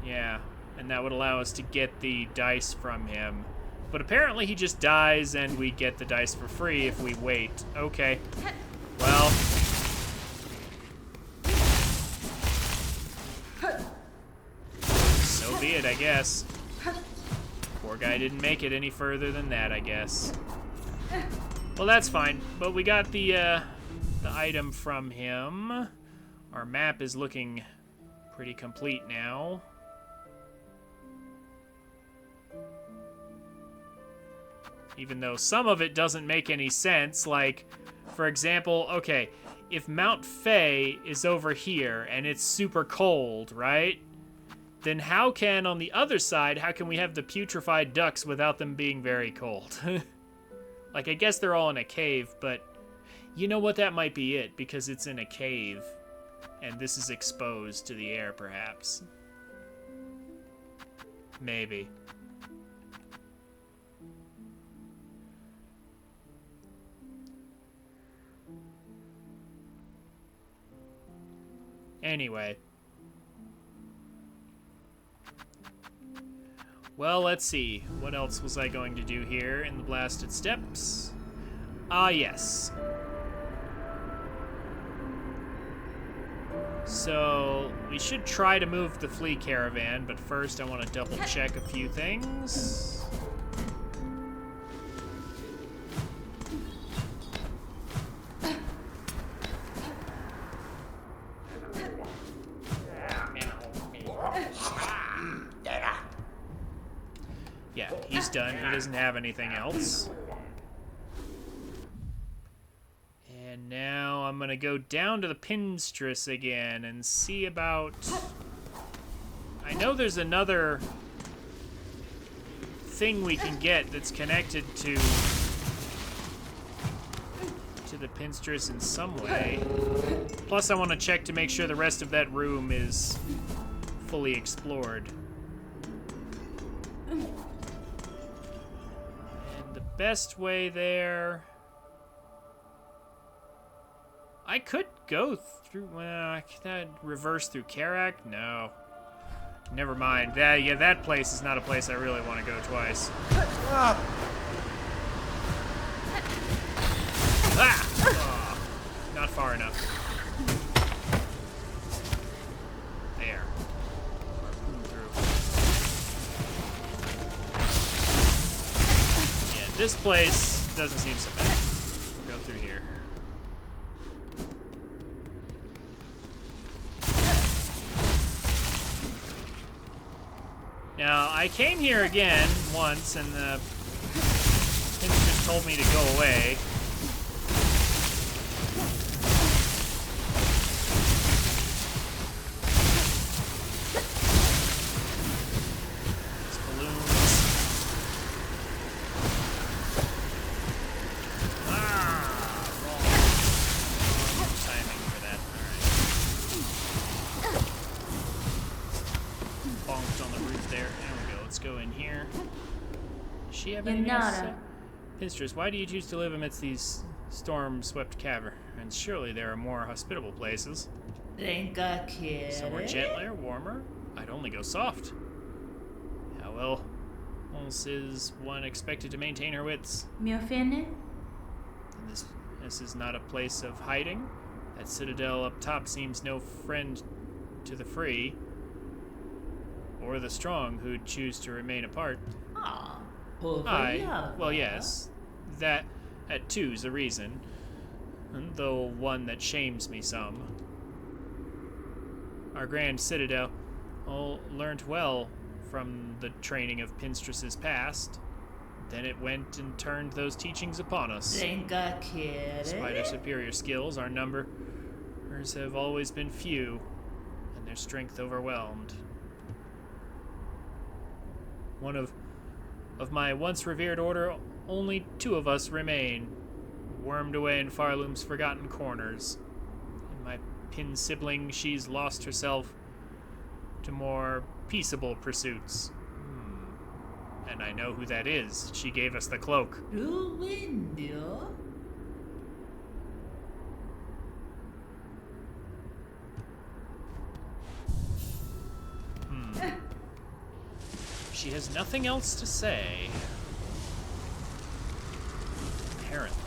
yeah, and that would allow us to get the dice from him. But apparently he just dies and we get the dice for free if we wait. Okay. Well. So be it, I guess. Poor guy didn't make it any further than that, I guess. Well, that's fine. But we got the item from him. Our map is looking pretty complete now. Even though some of it doesn't make any sense. Like, for example, okay, if Mount Faye is over here and it's super cold, right? Then how can, on the other side, how can we have the putrefied ducks without them being very cold? Like, I guess they're all in a cave, but you know what? That might be it, because it's in a cave. And this is exposed to the air, perhaps. Maybe. Anyway. Well, let's see. What else was I going to do here in the blasted steppes? Ah, yes. So, we should try to move the flea caravan, but first I want to double check a few things. Yeah, he's done. He doesn't have anything else. And now I'm gonna go down to the Pinstress again and see about... I know there's another thing we can get that's connected to the Pinstress in some way. Plus, I want to check to make sure the rest of that room is fully explored. And the best way there... I could go through... Well, can I reverse through Karak? No. Never mind. That place is not a place I really want to go twice. Ah! Oh, not far enough. There. Harpoon through. Yeah, this place doesn't seem so bad. We'll go through here. Now, I came here again once, and the Pinstress told me to go away. These balloons. Wrong timing for that. All right. Bonked on the roof there. There we go. Let's go in here. Does she have anything else to say? Pinstress, why do you choose to live amidst these storm-swept caverns? Surely there are more hospitable places. Somewhere gentler, warmer? I'd only go soft. How else is one expected to maintain her wits? Miofene? This is not a place of hiding. That citadel up top seems no friend to the free. Or the strong who'd choose to remain apart. Well, yes. That too's a reason. Though one that shames me some. Our grand citadel learnt well from the training of Pinstress's past. Then it went and turned those teachings upon us. Despite our superior skills, our numbers have always been few, and their strength overwhelmed. One of my once revered order, only 2 of us remain, wormed away in Farloom's forgotten corners. And my Pin sibling, she's lost herself to more peaceable pursuits. And I know who that is. She gave us the cloak. She has nothing else to say. Apparently.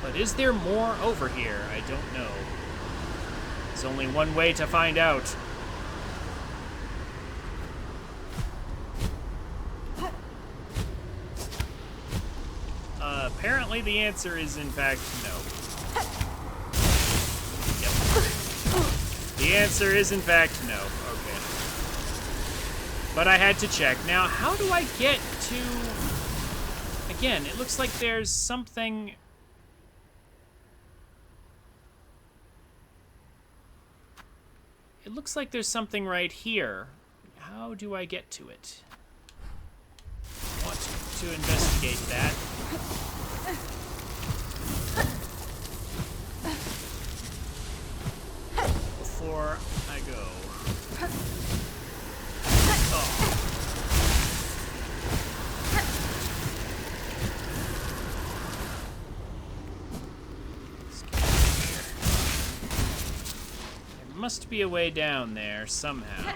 But is there more over here? I don't know. There's only one way to find out. Apparently the answer is, in fact, no. Yep. The answer is, in fact, no. Okay. But I had to check. Now, how do I get to... Again, it looks like there's something... It looks like there's something right here. How do I get to it? I want to investigate that. Before I go. Oh. Let's get in here. There must be a way down there somehow.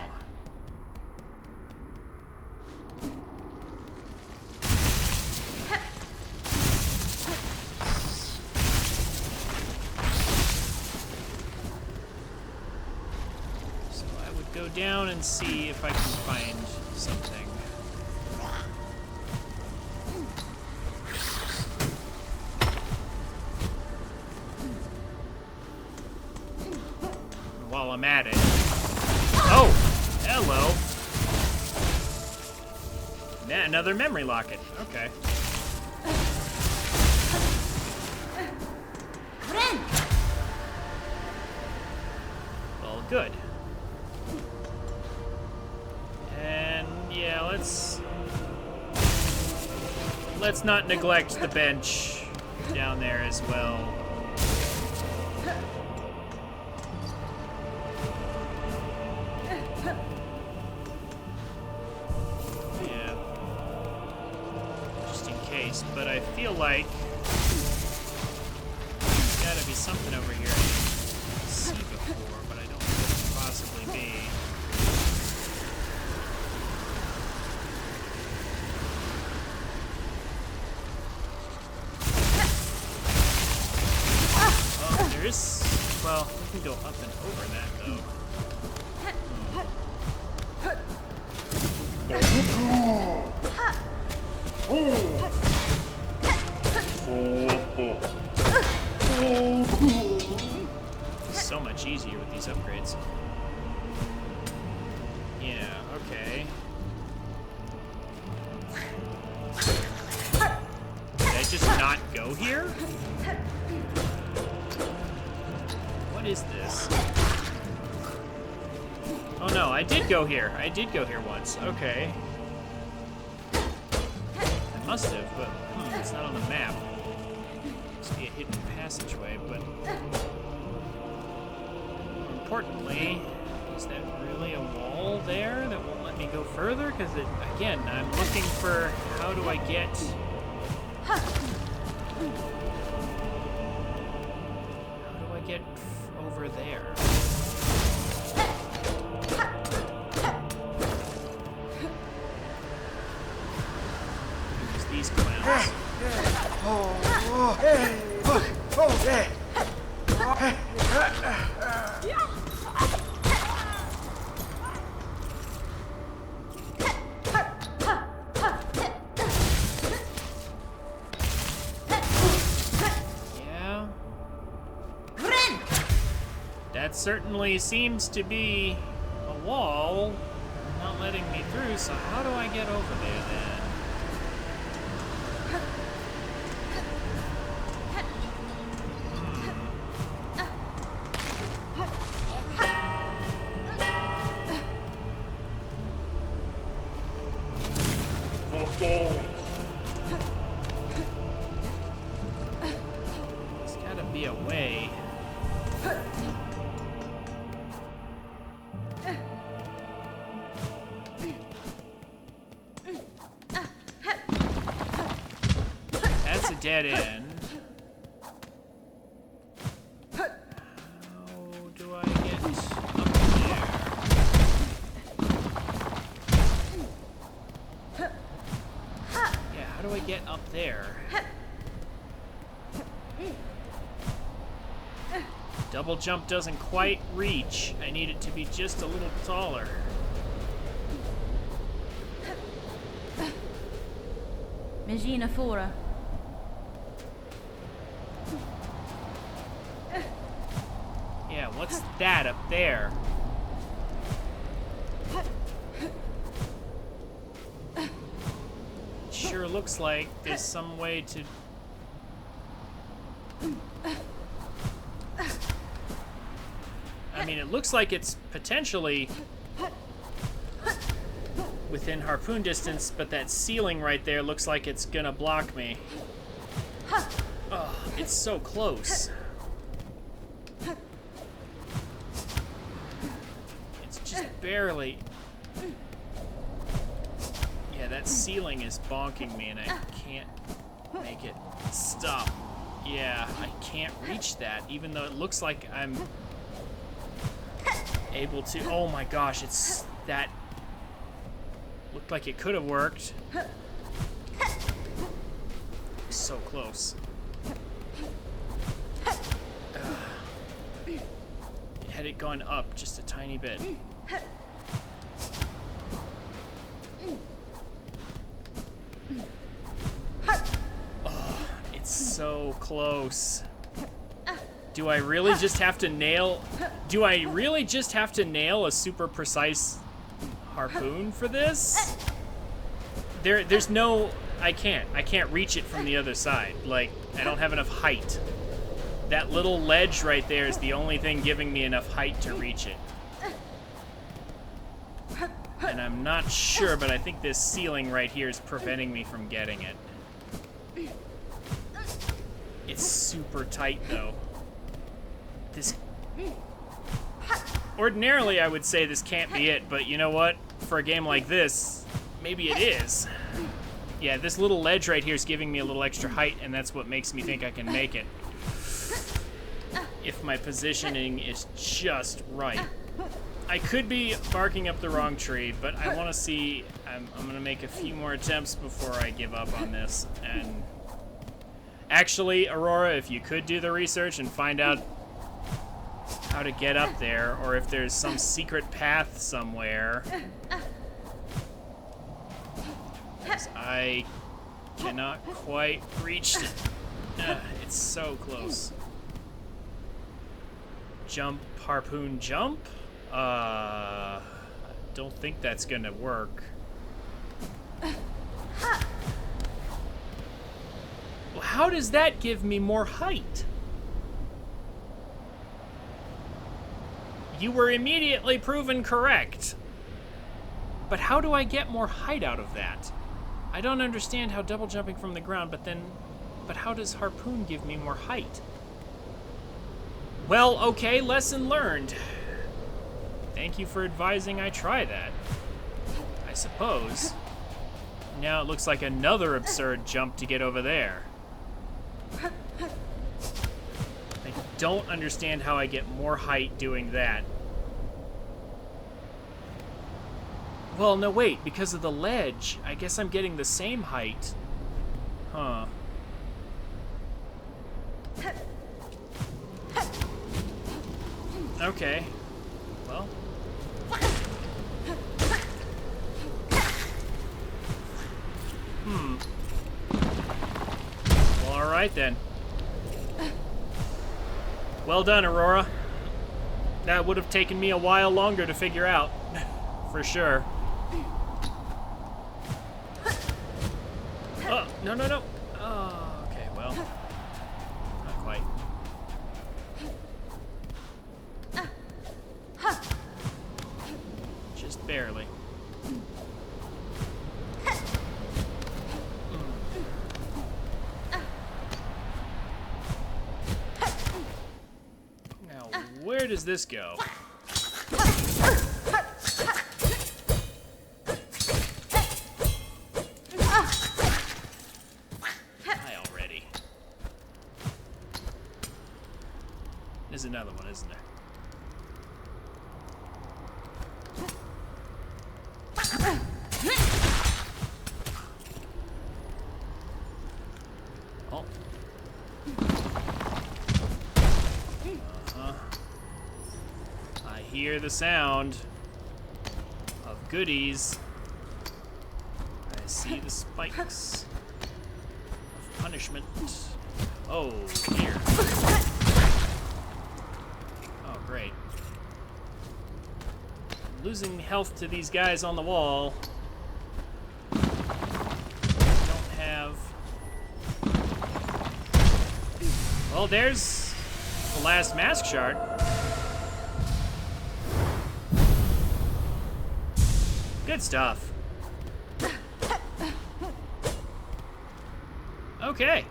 Go down and see if I can find something. while I'm at it. Oh, hello. Another memory locket. Okay. Well, good. And yeah, let's not neglect the bench down there as well. Yeah. Just in case, but I feel like there's gotta be something over here I didn't see before, but I don't think it could possibly be. Well, we can go up and over that, though. It's so much easier with these upgrades. Yeah, okay. Did I just not go here? What is this? Oh no, I did go here. I did go here once. Okay. I must have, but it's not on the map. Must be a hidden passageway, but more importantly, is that really a wall there that won't let me go further? Because again, I'm looking for how do I get over there. There's these clowns. That certainly seems to be a wall not letting me through, so how do I get over there then? There's gotta be a way. Dead end. How do I get up there? Yeah, how do I get up there? Double jump doesn't quite reach. I need it to be just a little taller. Magina Fora. Yeah, what's that up there? It sure looks like there's some way to... I mean, it looks like it's potentially within harpoon distance, but that ceiling right there looks like it's gonna block me. Oh, it's so close. Just barely. Yeah, that ceiling is bonking me and I can't make it stop. Yeah, I can't reach that, even though it looks like I'm able to. Oh my gosh, it's that. Looked like it could have worked. So close. Had it gone up just a tiny bit. Oh, it's so close. Do I really just have to nail... Do I really just have to nail a super precise harpoon for this? There's no... I can't reach it from the other side. Like, I don't have enough height. That little ledge right there is the only thing giving me enough height to reach it. And I'm not sure, but I think this ceiling right here is preventing me from getting it. It's super tight, though. This... Ordinarily, I would say this can't be it, but you know what? For a game like this, maybe it is. Yeah, this little ledge right here is giving me a little extra height, and that's what makes me think I can make it. If my positioning is just right. I could be barking up the wrong tree, but I want to see... I'm going to make a few more attempts before I give up on this. And actually, Aurora, if you could do the research and find out how to get up there, or if there's some secret path somewhere... 'Cause I cannot quite reach it. It's so close. Jump, harpoon, jump? Don't think that's gonna work. Well, how does that give me more height? You were immediately proven correct. But how do I get more height out of that? I don't understand how double jumping from the ground, but how does harpoon give me more height? Well, okay, lesson learned. Thank you for advising I try that, I suppose. Now it looks like another absurd jump to get over there. I don't understand how I get more height doing that. Well, no, wait, because of the ledge, I guess I'm getting the same height. Huh. Okay. Well. Well, alright then. Well done, Aurora. That would have taken me a while longer to figure out. For sure. Oh, no, no, no. Oh, okay, well. Not quite. Just barely. Now, where does this go? There's another one, isn't there? Oh. I hear the sound of goodies. I see the spikes of punishment. Oh, dear. Great. I'm losing health to these guys on the wall. Don't have... Well, there's the last mask shard. Good stuff. Okay.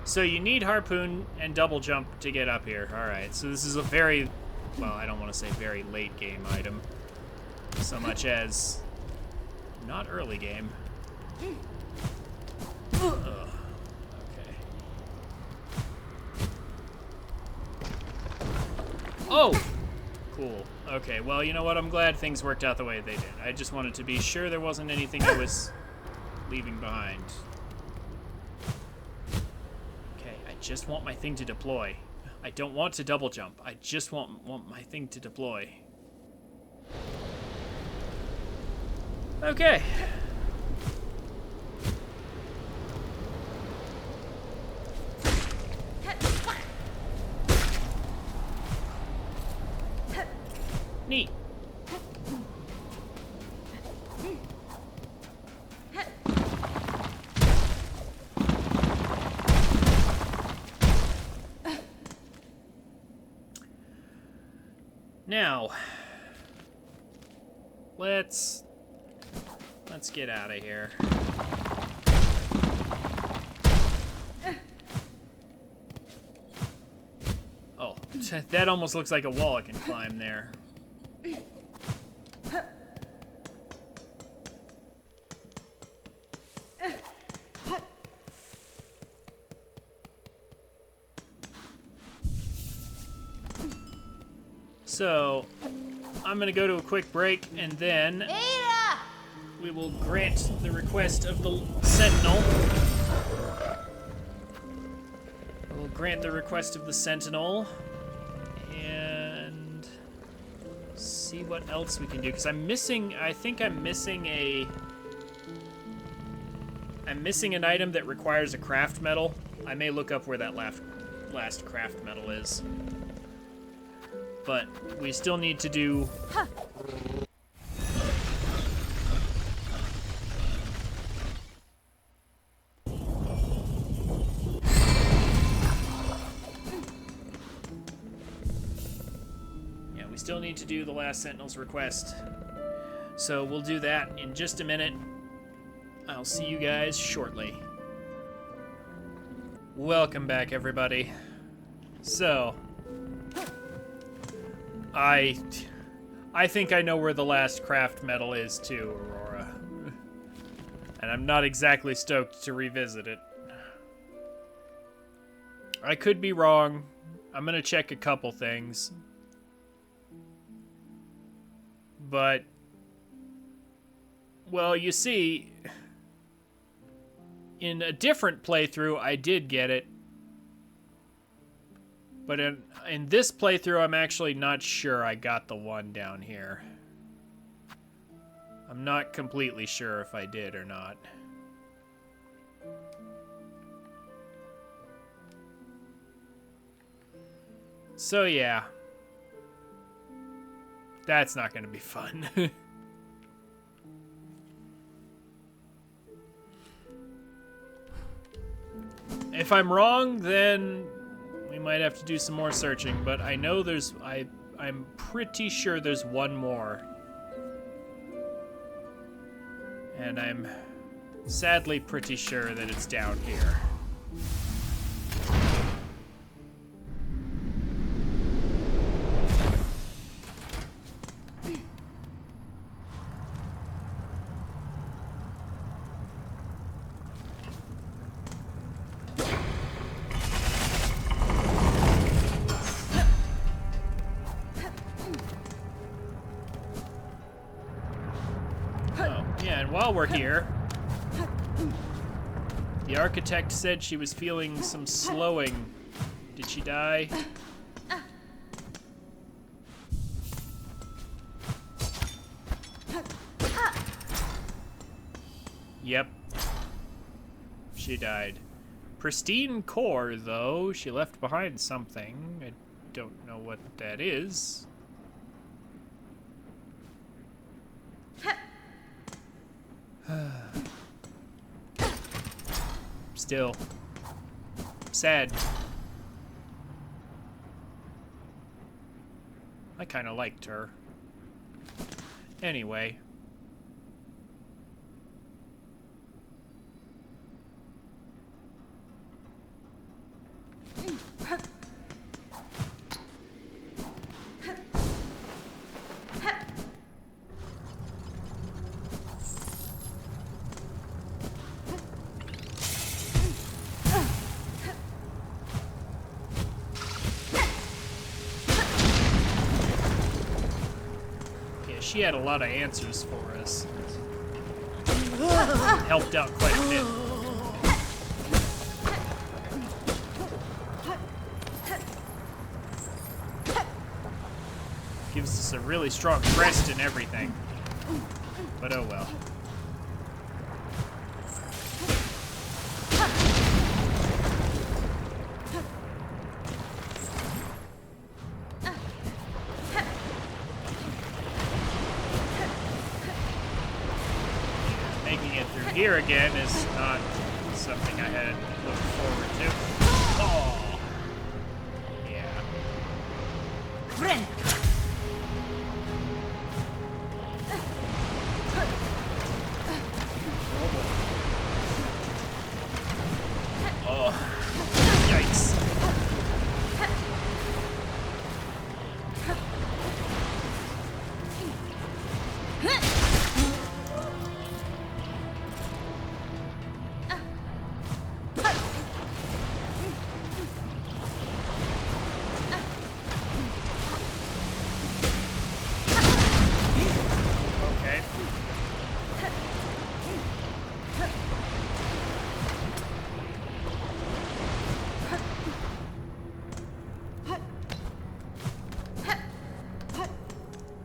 So you need harpoon and double jump to get up here. All right, so this is a very, well, I don't want to say very late game item, so much as not early game. Ugh. Okay. Oh, cool. Okay, well, you know what? I'm glad things worked out the way they did. I just wanted to be sure there wasn't anything I was leaving behind. I just want my thing to deploy. I don't want to double jump. I just want my thing to deploy. Okay. Now, let's get out of here. Oh, that almost looks like a wall I can climb there. So, I'm gonna go to a quick break, and then Ada! we will grant the request of the Sentinel. We'll grant the request of the Sentinel, and see what else we can do. Because I think I'm missing an item that requires a craft metal. I may look up where that last craft metal is. But we still need to do... Yeah, we still need to do the last Sentinel's request. So we'll do that in just a minute. I'll see you guys shortly. Welcome back, everybody. So... I think I know where the last craft metal is too, Aurora. And I'm not exactly stoked to revisit it. I could be wrong. I'm gonna check a couple things. But, well, you see, in a different playthrough, I did get it. But in this playthrough, I'm actually not sure I got the one down here. I'm not completely sure if I did or not. So yeah. That's not going to be fun. If I'm wrong, then... we might have to do some more searching, but I know I'm pretty sure there's one more. And I'm sadly pretty sure that it's down here. While we're here, the architect said she was feeling some slowing. Did she die? Yep. She died. Pristine core, though. She left behind something. I don't know what that is. Still sad. I kind of liked her. Anyway. She had a lot of answers for us. Helped out quite a bit. Gives us a really strong crest and everything. But oh well. Here again is not something I had looked forward to. Oh, yeah. Friend. Oh, yikes. Okay.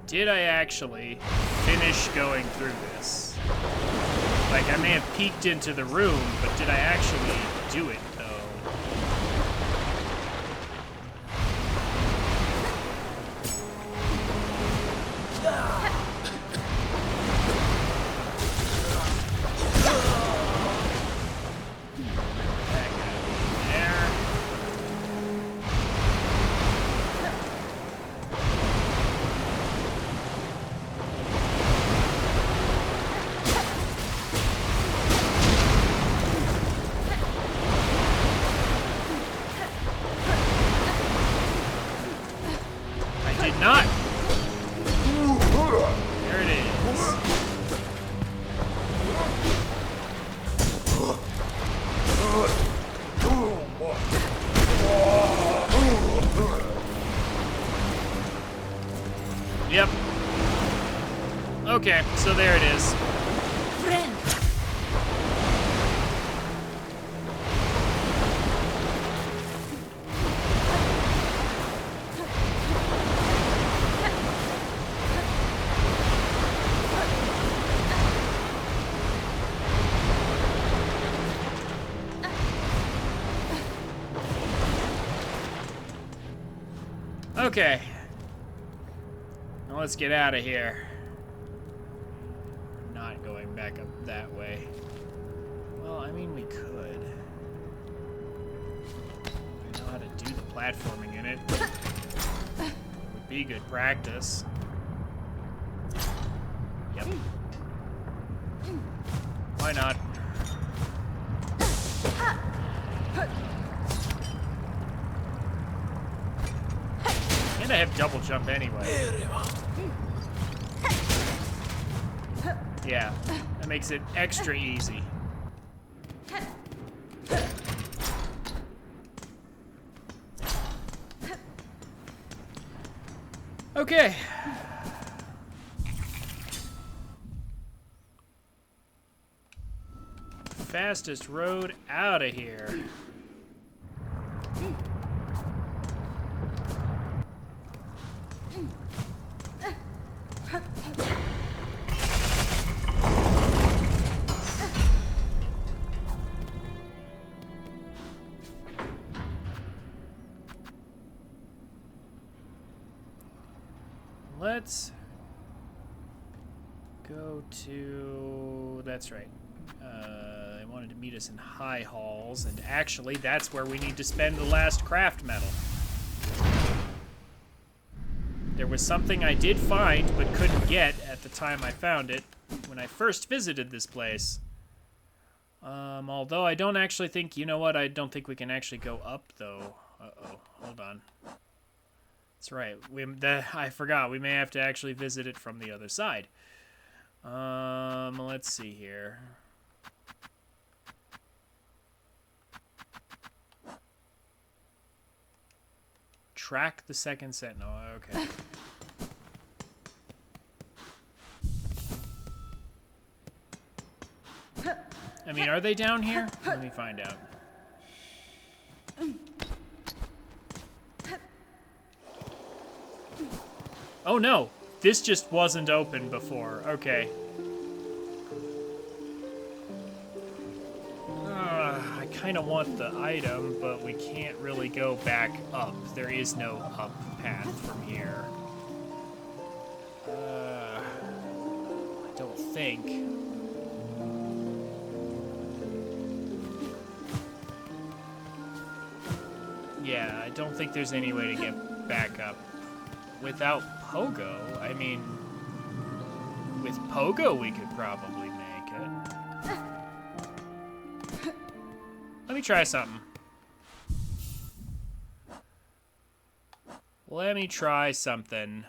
Did I actually finish going through this? Like, I may have peeked into the room, but did I actually do it, though? Back out there. I did not. There it is. Yep. Okay, so there it is. Friend! Okay. Now let's get out of here. Not going back up that way. Well, I mean, we could. I know how to do the platforming in it. Would be good practice. Yep. Why not? And I have double jump anyway. Yeah, that makes it extra easy. Okay. Fastest road out of here. Let's go to... That's right. They wanted to meet us in High Halls, and actually, that's where we need to spend the last craft medal. There was something I did find, but couldn't get at the time I found it, when I first visited this place. Although I don't actually think... You know what? I don't think we can actually go up, though. Uh-oh. Hold on. That's right. I forgot. We may have to actually visit it from the other side. Let's see here. Track the second sentinel. Okay. I mean, are they down here? Let me find out. Oh no, this just wasn't open before. Okay. I kind of want the item, but we can't really go back up. There is no up path from here. I don't think. Yeah, I don't think there's any way to get back up without Pogo. I mean, with Pogo we could probably make it. Let me try something. Let me try something.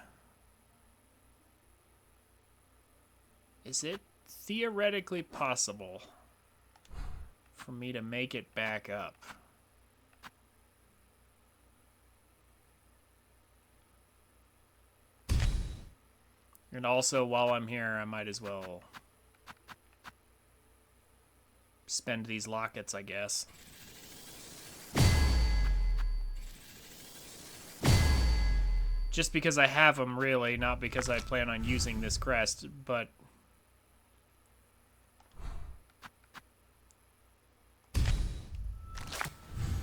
Is it theoretically possible for me to make it back up? And also, while I'm here, I might as well spend these lockets, I guess. Just because I have them, really, not because I plan on using this crest, but...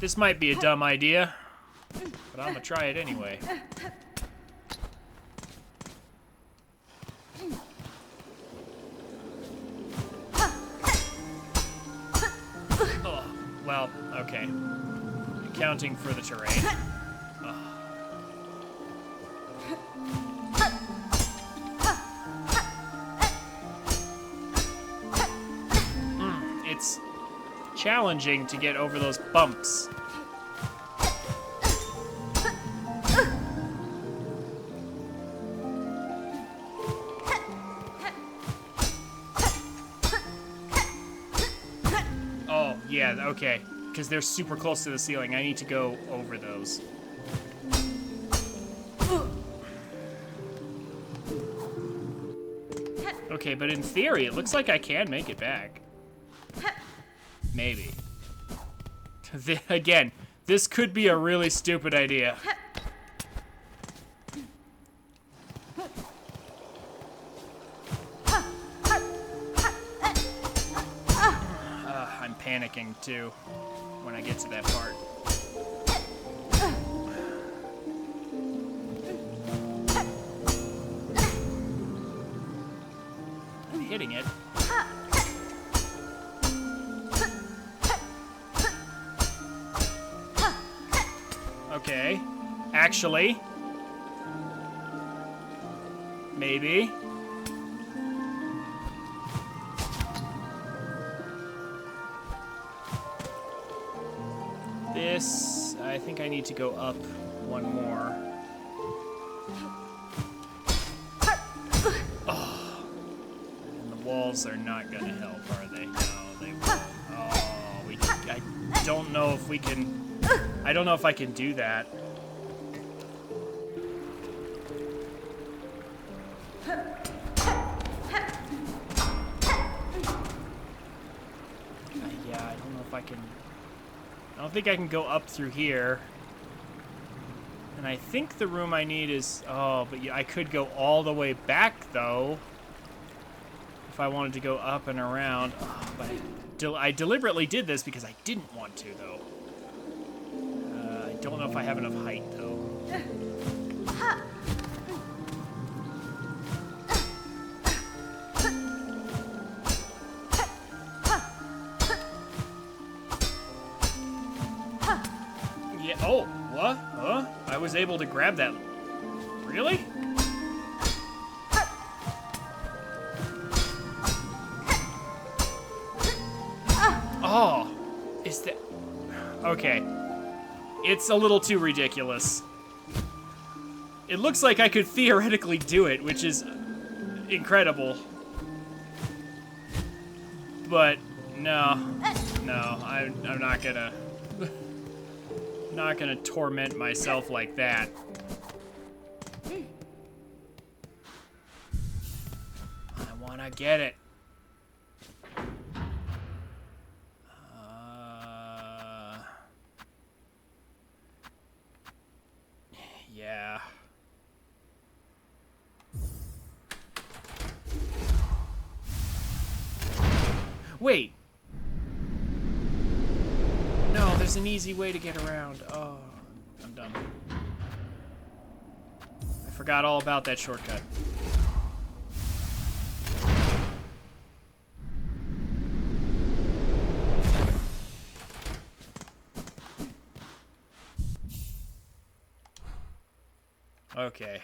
This might be a dumb idea, but I'm gonna try it anyway. Oh, well, okay. Accounting for the terrain. It's challenging to get over those bumps. Oh, yeah, okay. Because they're super close to the ceiling. I need to go over those. Okay, but in theory, it looks like I can make it back. Maybe. Again, this could be a really stupid idea. I'm panicking, too, when I get to that part. I'm hitting it. Okay. Actually. Maybe. This, I think I need to go up one more. Oh. And the walls are not gonna help, are they? No, they won't. Oh, I don't know if we can... I don't know if I can do that. Yeah, I don't know if I can... I don't think I can go up through here. And I think the room I need is... Oh, but yeah, I could go all the way back, though. If I wanted to go up and around. Oh, but I deliberately did this because I didn't want to, though. I don't know if I have enough height, though. Yeah, oh, what? Huh? I was able to grab that. Really? Oh, is that... Okay. It's a little too ridiculous. It looks like I could theoretically do it, which is incredible. But no, I'm not gonna, not gonna torment myself like that. I wanna get it. Yeah. Wait. No, there's an easy way to get around. Oh, I'm done. I forgot all about that shortcut. Okay.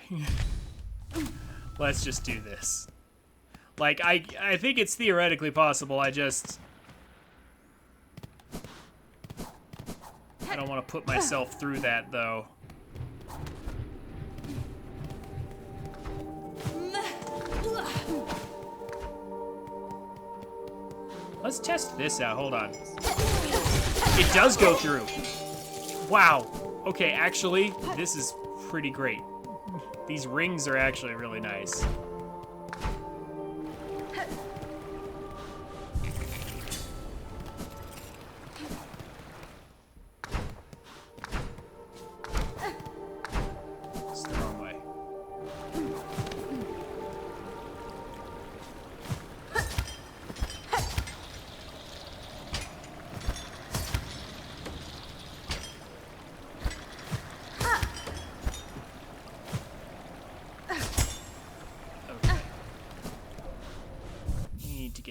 Let's just do this. Like, I think it's theoretically possible, I just... don't want to put myself through that, though. Let's test this out. Hold on. It does go through. Wow. Okay, actually, this is pretty great. These rings are actually really nice. It's the wrong way.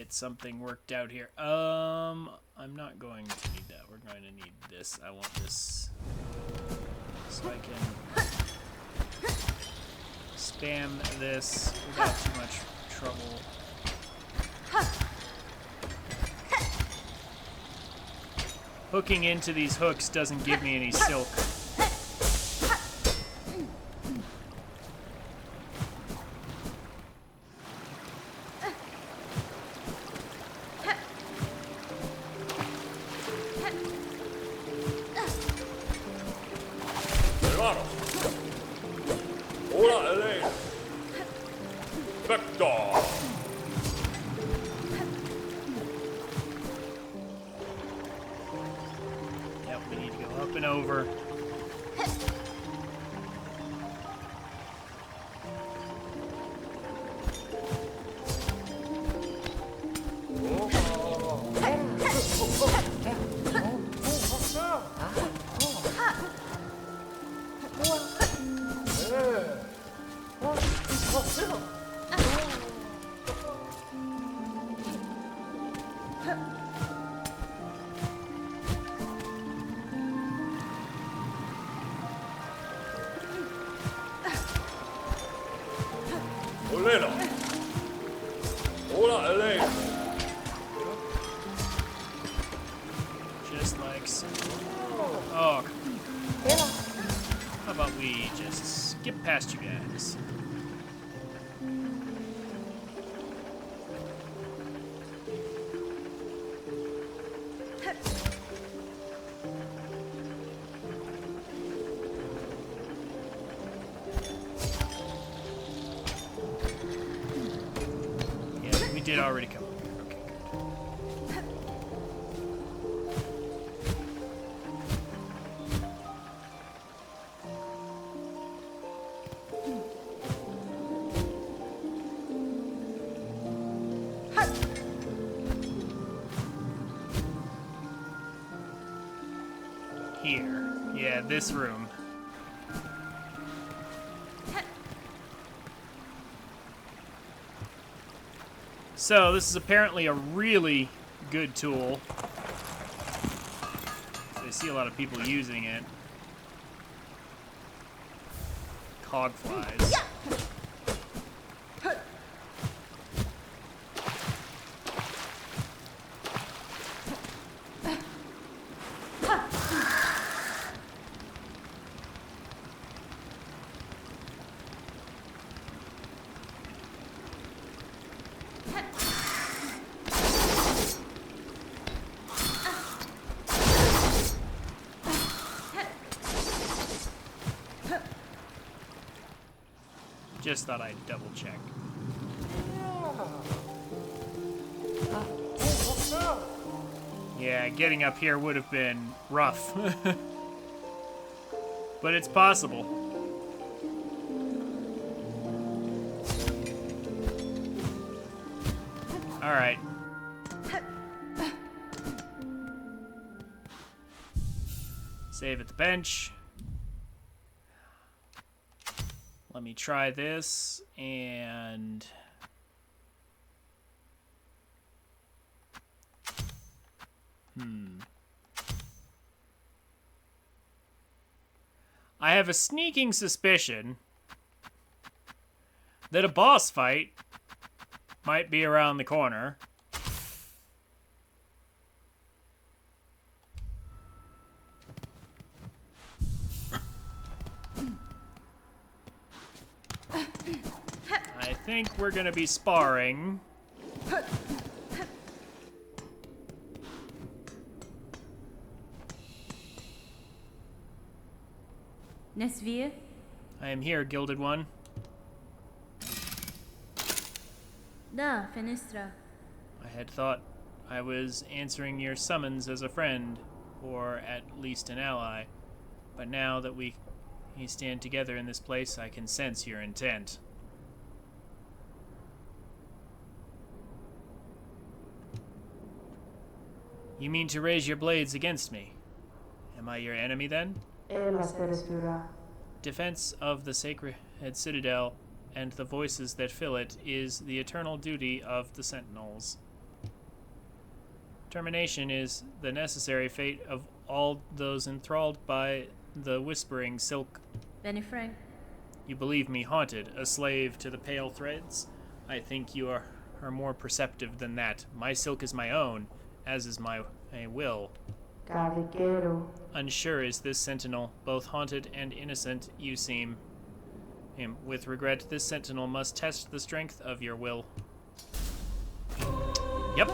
Something worked out here. I'm not going to need that. We're going to need this. I want this so I can spam this without too much trouble. Hooking into these hooks doesn't give me any silk. Just like so. Oh, how about we just skip past you guys? Yeah, we did already come up here. Okay, good. Here. Yeah, this room. So, this is apparently a really good tool. I see a lot of people using it. Cog flies. Just thought I'd double check. Yeah, getting up here would have been rough. But it's possible. Alright. Save at the bench. Let me try this, and I have a sneaking suspicion that a boss fight might be around the corner. think we're gonna be sparring. Nesvir? I am here, Gilded One. Da, Fenistra. I had thought I was answering your summons as a friend, or at least an ally. But now that we stand together in this place, I can sense your intent. You mean to raise your blades against me? Am I your enemy then? Defense of the sacred citadel and the voices that fill it is the eternal duty of the sentinels. Termination is the necessary fate of all those enthralled by the whispering silk. Benny Frank. You believe me haunted, a slave to the pale threads? I think you are more perceptive than that. My silk is my own, as is my will. Unsure is this sentinel, both haunted and innocent you seem. With regret, this sentinel must test the strength of your will. Yep.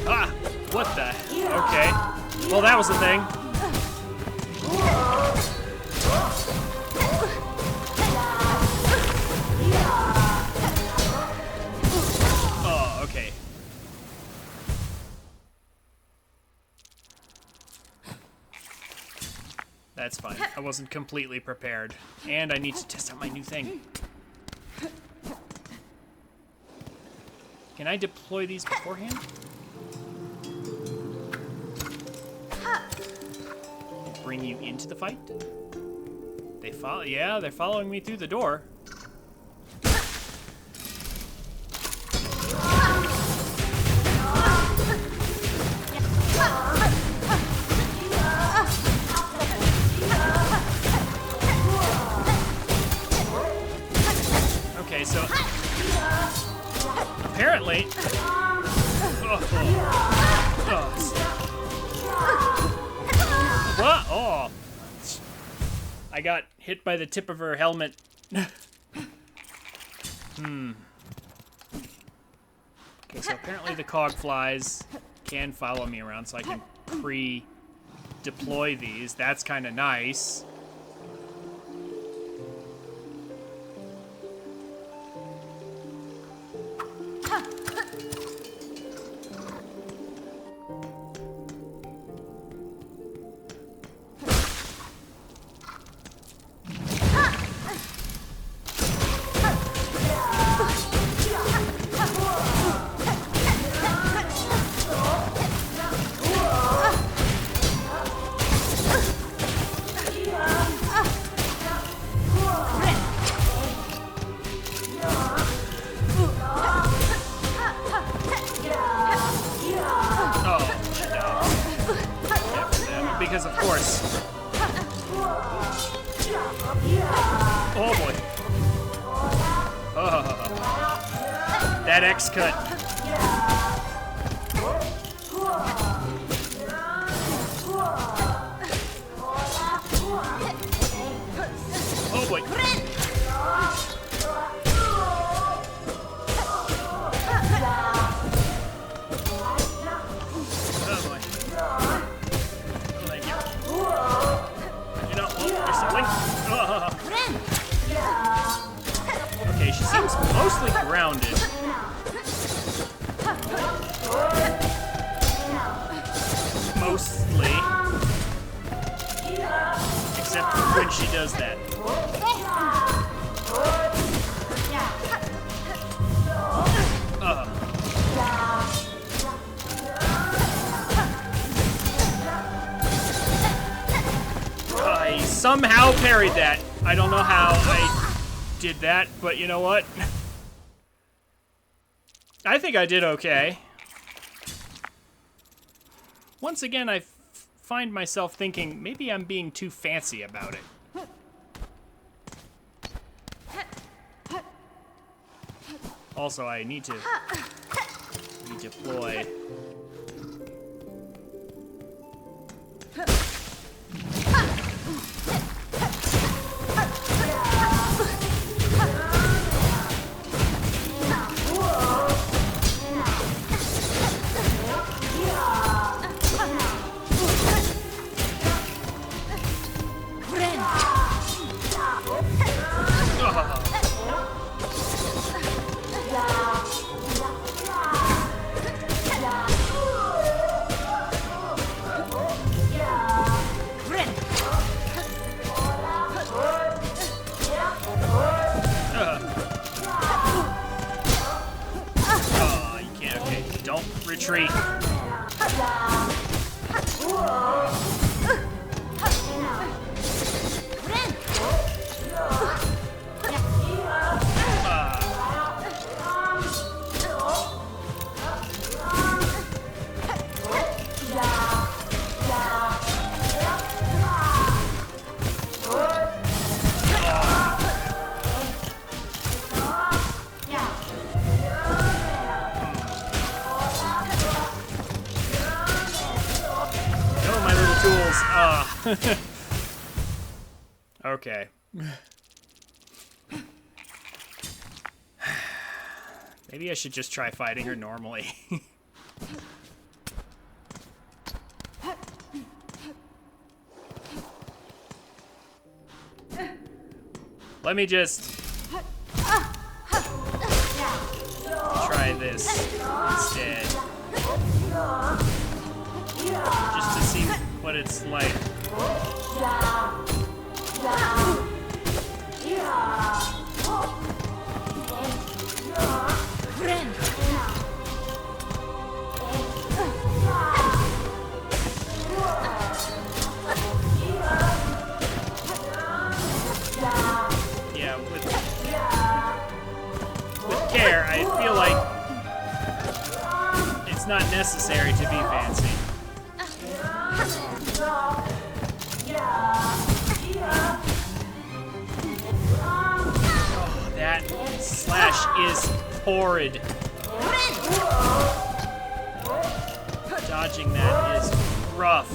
Ah! What the? Okay. Well, that was the thing. Oh, okay. That's fine. I wasn't completely prepared. And I need to test out my new thing. Can I deploy these beforehand? Bring you into the fight? They follow. Yeah, they're following me through the door. Okay, so apparently. What? Oh. I got hit by the tip of her helmet. Okay, so apparently the cog flies can follow me around, so I can pre-deploy these. That's kind of nice. Because of course. Oh boy. Oh. That X cut. Oh boy. Okay, she seems mostly grounded. Mostly. Except when she does that. I somehow parried that. I don't know how I did that, but you know what? I think I did okay. Once again, I find myself thinking maybe I'm being too fancy about it. Also, I need to redeploy. Retreat. Oh, my little tools. Okay. Maybe I should just try fighting her normally. Let me just try this instead. Just to see what it's like. Yeah, with care, I feel like it's not necessary to be fancy. Oh, that slash is horrid. Dodging that is rough.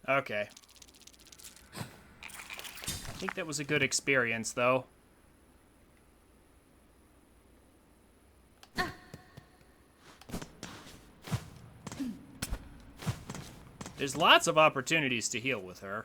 Okay. I think that was a good experience, though. There's lots of opportunities to heal with her.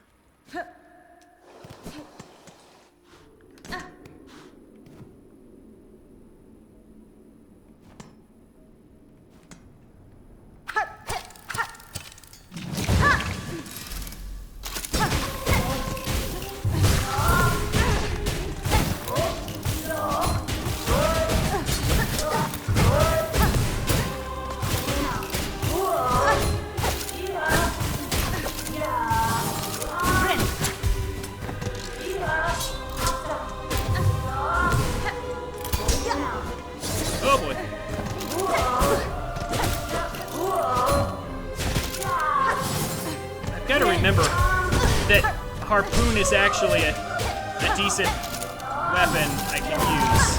Oh boy. I've got to remember that harpoon is actually a decent weapon I can use.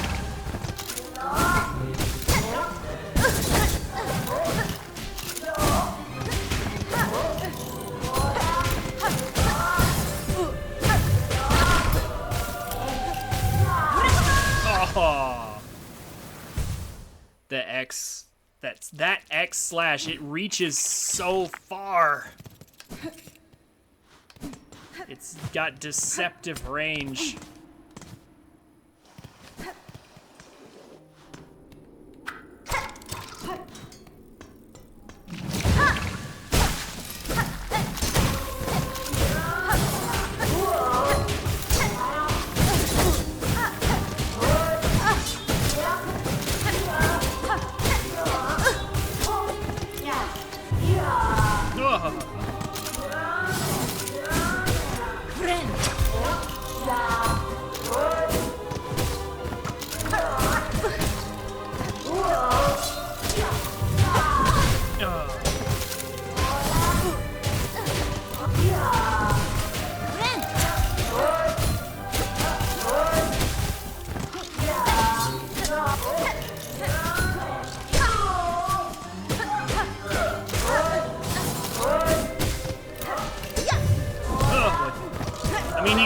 Oh. The X, that X slash, it reaches so far. It's got deceptive range.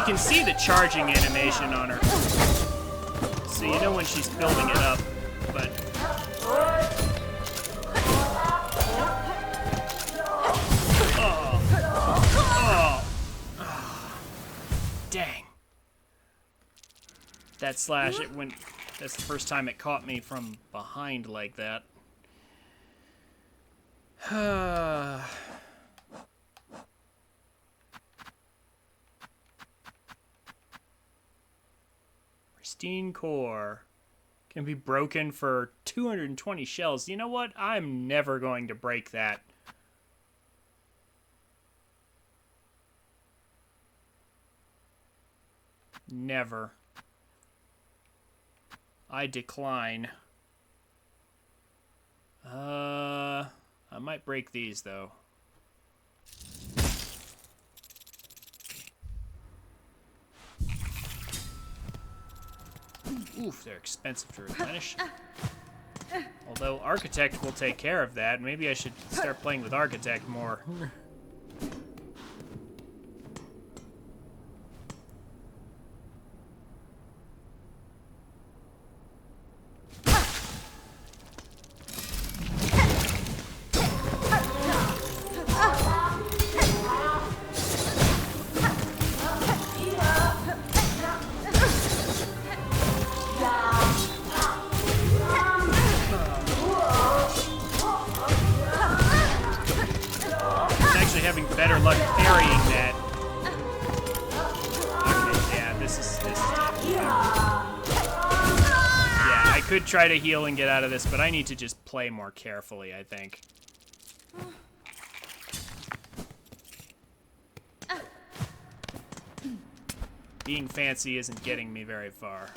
you can see the charging animation on her. So you know when she's building it up, but... Dang. That slash, it went... That's the first time it caught me from behind like that. Pristine core. Can be broken for 220 shells. You know what? I'm never going to break that. Never. I decline. I might break these, though. Oof, they're expensive to replenish. Although Architect will take care of that. Maybe I should start playing with Architect more. Having better luck parrying that. Okay, yeah, this is yeah, I could try to heal and get out of this, but I need to just play more carefully, I think. Being fancy isn't getting me very far.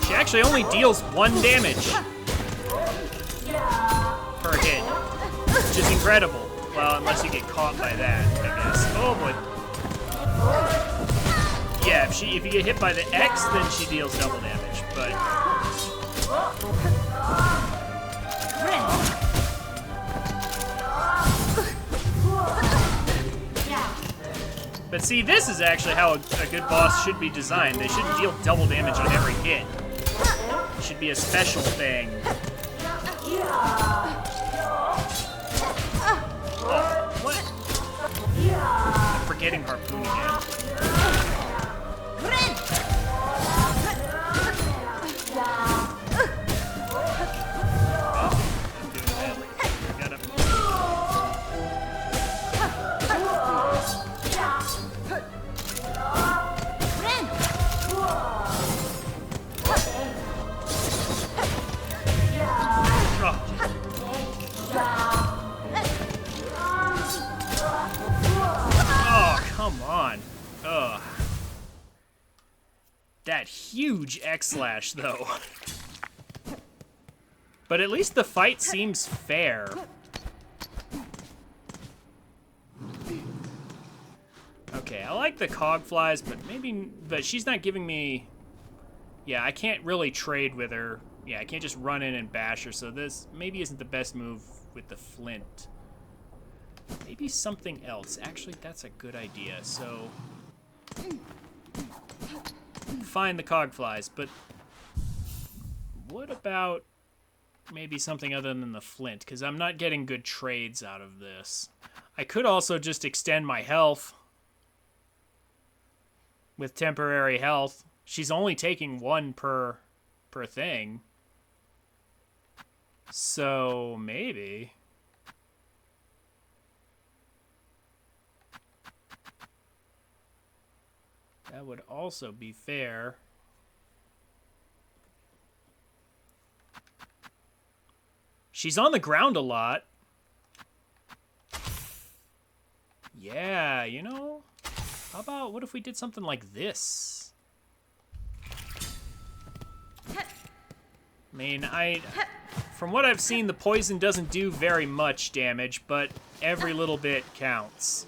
She actually only deals 1 damage per hit, which is incredible. Well, unless you get caught by that, I guess. Oh boy. Yeah, if you get hit by the X, then she deals double damage, but... But see, this is actually how a good boss should be designed. They shouldn't deal double damage on every hit. It should be a special thing. Oh, what? I'm forgetting Harpoon again. Come on. Ugh. That huge X-Slash, though. But at least the fight seems fair. Okay, I like the cog flies, but she's not giving me... Yeah, I can't really trade with her. Yeah, I can't just run in and bash her, so this maybe isn't the best move with the flint. Maybe something else. Actually, that's a good idea. So, find the cog flies, but what about maybe something other than the flint? Because I'm not getting good trades out of this. I could also just extend my health with temporary health. She's only taking 1 per thing. So, maybe... That would also be fair. She's on the ground a lot. Yeah, you know, how about, what if we did something like this? I mean, from what I've seen, the poison doesn't do very much damage, but every little bit counts.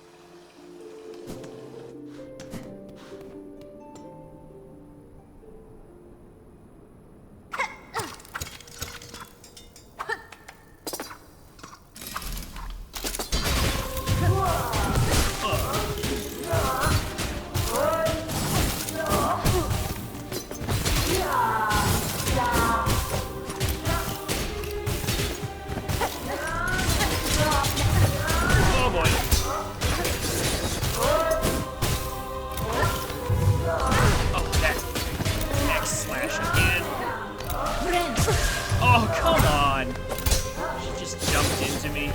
Oh, come on. She just jumped into me.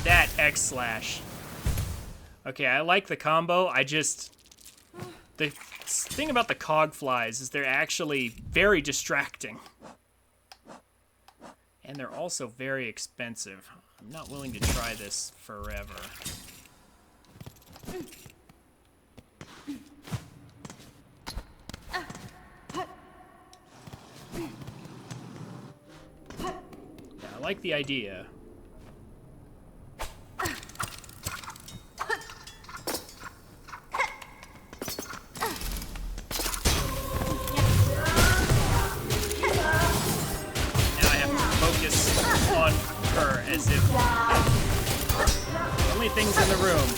That X slash. Okay, I like the combo. The thing about the cog flies is they're actually very distracting. And they're also very expensive. I'm not willing to try this forever. Yeah, I like the idea. On her as if only things in the room.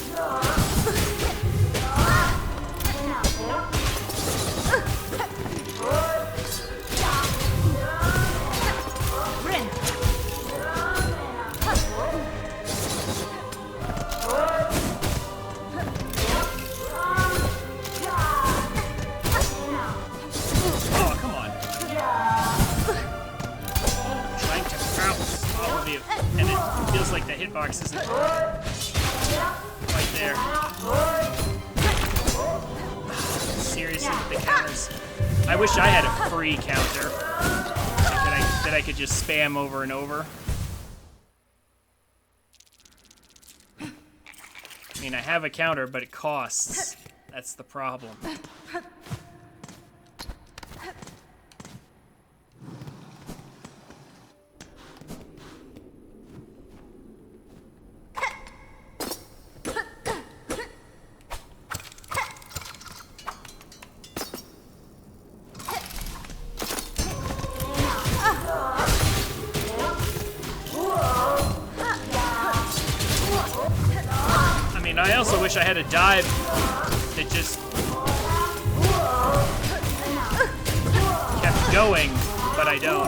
Oh, come on. Trying to bounce off of you, and it feels like the hitbox isn't quite there. Seriously, with the counters. I wish I had a free counter that I could just spam over and over. I mean, I have a counter, but it costs. That's the problem. I also wish I had a dive that just kept going, but I don't.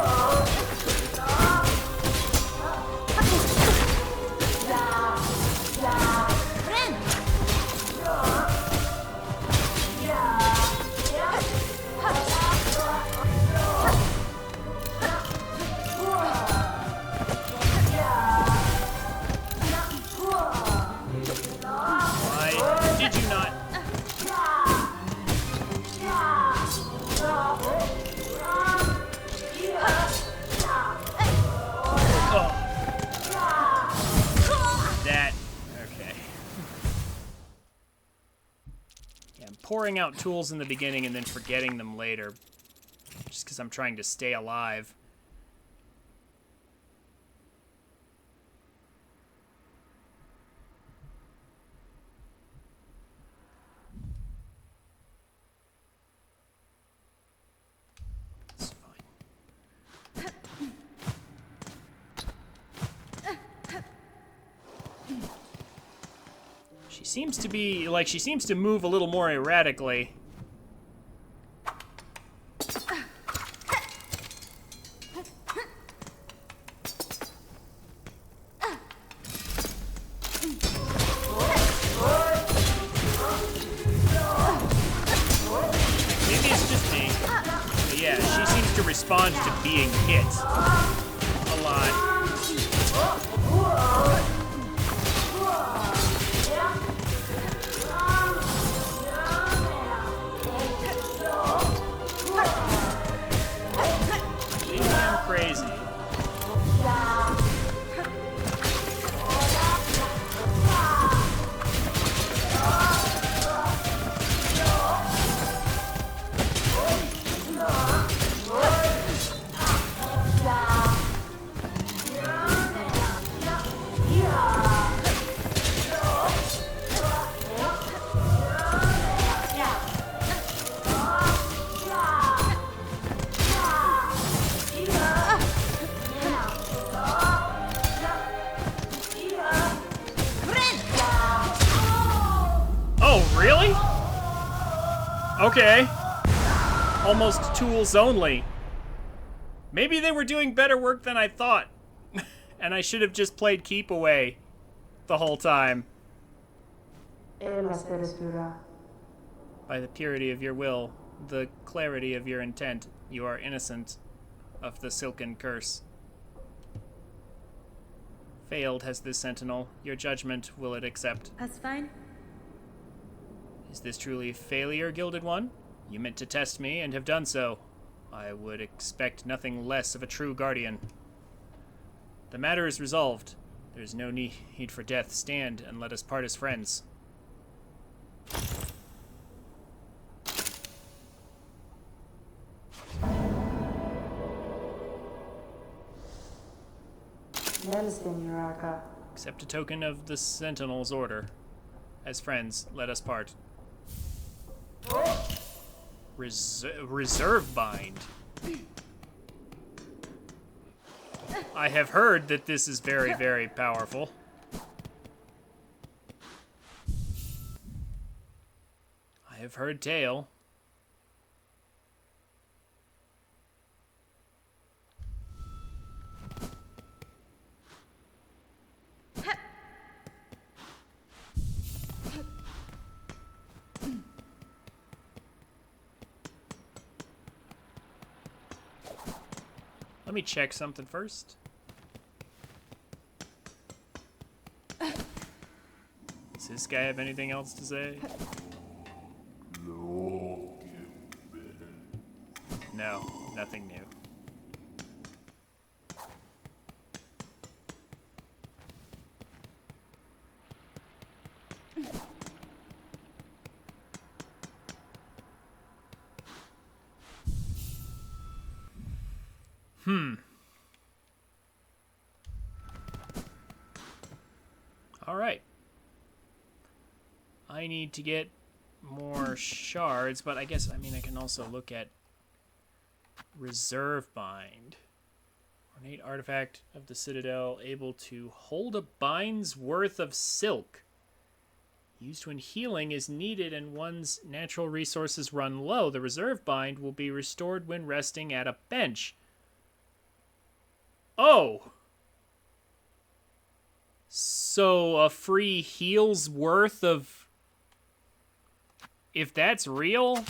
Pouring out tools in the beginning and then forgetting them later, just because I'm trying to stay alive. It's fine. She seems to move a little more erratically. Maybe it's just me. But yeah, she seems to respond to being hit a lot. Crazy. Really? Okay. Almost tools only. Maybe they were doing better work than I thought. And I should have just played keep away. the whole time. Elas eres pura. By the purity of your will, the clarity of your intent, you are innocent of the silken curse. Failed has this sentinel. Your judgment will it accept. That's fine. Is this truly failure, Gilded One? You meant to test me and have done so. I would expect nothing less of a true guardian. The matter is resolved. There is no need for death. Stand and let us part as friends. Nelson Uraka. Accept a token of the Sentinel's order. As friends, let us part. Reserve bind. I have heard that this is very, very powerful. I have heard tale. Let me check something first. Does this guy have anything else to say? No, nothing new. All right. I need to get more shards, but I guess, I mean, I can also look at Reserve Bind. Ornate artifact of the Citadel, able to hold a bind's worth of silk. Used when healing is needed and one's natural resources run low. The Reserve Bind will be restored when resting at a bench. Oh! So a free heal's worth of... If that's real,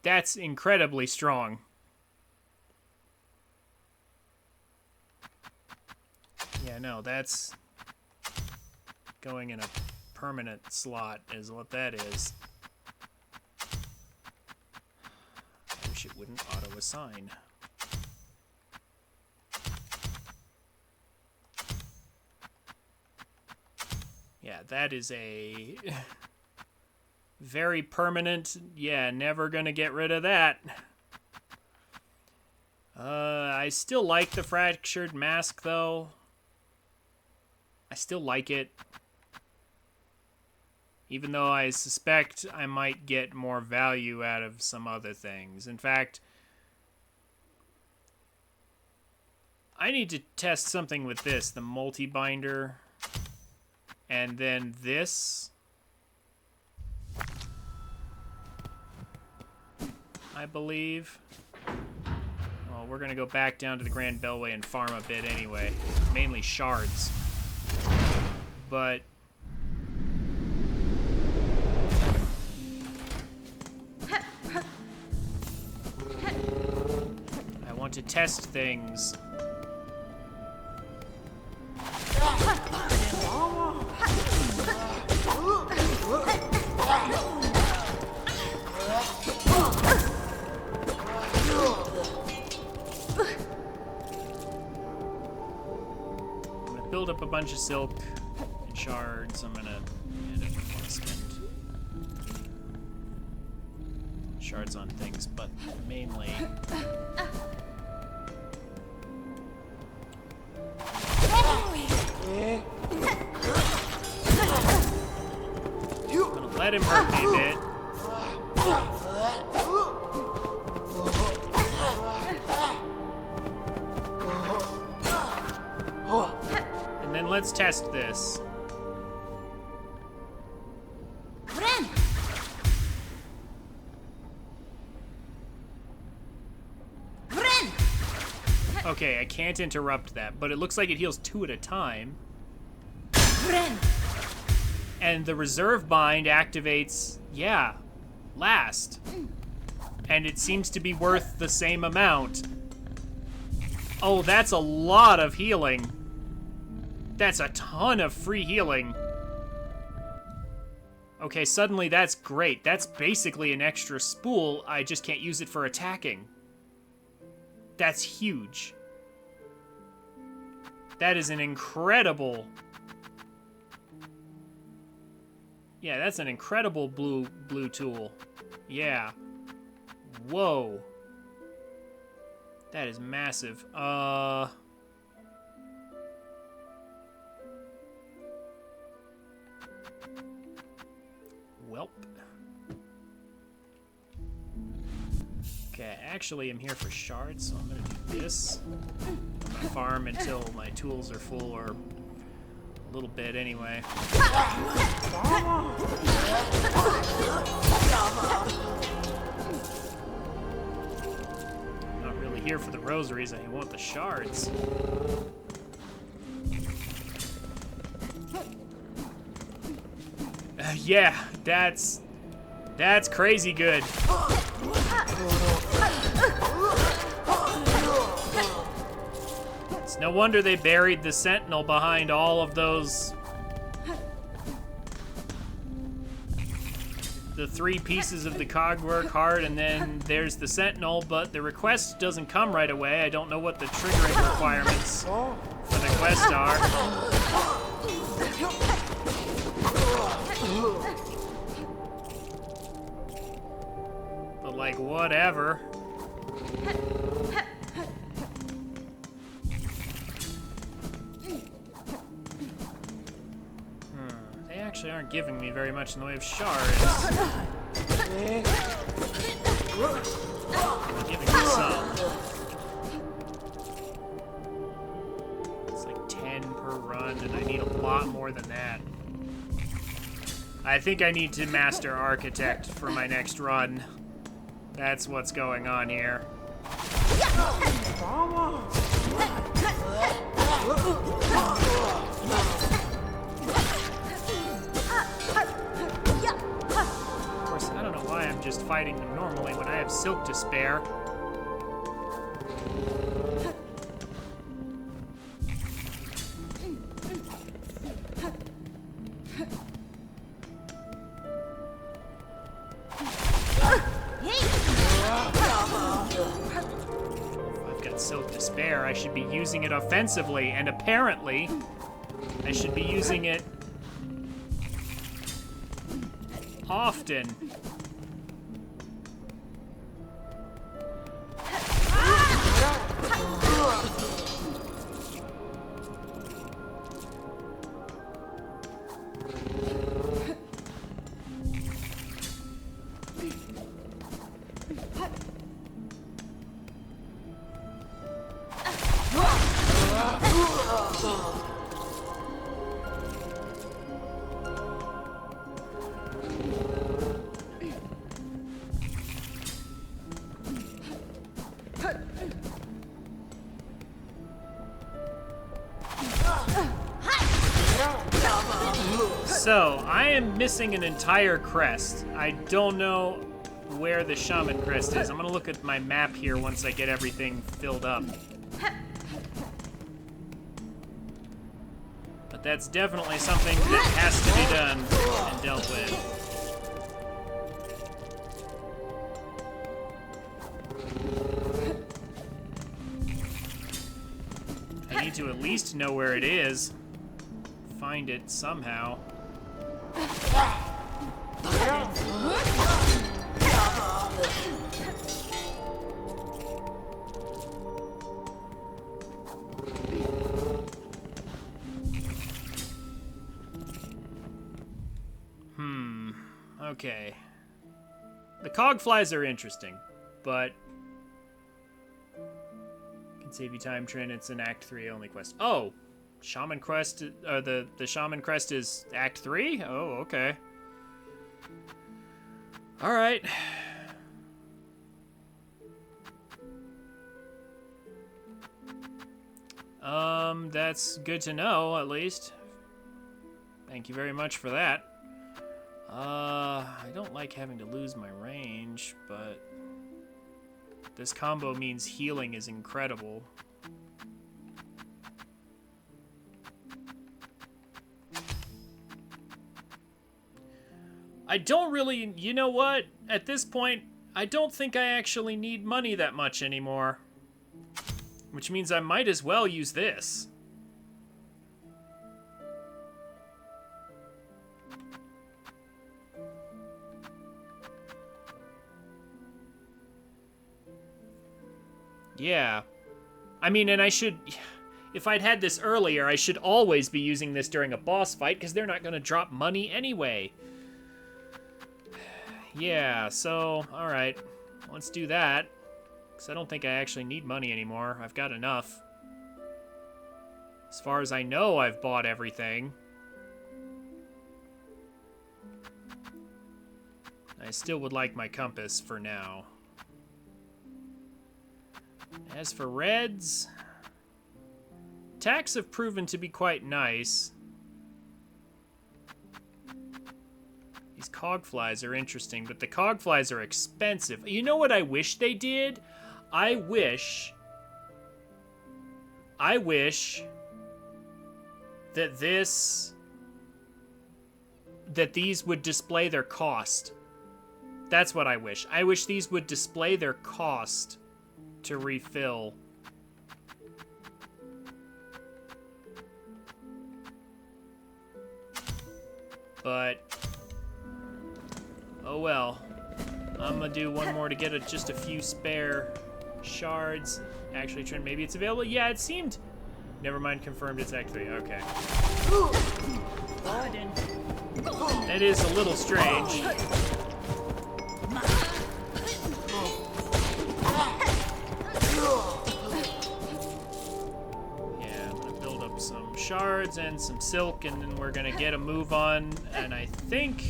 that's incredibly strong. Yeah, no, that's going in a permanent slot is what that is. I wish it wouldn't auto-assign. Yeah, that is a very permanent, yeah, never gonna get rid of that. I still like the Fractured Mask, though. I still like it. Even though I suspect I might get more value out of some other things. In fact, I need to test something with this, the multi-binder. And then this. I believe. Well, we're going to go back down to the Grand Beltway and farm a bit anyway. Mainly shards. But I want to test things. Build up a bunch of silk and shards. I'm gonna spend shards on things, but mainly I'm gonna let him hurt me a bit. And then let's test this. Okay, I can't interrupt that, but it looks like it heals 2 at a time. Friend. And the reserve bind activates, yeah, last. And it seems to be worth the same amount. Oh, that's a lot of healing. That's a ton of free healing. Okay, suddenly that's great. That's basically an extra spool. I just can't use it for attacking. That's huge. That is an incredible... Yeah, that's an incredible blue tool. Yeah. Whoa. That is massive. Welp. Okay, actually I'm here for shards, so I'm gonna do this. I'm gonna farm until my tools are full, or a little bit anyway. Not really here for the rosaries, I want the shards. Yeah, that's crazy good. It's no wonder they buried the sentinel behind all of those. The 3 pieces of the cog work hard, and then there's the sentinel, but the request doesn't come right away. I don't know what the triggering requirements for the quest are. But like, whatever. They actually aren't giving me very much in the way of shards. They're giving me some. It's like 10 per run, and I need a lot more than that. I think I need to master Architect for my next run. That's what's going on here. Of course, I don't know why I'm just fighting them normally when I have silk to spare. Silk to spare, I should be using it offensively, and apparently I should be using it often. So, I am missing an entire crest. I don't know where the shaman crest is. I'm gonna look at my map here once I get everything filled up. But that's definitely something that has to be done and dealt with. I need to at least know where it is. Find it somehow. Okay. The cog flies are interesting, but can save you time, Trin. It's an Act 3 only quest. Oh, Shaman Quest. The Shaman Crest is Act 3. Oh, okay. All right. That's good to know, at least. Thank you very much for that. I don't like having to lose my range, but this combo means healing is incredible. I don't really, you know what? At this point, I don't think I actually need money that much anymore. Which means I might as well use this. Yeah. I mean, and I should... If I'd had this earlier, I should always be using this during a boss fight, because they're not going to drop money anyway. Yeah, so, alright. Let's do that. Because I don't think I actually need money anymore. I've got enough. As far as I know, I've bought everything. I still would like my compass for now. As for reds, attacks have proven to be quite nice. These cogflies are interesting, but the cogflies are expensive. You know what I wish they did? I wish that these would display their cost. That's what I wish. I wish these would display their cost to refill. But oh well. I'm gonna do one more to get just a few spare shards. Actually, Trin, maybe it's available. Yeah, it seemed. Never mind, confirmed it's Act 3. Okay. That is a little strange. Shards and some silk, and then we're gonna get a move on. And I think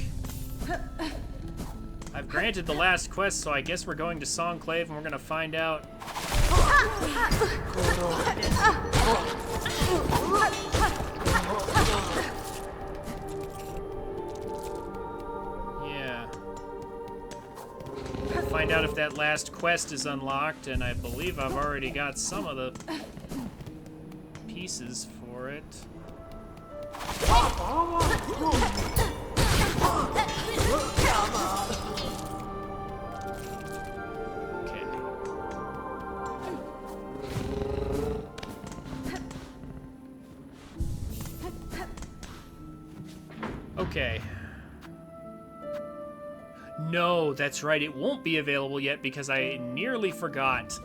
I've granted the last quest, so I guess we're going to Songclave and we're gonna find out. Yeah. Find out if that last quest is unlocked, and I believe I've already got some of the pieces for it. Okay. Okay. No, that's right. It won't be available yet because I nearly forgot.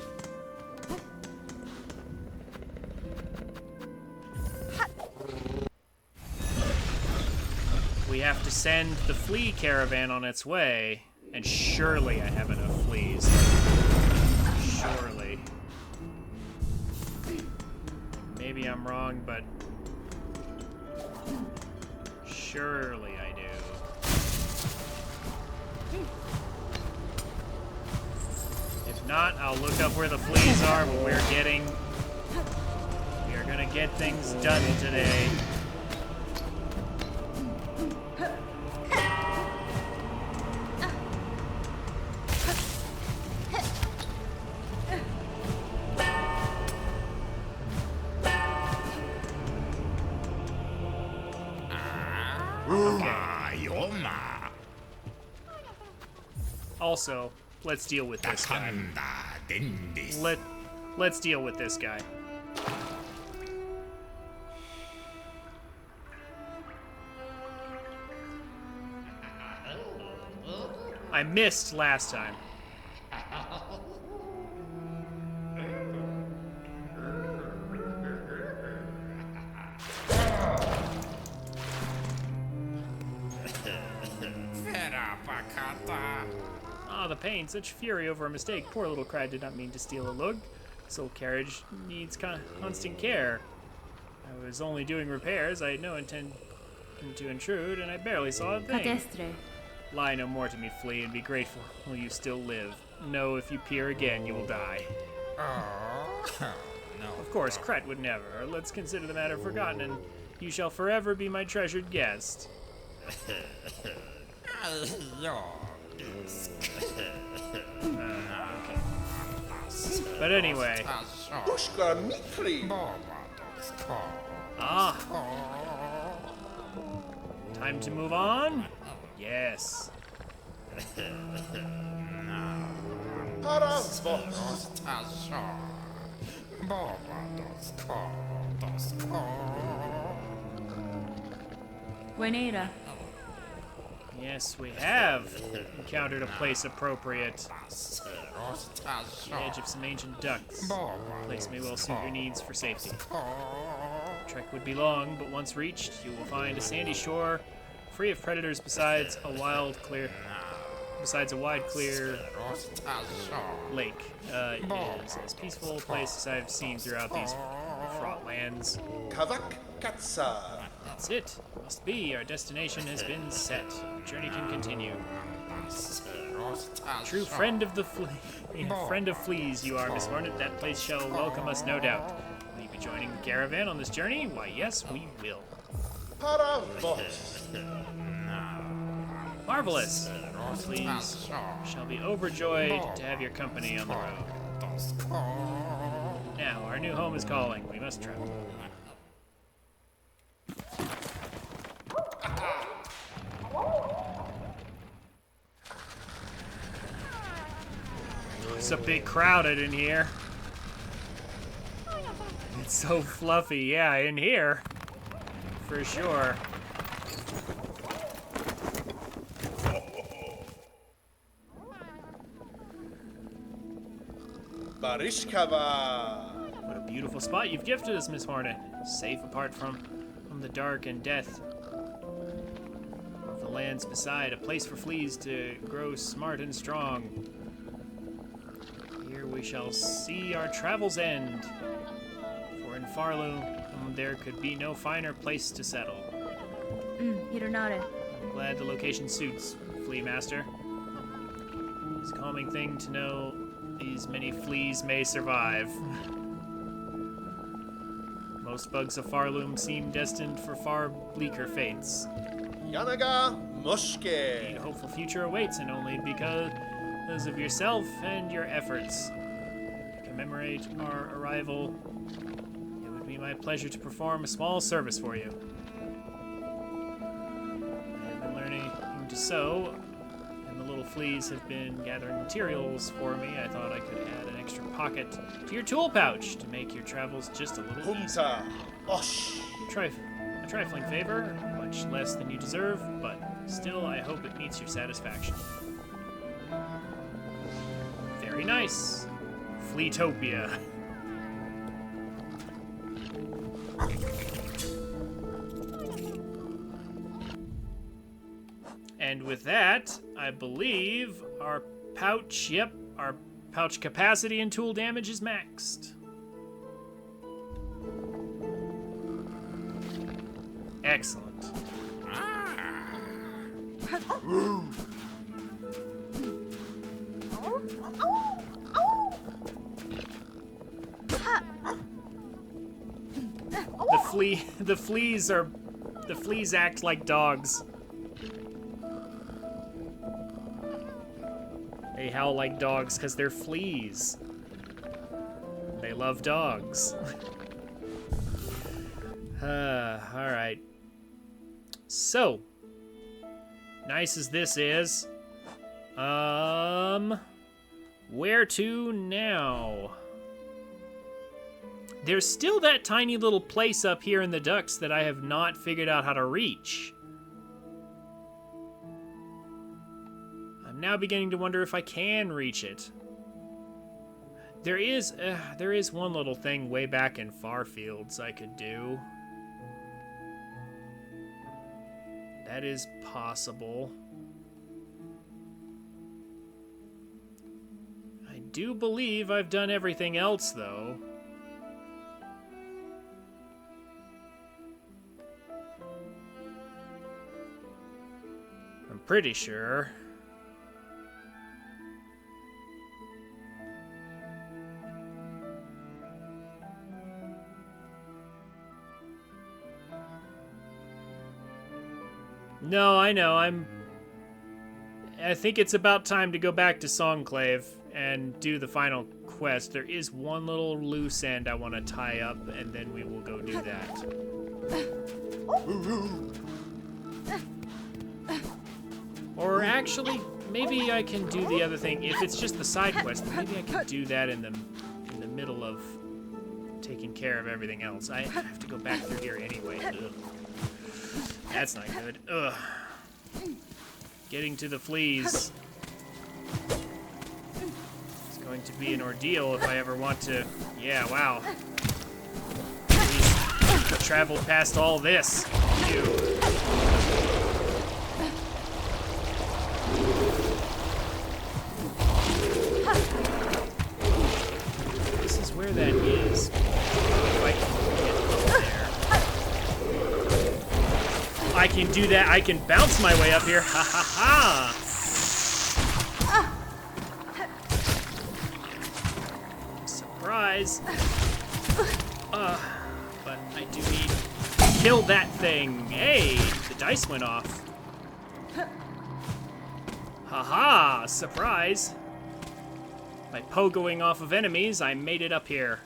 We have to send the flea caravan on its way, and surely I have enough fleas. Surely. Maybe I'm wrong, but surely I do. If not, I'll look up where the fleas are, but we are gonna get things done today. Also, let's deal with this guy. Let's deal with this guy. I missed last time. Ah, the pain, such fury over a mistake. Poor little Crad did not mean to steal a lug. This old carriage needs constant care. I was only doing repairs. I had no intent to intrude, and I barely saw a thing. Cadestre. Lie no more to me, flea, and be grateful while you still live. Know if you peer again, you will die. Oh, no. Of course, Kret would never. Let's consider the matter forgotten and You shall forever be my treasured guest. Okay. But anyway. Pushka Mikri. Ah. Time to move on? Yes. Paravos. Buenera. Yes, we have encountered a place appropriate. The edge of some ancient ducts. Place may well suit your needs for safety. The trek would be long, but once reached, you will find a sandy shore, free of predators besides a wide, clear lake. It is as peaceful a place as I've seen throughout these fraught lands. Kavak Katsa. That's it. Must be. Our destination has been set. Our journey can continue. True friend of the friend of fleas you are, Miss Hornet. That place shall welcome us, no doubt. Will you be joining the caravan on this journey? Why, yes, we will. Paravos. Marvelous. Please shall be overjoyed to have your company on the road. Now, our new home is calling. We must travel. It's a bit crowded in here. It's so fluffy, yeah, in here. For sure. Barishkava. What a beautiful spot you've gifted us, Miss Hornet. Safe apart from the dark and death of the lands beside. A place for fleas to grow smart and strong. Here we shall see our travels end. For in Farloom, there could be no finer place to settle. Hironare. I'm glad the location suits, Flea Master. It's a calming thing to know these many fleas may survive. Most bugs of Farloom seem destined for far bleaker fates. Yanaga A Mushke. hopeful future awaits, and only because of yourself and your efforts. To commemorate our arrival, it would be my pleasure to perform a small service for you. I have been learning to sew, and the little fleas have been gathering materials for me. I thought I could add an extra pocket to your tool pouch to make your travels just a little easier. Punta. Osh. A trifling favor, much less than you deserve, but still I hope it meets your satisfaction. Very nice. Fleetopia. And with that, I believe our pouch capacity and tool damage is maxed. Excellent. The fleas act like dogs. They howl like dogs because they're fleas. They love dogs. Alright. So, nice as this is, where to now? There's still that tiny little place up here in the ducts that I have not figured out how to reach. I'm now beginning to wonder if I can reach it. There is one little thing way back in Farfields I could do. That is possible. I do believe I've done everything else, though. I'm pretty sure. No, I know. I think it's about time to go back to Songclave and do the final quest. There is one little loose end I want to tie up, and then we will go do that. Or actually, maybe I can do the other thing. If it's just the side quest, then maybe I can do that in the middle of taking care of everything else. I have to go back through here anyway. Ugh. That's not good. Ugh. Getting to the fleas. It's going to be an ordeal if I ever want to... Yeah, wow. We've traveled past all this. Ew. This is where that is. If I can get up there. I can do that. I can bounce my way up here. Ha ha ha! Surprise! But I do need to kill that thing. Hey, the dice went off. Haha! Surprise! By pogoing off of enemies, I made it up here.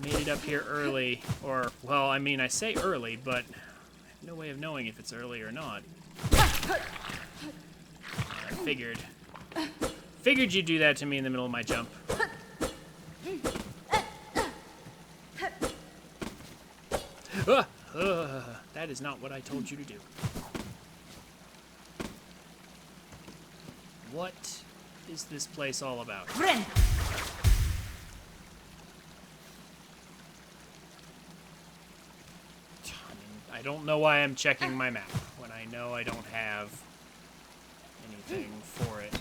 Made it up here early, or, well, I mean, I say early, but I have no way of knowing if it's early or not. I figured you'd do that to me in the middle of my jump. That is not what I told you to do. What is this place all about? I don't know why I'm checking my map when I know I don't have anything for it.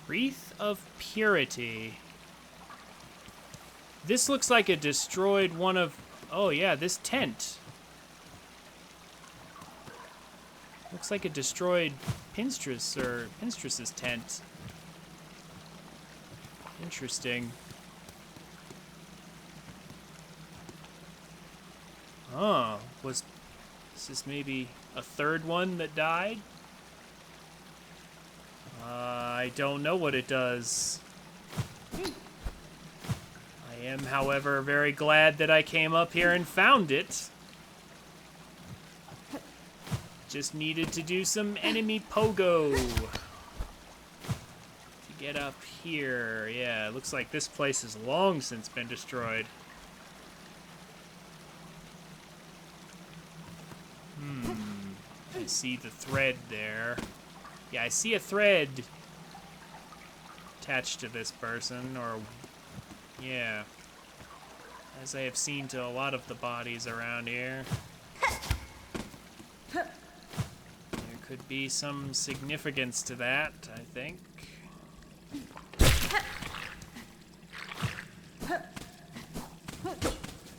Wreath of Purity. This looks like a destroyed one of... Oh yeah, this tent. Looks like a destroyed Pinstress or Pinstress's tent. Interesting. Oh, is this maybe a third one that died? I don't know what it does. I am, however, very glad that I came up here and found it. Just needed to do some enemy pogo to get up here. Yeah, it looks like this place has long since been destroyed. I see the thread there. Yeah, I see a thread attached to this person, or... Yeah. As I have seen to a lot of the bodies around here. Could be some significance to that, I think.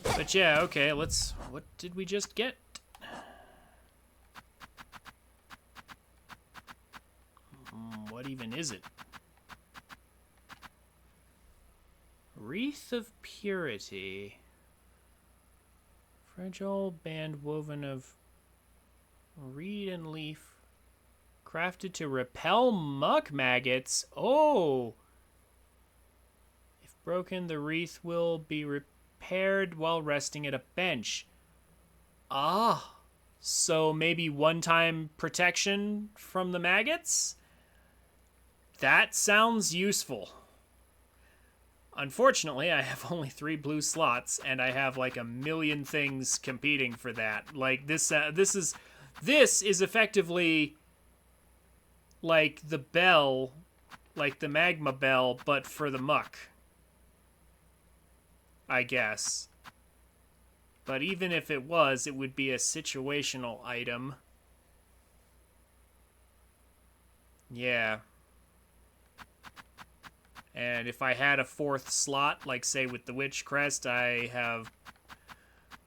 But yeah, okay, let's... What did we just get? What even is it? Wreath of Purity. Fragile band woven of reed and leaf. Crafted to repel muck maggots. Oh! If broken, the wreath will be repaired while resting at a bench. Ah! So maybe one-time protection from the maggots? That sounds useful. Unfortunately, I have only 3 blue slots, and I have like a million things competing for that. Like, this is effectively... like the bell, like the magma bell, but for the muck. I guess. But even if it was, it would be a situational item. Yeah. And if I had a 4th slot, like say with the Witch Crest, I have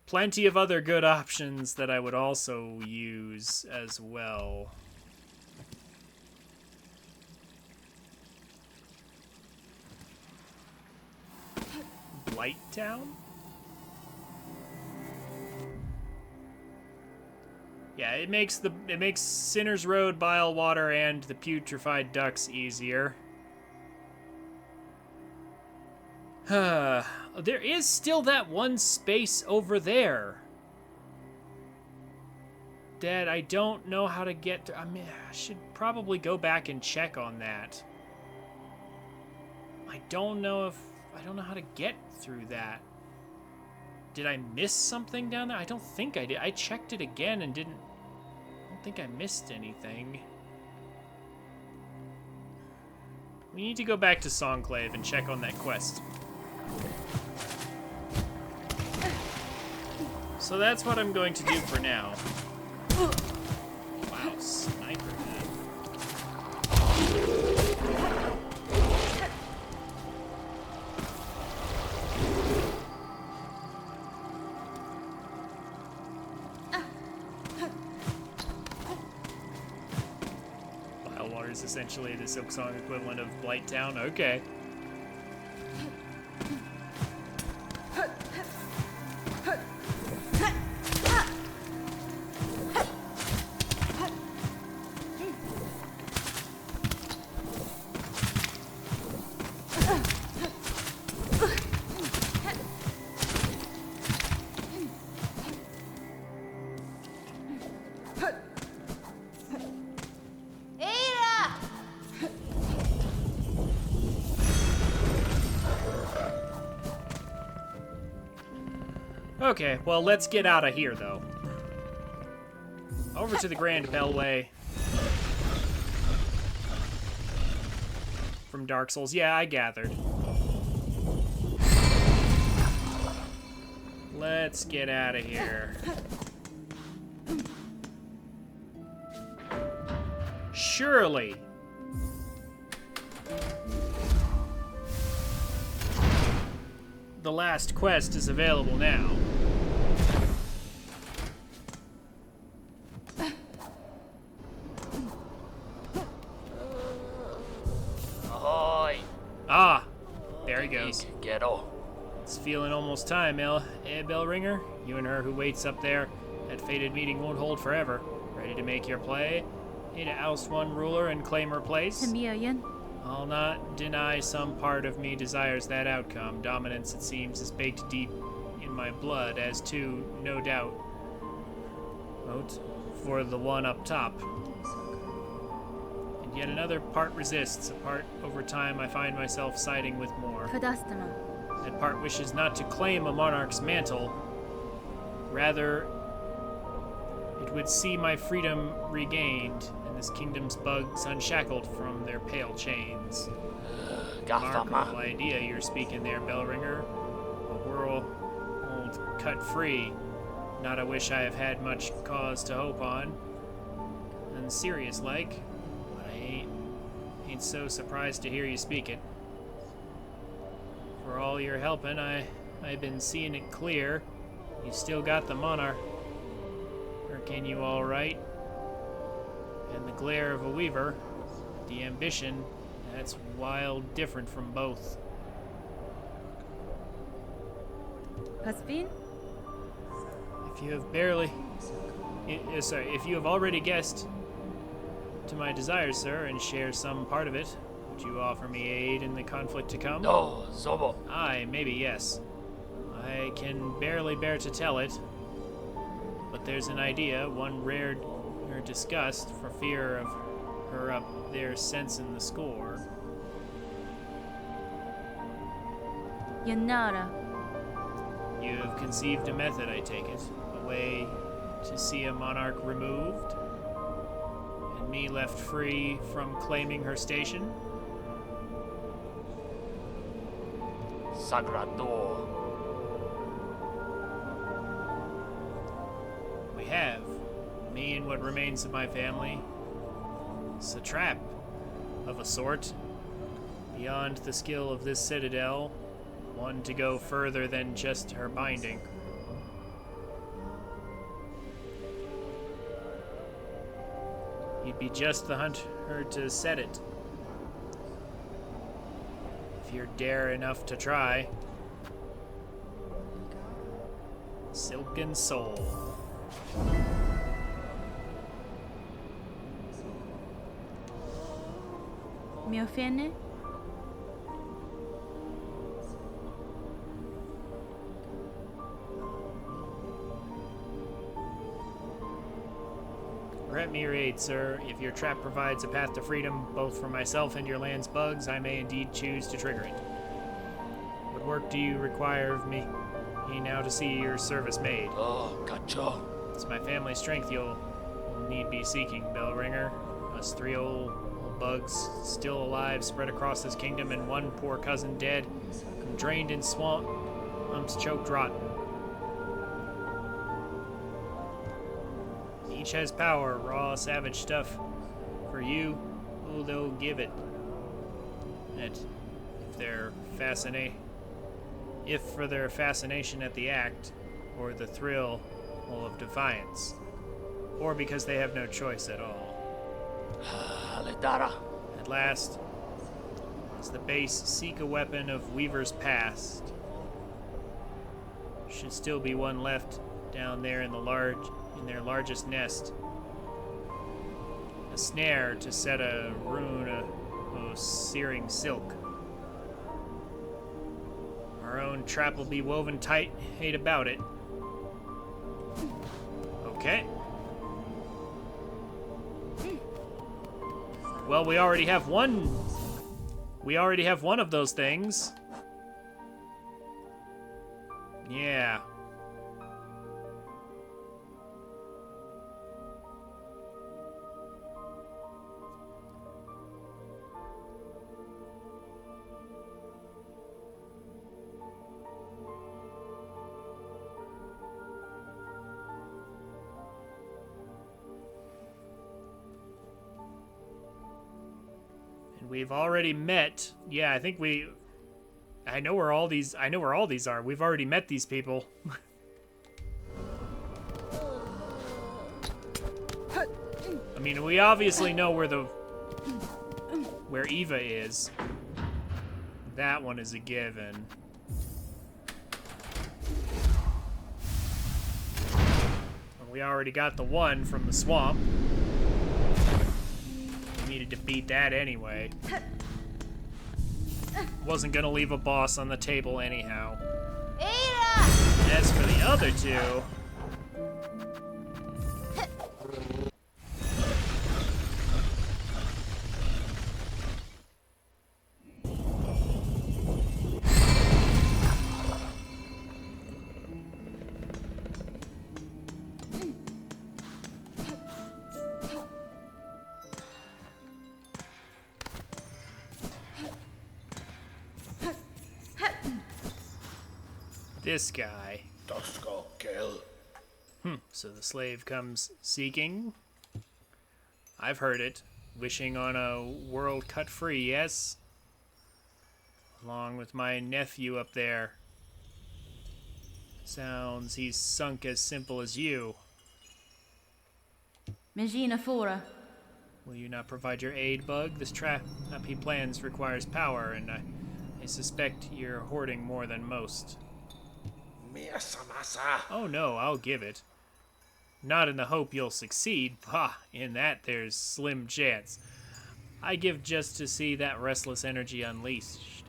plenty of other good options that I would also use as well. Blight Town? Yeah, it makes Sinner's Road, Bile Water, and the Putrefied Ducks easier. There is still that one space over there that I don't know how to get to. I mean, I should probably go back and check on that. I don't know how to get through that. Did I miss something down there? I don't think I did. I checked it again and I don't think I missed anything. We need to go back to Songclave and check on that quest. So that's what I'm going to do for now. Wow, sniper man. Bilewater is essentially the Silksong equivalent of Blight Town. Okay. Okay, well, let's get out of here, though. Over to the Grand Bellway. From Dark Souls. Yeah, I gathered. Let's get out of here. Surely. The last quest is available now. Ahoy! Ah, there he goes. Ghetto. It's feeling almost time, Bellringer. You and her who waits up there. That fated meeting won't hold forever. Ready to make your play? Need to oust one ruler and claim her place? Tamiyan. I'll not deny some part of me desires that outcome. Dominance, it seems, is baked deep in my blood, as too, no doubt, vote for the one up top. And yet another part resists, a part over time I find myself siding with more. Kadastama. That part wishes not to claim a monarch's mantle. Rather, it would see my freedom regained, and this kingdom's bugs unshackled from their pale chains. Remarkable idea you're speaking there, Bellringer. A world cut free. Not a wish I have had much cause to hope on. And serious-like, but I ain't so surprised to hear you speak it. For all your helping, I've been seeing it clear. You still got the monarch. Can you all right? And the glare of a weaver, the ambition, that's wild different from both. Paspin? If you have if you have already guessed to my desires, sir, and share some part of it, would you offer me aid in the conflict to come? No, Zobo. Aye, maybe yes. I can barely bear to tell it. But there's an idea, one rare or discussed, for fear of her up there sensing the score. Yanara. You have conceived a method, I take it, a way to see a monarch removed, and me left free from claiming her station? Sagrador. We have. Me and what remains of my family. It's a trap, of a sort. Beyond the skill of this citadel, one to go further than just her binding. You'd be just the hunter to set it. If you're dare enough to try. Silken Soul. Miofene? Grant me your aid, sir. If your trap provides a path to freedom, both for myself and your land's bugs, I may indeed choose to trigger it. What work do you require of me? Now to see your service made. Oh, cacho. It's my family's strength you'll need be seeking, Bellringer. Us three old bugs still alive, spread across this kingdom, and one poor cousin dead, drained in swamps, choked rotten. Each has power, raw, savage stuff. For you, who they'll give it. And if for their fascination at the act, or the thrill of defiance, or because they have no choice at all. Aletara. At last, as the base seek a weapon of Weaver's past, should still be one left down there in their largest nest. A snare to set a rune of searing silk. Our own trap will be woven tight, hate about it. Okay. Well, we already have one. We already have one of those things. Yeah. We've already met. Yeah, I think I know where all these are. We've already met these people. I mean, we obviously know where Eva is. That one is a given. We already got the one from the swamp. Needed to beat that anyway. Wasn't gonna leave a boss on the table anyhow. As for the other two, this guy. Dosko kill. So the slave comes seeking. I've heard it. Wishing on a world cut free, yes? Along with my nephew up there. Sounds he's sunk as simple as you. Mengina Fora. Will you not provide your aid, Bug? This trap he plans requires power, and I suspect you're hoarding more than most. Oh no, I'll give it. Not in the hope you'll succeed. Bah, in that there's slim chance. I give just to see that restless energy unleashed.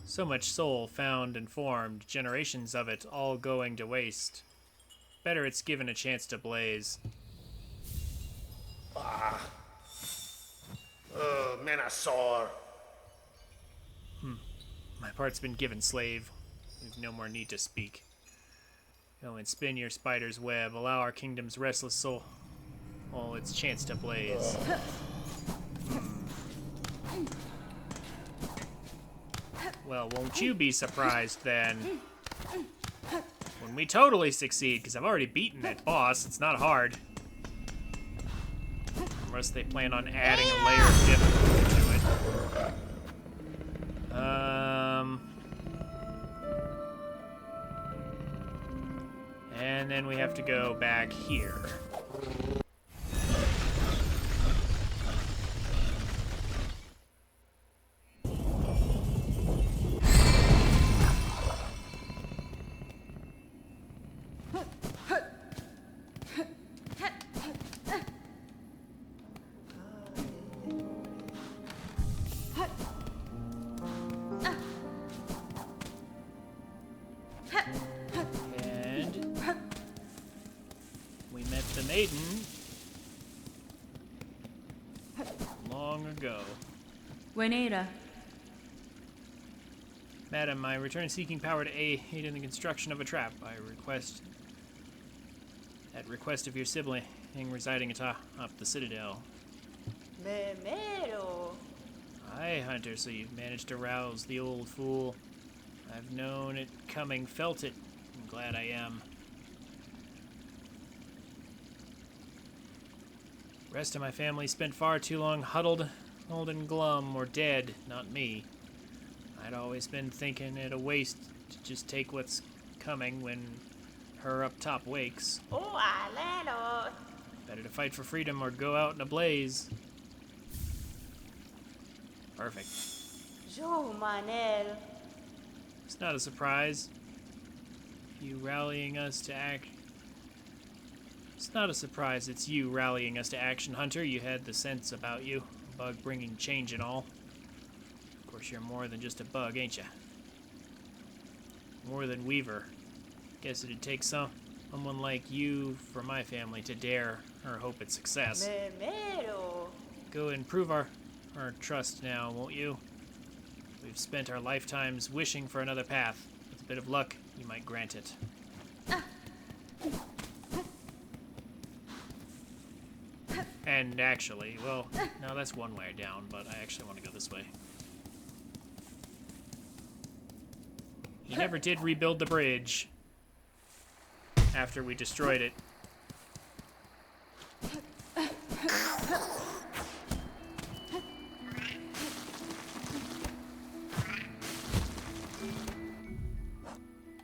So much soul found and formed, generations of it all going to waste. Better it's given a chance to blaze. Menasor. My part's been given, slave. We've no more need to speak. Go and spin your spider's web. Allow our kingdom's restless soul all its chance to blaze. Well, won't you be surprised then when we totally succeed? Because I've already beaten that boss. It's not hard. Unless they plan on adding a layer of difficulty to it. And then we have to go back here. Aiden. Long ago. Wenera. Madam, I return seeking power to aid in the construction of a trap. At request of your sibling residing atop the citadel. Memero. Aye, Hunter, so you've managed to rouse the old fool. I've known it coming, felt it. I'm glad I am. The rest of my family spent far too long huddled, old and glum, or dead, not me. I'd always been thinking it a waste to just take what's coming when her up top wakes. Oh, Aleno. Better to fight for freedom or go out in a blaze. Perfect. Jo Manel. It's not a surprise. You rallying us to act. It's not a surprise it's you rallying us to action, Hunter. You had the sense about you. A bug bringing change and all. Of course, you're more than just a bug, ain't ya? More than Weaver. Guess it'd take someone like you for my family to dare or hope at success. Memero. Go and prove our trust now, won't you? We've spent our lifetimes wishing for another path. With a bit of luck, you might grant it. And actually, well, no, that's one way down, but I actually want to go this way. He never did rebuild the bridge after we destroyed it.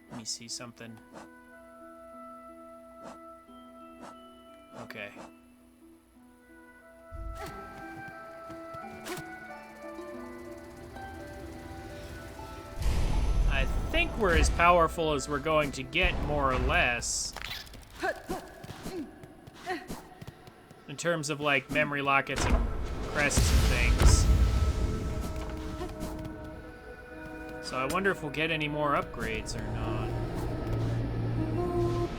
Let me see something. Okay. I think we're as powerful as we're going to get, more or less. In terms of, like, memory lockets and crests and things. So I wonder if we'll get any more upgrades or not.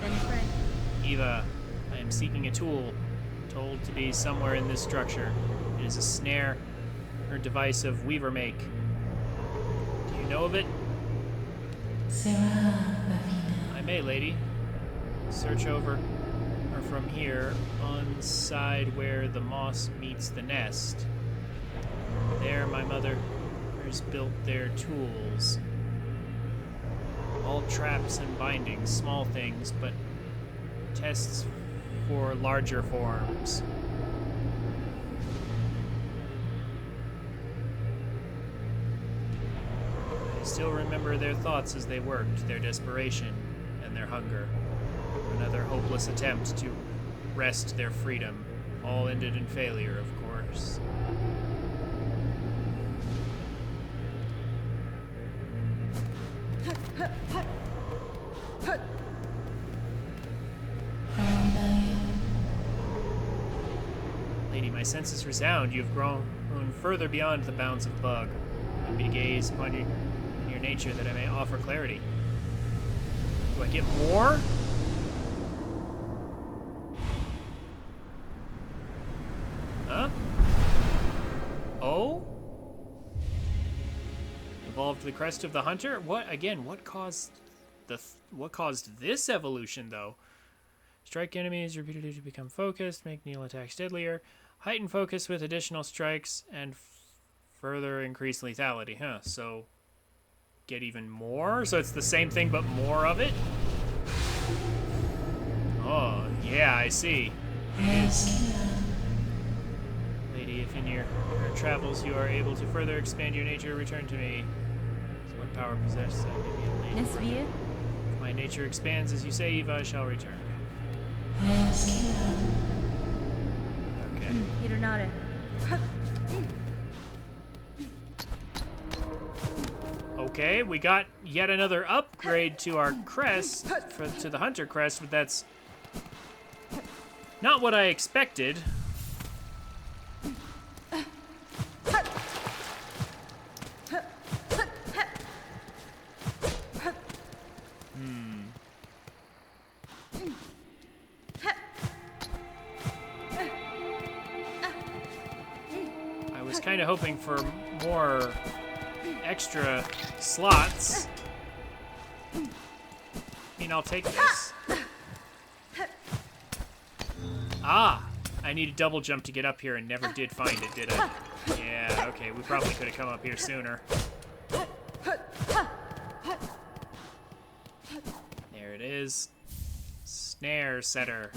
Then pray. Eva, I am seeking a tool, told to be somewhere in this structure. It is a snare or device of Weaver make. Do you know of it? I may, lady. Search over or from here on side where the moss meets the nest. There my mother has built their tools. All traps and bindings, small things, but tests for larger forms. I still remember their thoughts as they worked, their desperation and their hunger. Another hopeless attempt to wrest their freedom, all ended in failure, of course. Lady, my senses resound. You have grown further beyond the bounds of bug. Let me gaze upon your nature that I may offer clarity. Do I get more? Huh? Oh? Evolved the crest of the hunter? What again? What caused this evolution though? Strike enemies repeatedly to become focused, make Neil attacks deadlier, heighten focus with additional strikes, and further increase lethality. Huh? So get even more? So it's the same thing but more of it? Oh, yeah, I see. It is. Lady, if in your travels you are able to further expand your nature, return to me. So what power possess I may be a lady. Nesvir. If my nature expands as you say, Eva, I shall return. Okay. Hironare. Okay, we got yet another upgrade to our crest, to the hunter crest, but that's not what I expected. was kind of hoping for more extra slots. I mean, I'll take this. Ah! I need a double jump to get up here and never did find it, did I? Yeah, okay, we probably could have come up here sooner. There it is. Snare setter.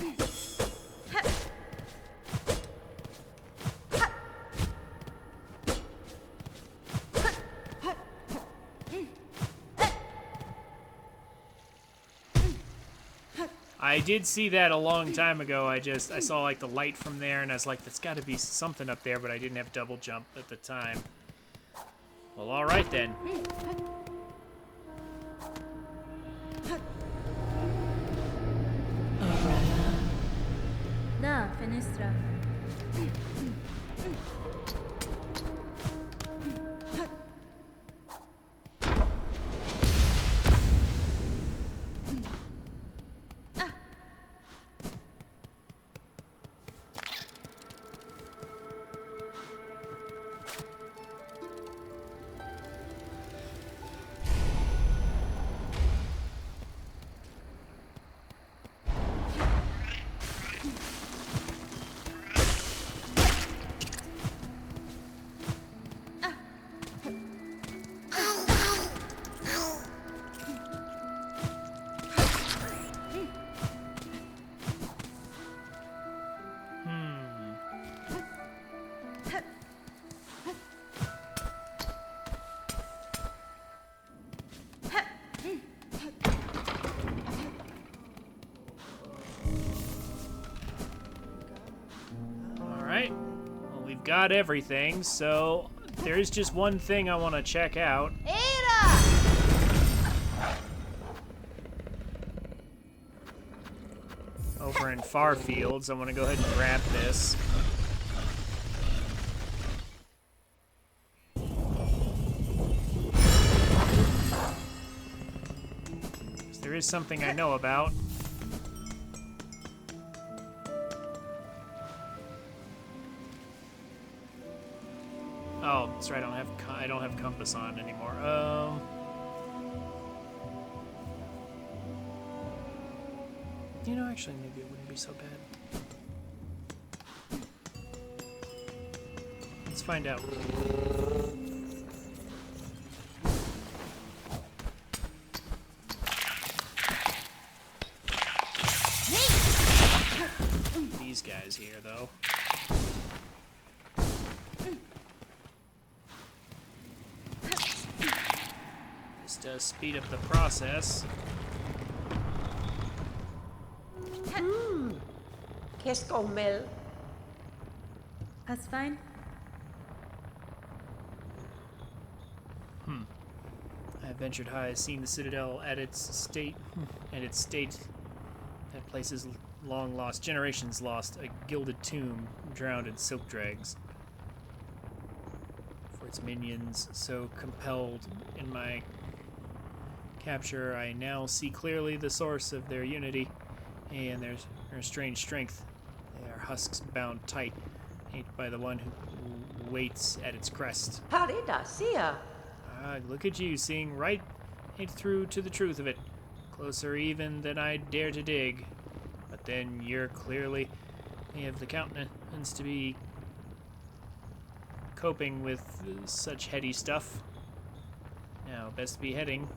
I did see that a long time ago. I saw like the light from there and I was like, that's gotta be something up there, but I didn't have double jump at the time. Well, alright then. Da, fenestra. Alright. Well, we've got everything, so there is just one thing I want to check out. Era! Over in Far Fields, I want to go ahead and grab this. There is something I know about. Oh, that's right. I don't have compass on anymore. You know, actually, maybe it wouldn't be so bad. Let's find out. These guys here, though. This does speed up the process. Qu'est-ce qu'on mêle? That's fine. I have ventured high, seen the citadel at its state, that place is long lost, generations lost, a gilded tomb drowned in silk dregs. For its minions, so compelled in my capture, I now see clearly the source of their unity and their strange strength. They are husks bound tight, hated by the one who waits at its crest. Parida, sia. Ah, look at you, seeing right through to the truth of it. Closer even than I'd dare to dig. But then you're clearly have the countenance to be coping with such heady stuff. Now, best be heading.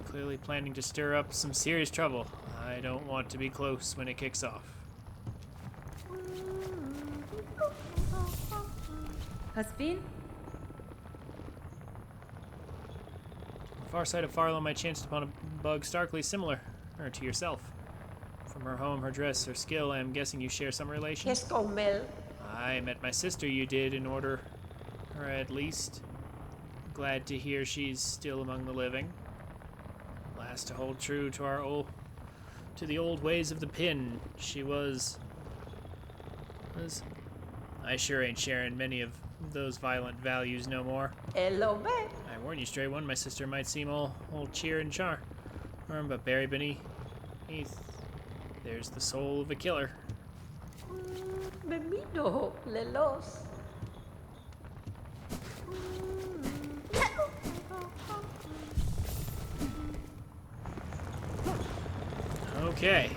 Clearly planning to stir up some serious trouble. I don't want to be close when it kicks off. Husband? On the far side of Farlow, I chanced upon a bug starkly similar to yourself. From her home, her dress, her skill, I am guessing you share some relation. Qu'est-ce qu'on mêle? I met my sister, you did, in order, or at least. Glad to hear she's still among the living. Last to hold true to the old ways of the pin. She was. I sure ain't sharing many of those violent values no more. Hello, babe. I warn you, stray one, my sister might seem all cheer and charm, but buried beneath, there's the soul of a killer. Memino, lelos. Okay.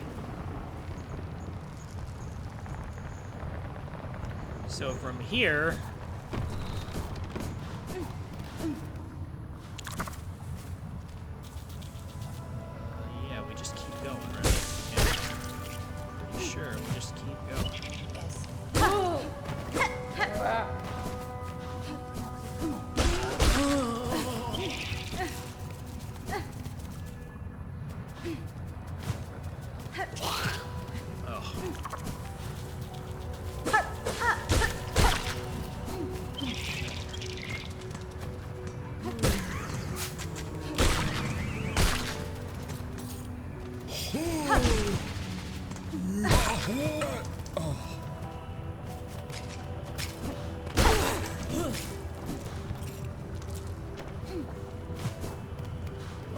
So from here... yeah, we just keep going, right? Yeah. Pretty sure we just keep going. Oh.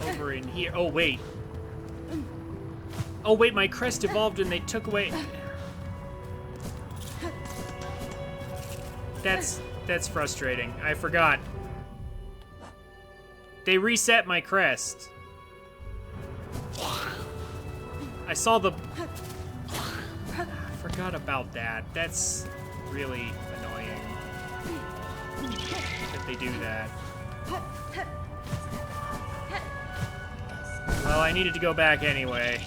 Over in here. Oh, wait. Oh, wait, my crest evolved and they took away... That's frustrating. I forgot. They reset my crest. I saw the... I forgot about that. That's really annoying that they do that. Well, I needed to go back anyway.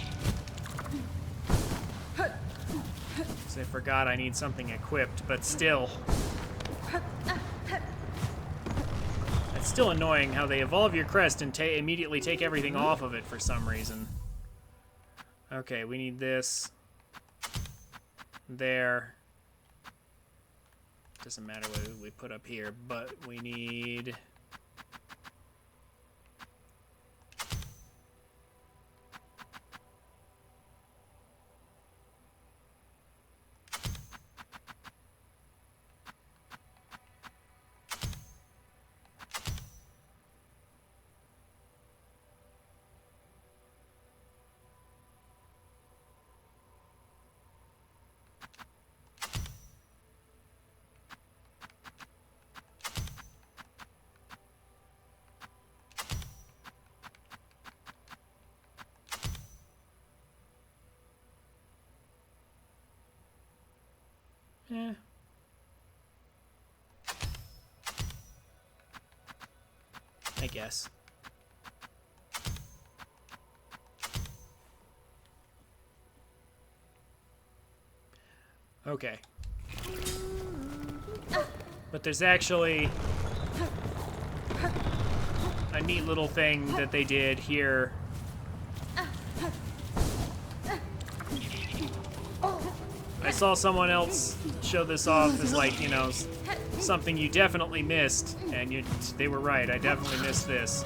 I forgot I need something equipped, but still. It's still annoying how they evolve your crest and immediately take everything off of it for some reason. Okay, we need this. There. Doesn't matter what we put up here, but we need... Eh. I guess. Okay. But there's actually a neat little thing that they did here. I saw someone else show this off as, like, you know, something you definitely missed, and they were right. I definitely missed this.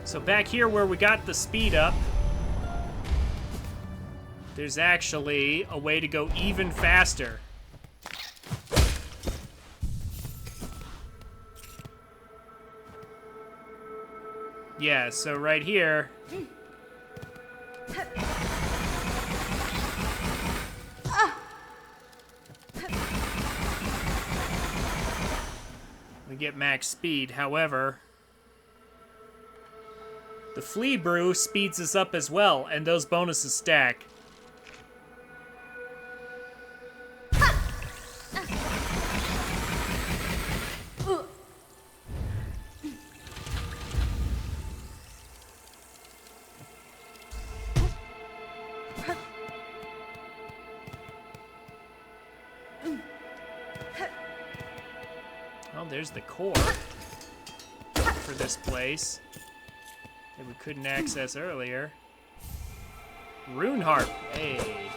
So back here where we got the speed up, there's actually a way to go even faster. Yeah, so right here... we get max speed. However, the flea brew speeds us up as well, and those bonuses stack. Well, there's the core for this place that we couldn't access earlier. Rune harp. Hey.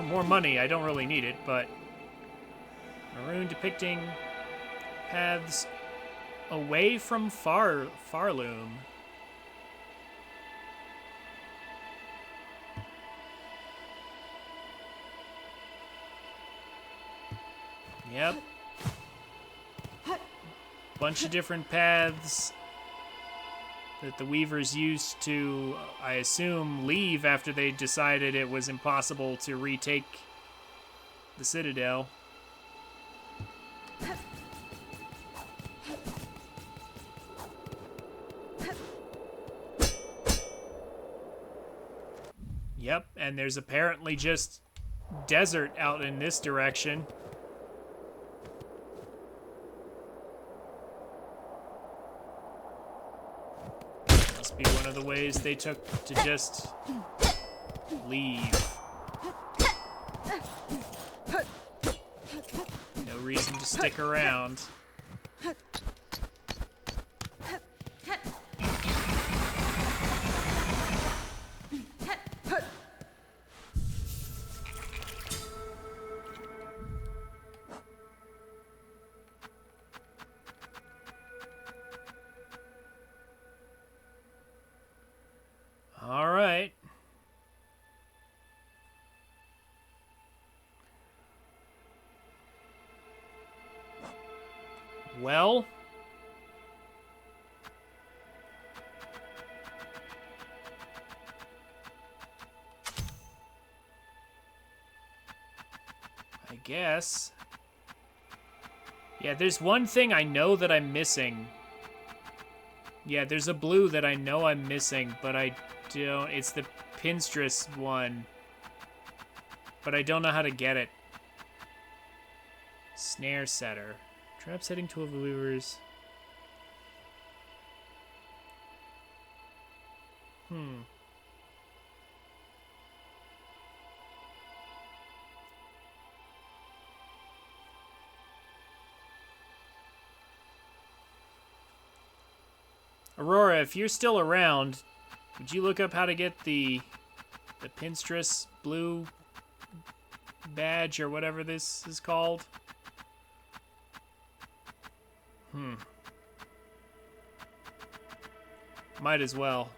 More money. I don't really need it, but a rune depicting paths away from Farloom. Yep. Bunch of different paths that the Weavers used to, I assume, leave after they decided it was impossible to retake the Citadel. Yep, and there's apparently just desert out in this direction. Must be one of the ways they took to just leave. No reason to stick around. All right. Well, I guess. Yeah, there's one thing I know that I'm missing. Yeah, there's a blue that I know I'm missing, but I don't. It's the Pinstress one. But I don't know how to get it. Snare setter. Trap setting tool of the Weavers. Aurora, if you're still around, would you look up how to get the Pinstress blue badge or whatever this is called? Might as well.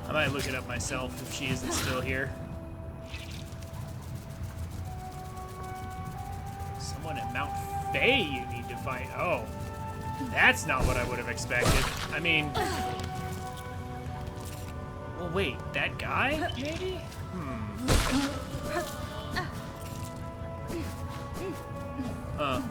I might look it up myself if she isn't still here. Someone at Mount Faye you need to fight. Oh, that's not what I would have expected. I mean, well, wait, that guy, maybe? Huh.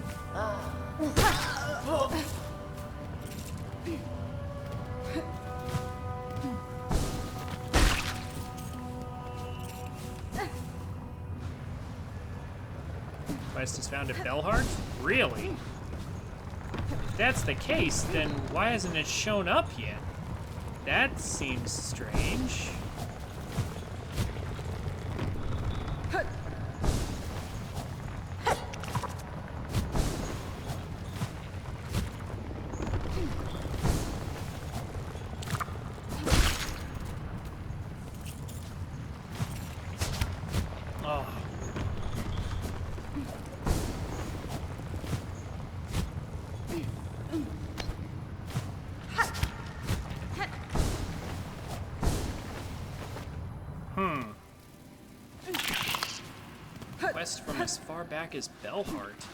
Quest is found at Bellheart? Really? If that's the case, then why hasn't it shown up yet? That seems strange. Oh. Quest from as far back as Bellheart.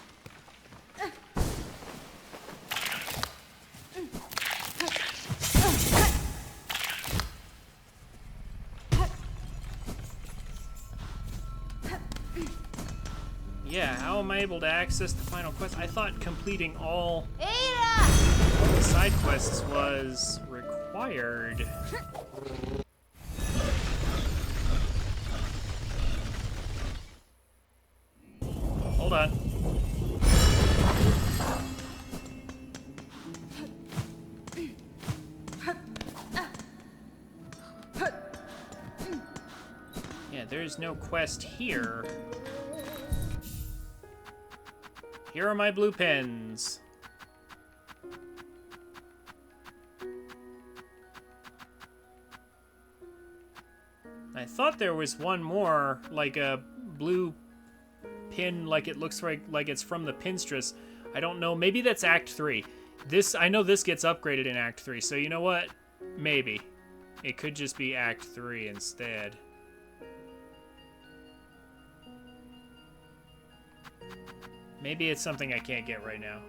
Yeah, how am I able to access the final quest? I thought completing all the side quests was required. Hold on. there's no quest here. Here are my blue pens. I thought there was one more, like a blue pin, like it looks like it's from the Pinstress. I don't know. Maybe that's Act 3. I know this gets upgraded in Act 3, so you know what? Maybe. It could just be Act 3 instead. Maybe it's something I can't get right now.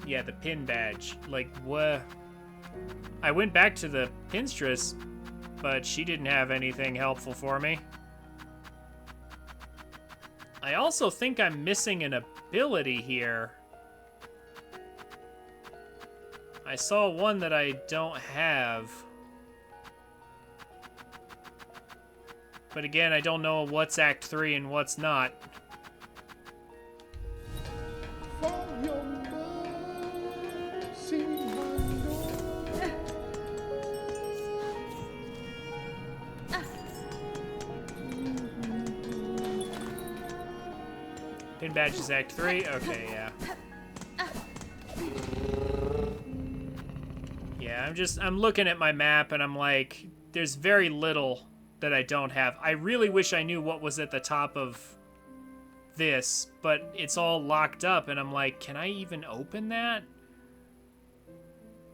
Yeah, the pin badge. Like, what? I went back to the Pinstress, but she didn't have anything helpful for me. I also think I'm missing an ability here. I saw one that I don't have. But again, I don't know what's Act 3 and what's not. Pin badge is Act 3? Okay, yeah. Yeah, I'm looking at my map and I'm like, there's very little that I don't have. I really wish I knew what was at the top of this, but it's all locked up and I'm like, can I even open that?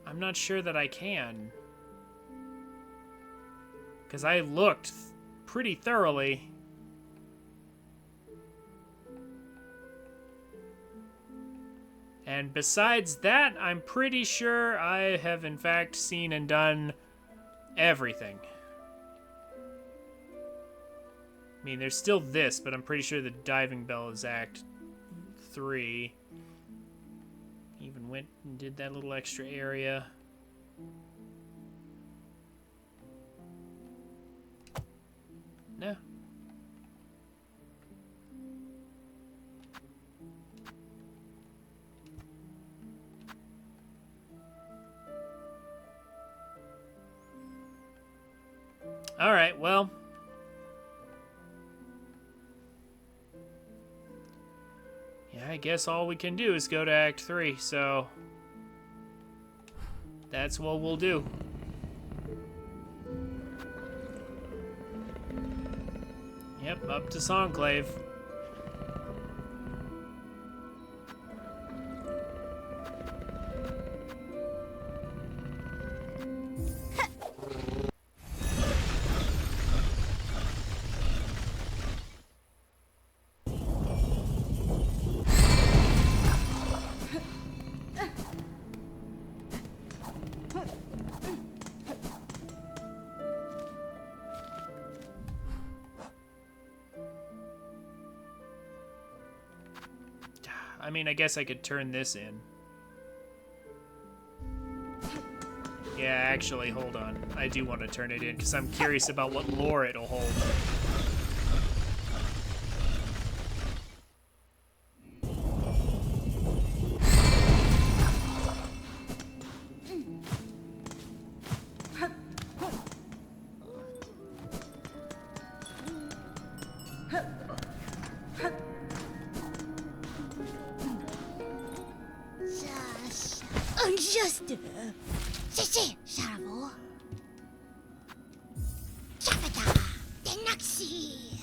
I'm not sure that I can. Because I looked pretty thoroughly. And besides that, I'm pretty sure I have in fact seen and done everything. I mean, there's still this, but I'm pretty sure the diving bell is Act 3. Even went and did that little extra area. No. All right, well. Yeah, I guess all we can do is go to Act 3, so that's what we'll do. Yep, up to Songclave. I mean, I guess I could turn this in. Yeah, actually, hold on. I do want to turn it in, because I'm curious about what lore it'll hold. Unjust. C'est Charvo. Chapata. Tenaxi.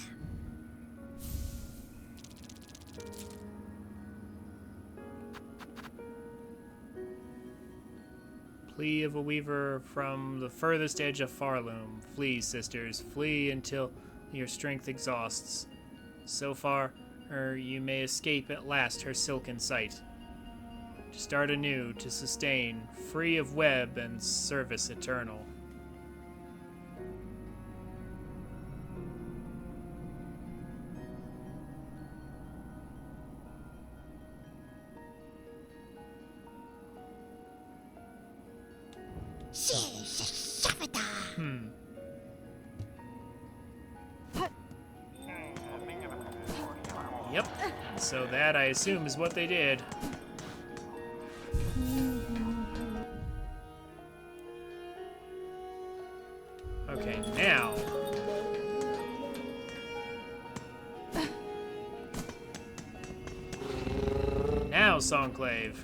Plea of a weaver from the furthest edge of Farloom. Flee, sisters, flee until your strength exhausts. So far, you may escape at last her silken sight. To start anew, to sustain, free of web and service eternal. Yep, so that, I assume, is what they did. Okay, now Mouse Enclave.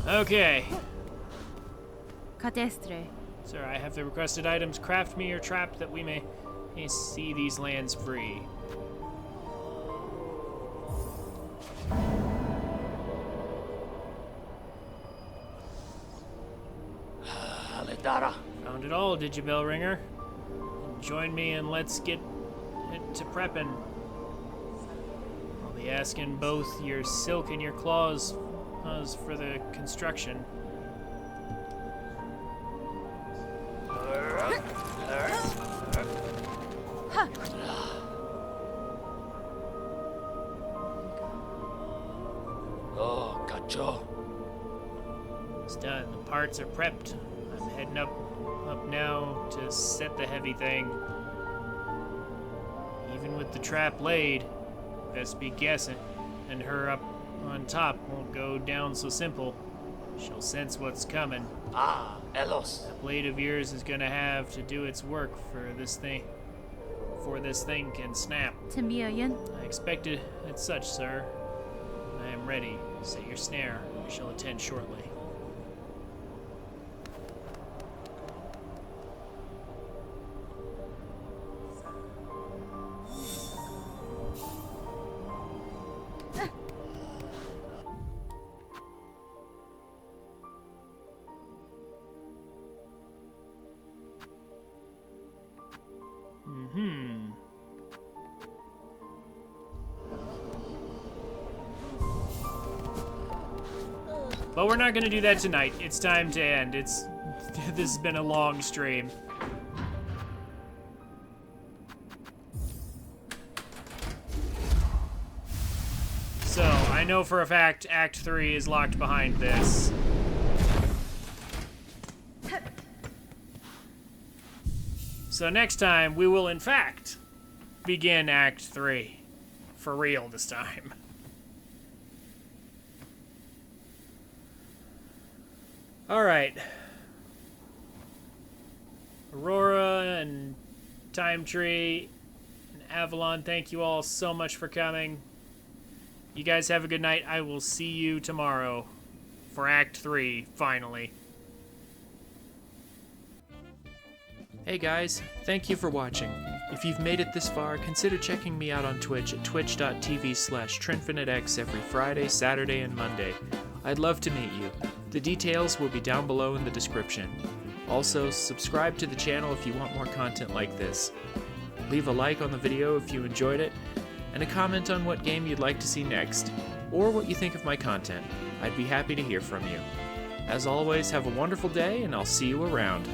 Okay. Cadestre. Sir, I have the requested items. Craft me your trap that we may see these lands free. Aledara. Found it all, did you, Bellringer? Join me and let's get to prepping. I'll be asking both your silk and your claws for the construction. Oh, cacho. It's done. The parts are prepped. I'm heading up now to set the heavy thing. Even with the trap laid, best be guessing, and her up on top won't go down so simple. She'll sense what's coming. Ah, Elos. That blade of yours is gonna have to do its work for this thing, before this thing can snap. Tamiyan. I expected as such, sir. I am ready. Set your snare. We shall attend shortly. But we're not gonna do that tonight. It's time to end. This has been a long stream. So, I know for a fact Act 3 is locked behind this. So next time, we will in fact begin Act 3. For real this time. Alright. Aurora and Time Tree and Avalon, thank you all so much for coming. You guys have a good night. I will see you tomorrow for Act 3, finally. Hey guys, thank you for watching. If you've made it this far, consider checking me out on Twitch at twitch.tv/TrinfiniteX every Friday, Saturday, and Monday. I'd love to meet you. The details will be down below in the description. Also, subscribe to the channel if you want more content like this. Leave a like on the video if you enjoyed it, and a comment on what game you'd like to see next, or what you think of my content. I'd be happy to hear from you. As always, have a wonderful day, and I'll see you around.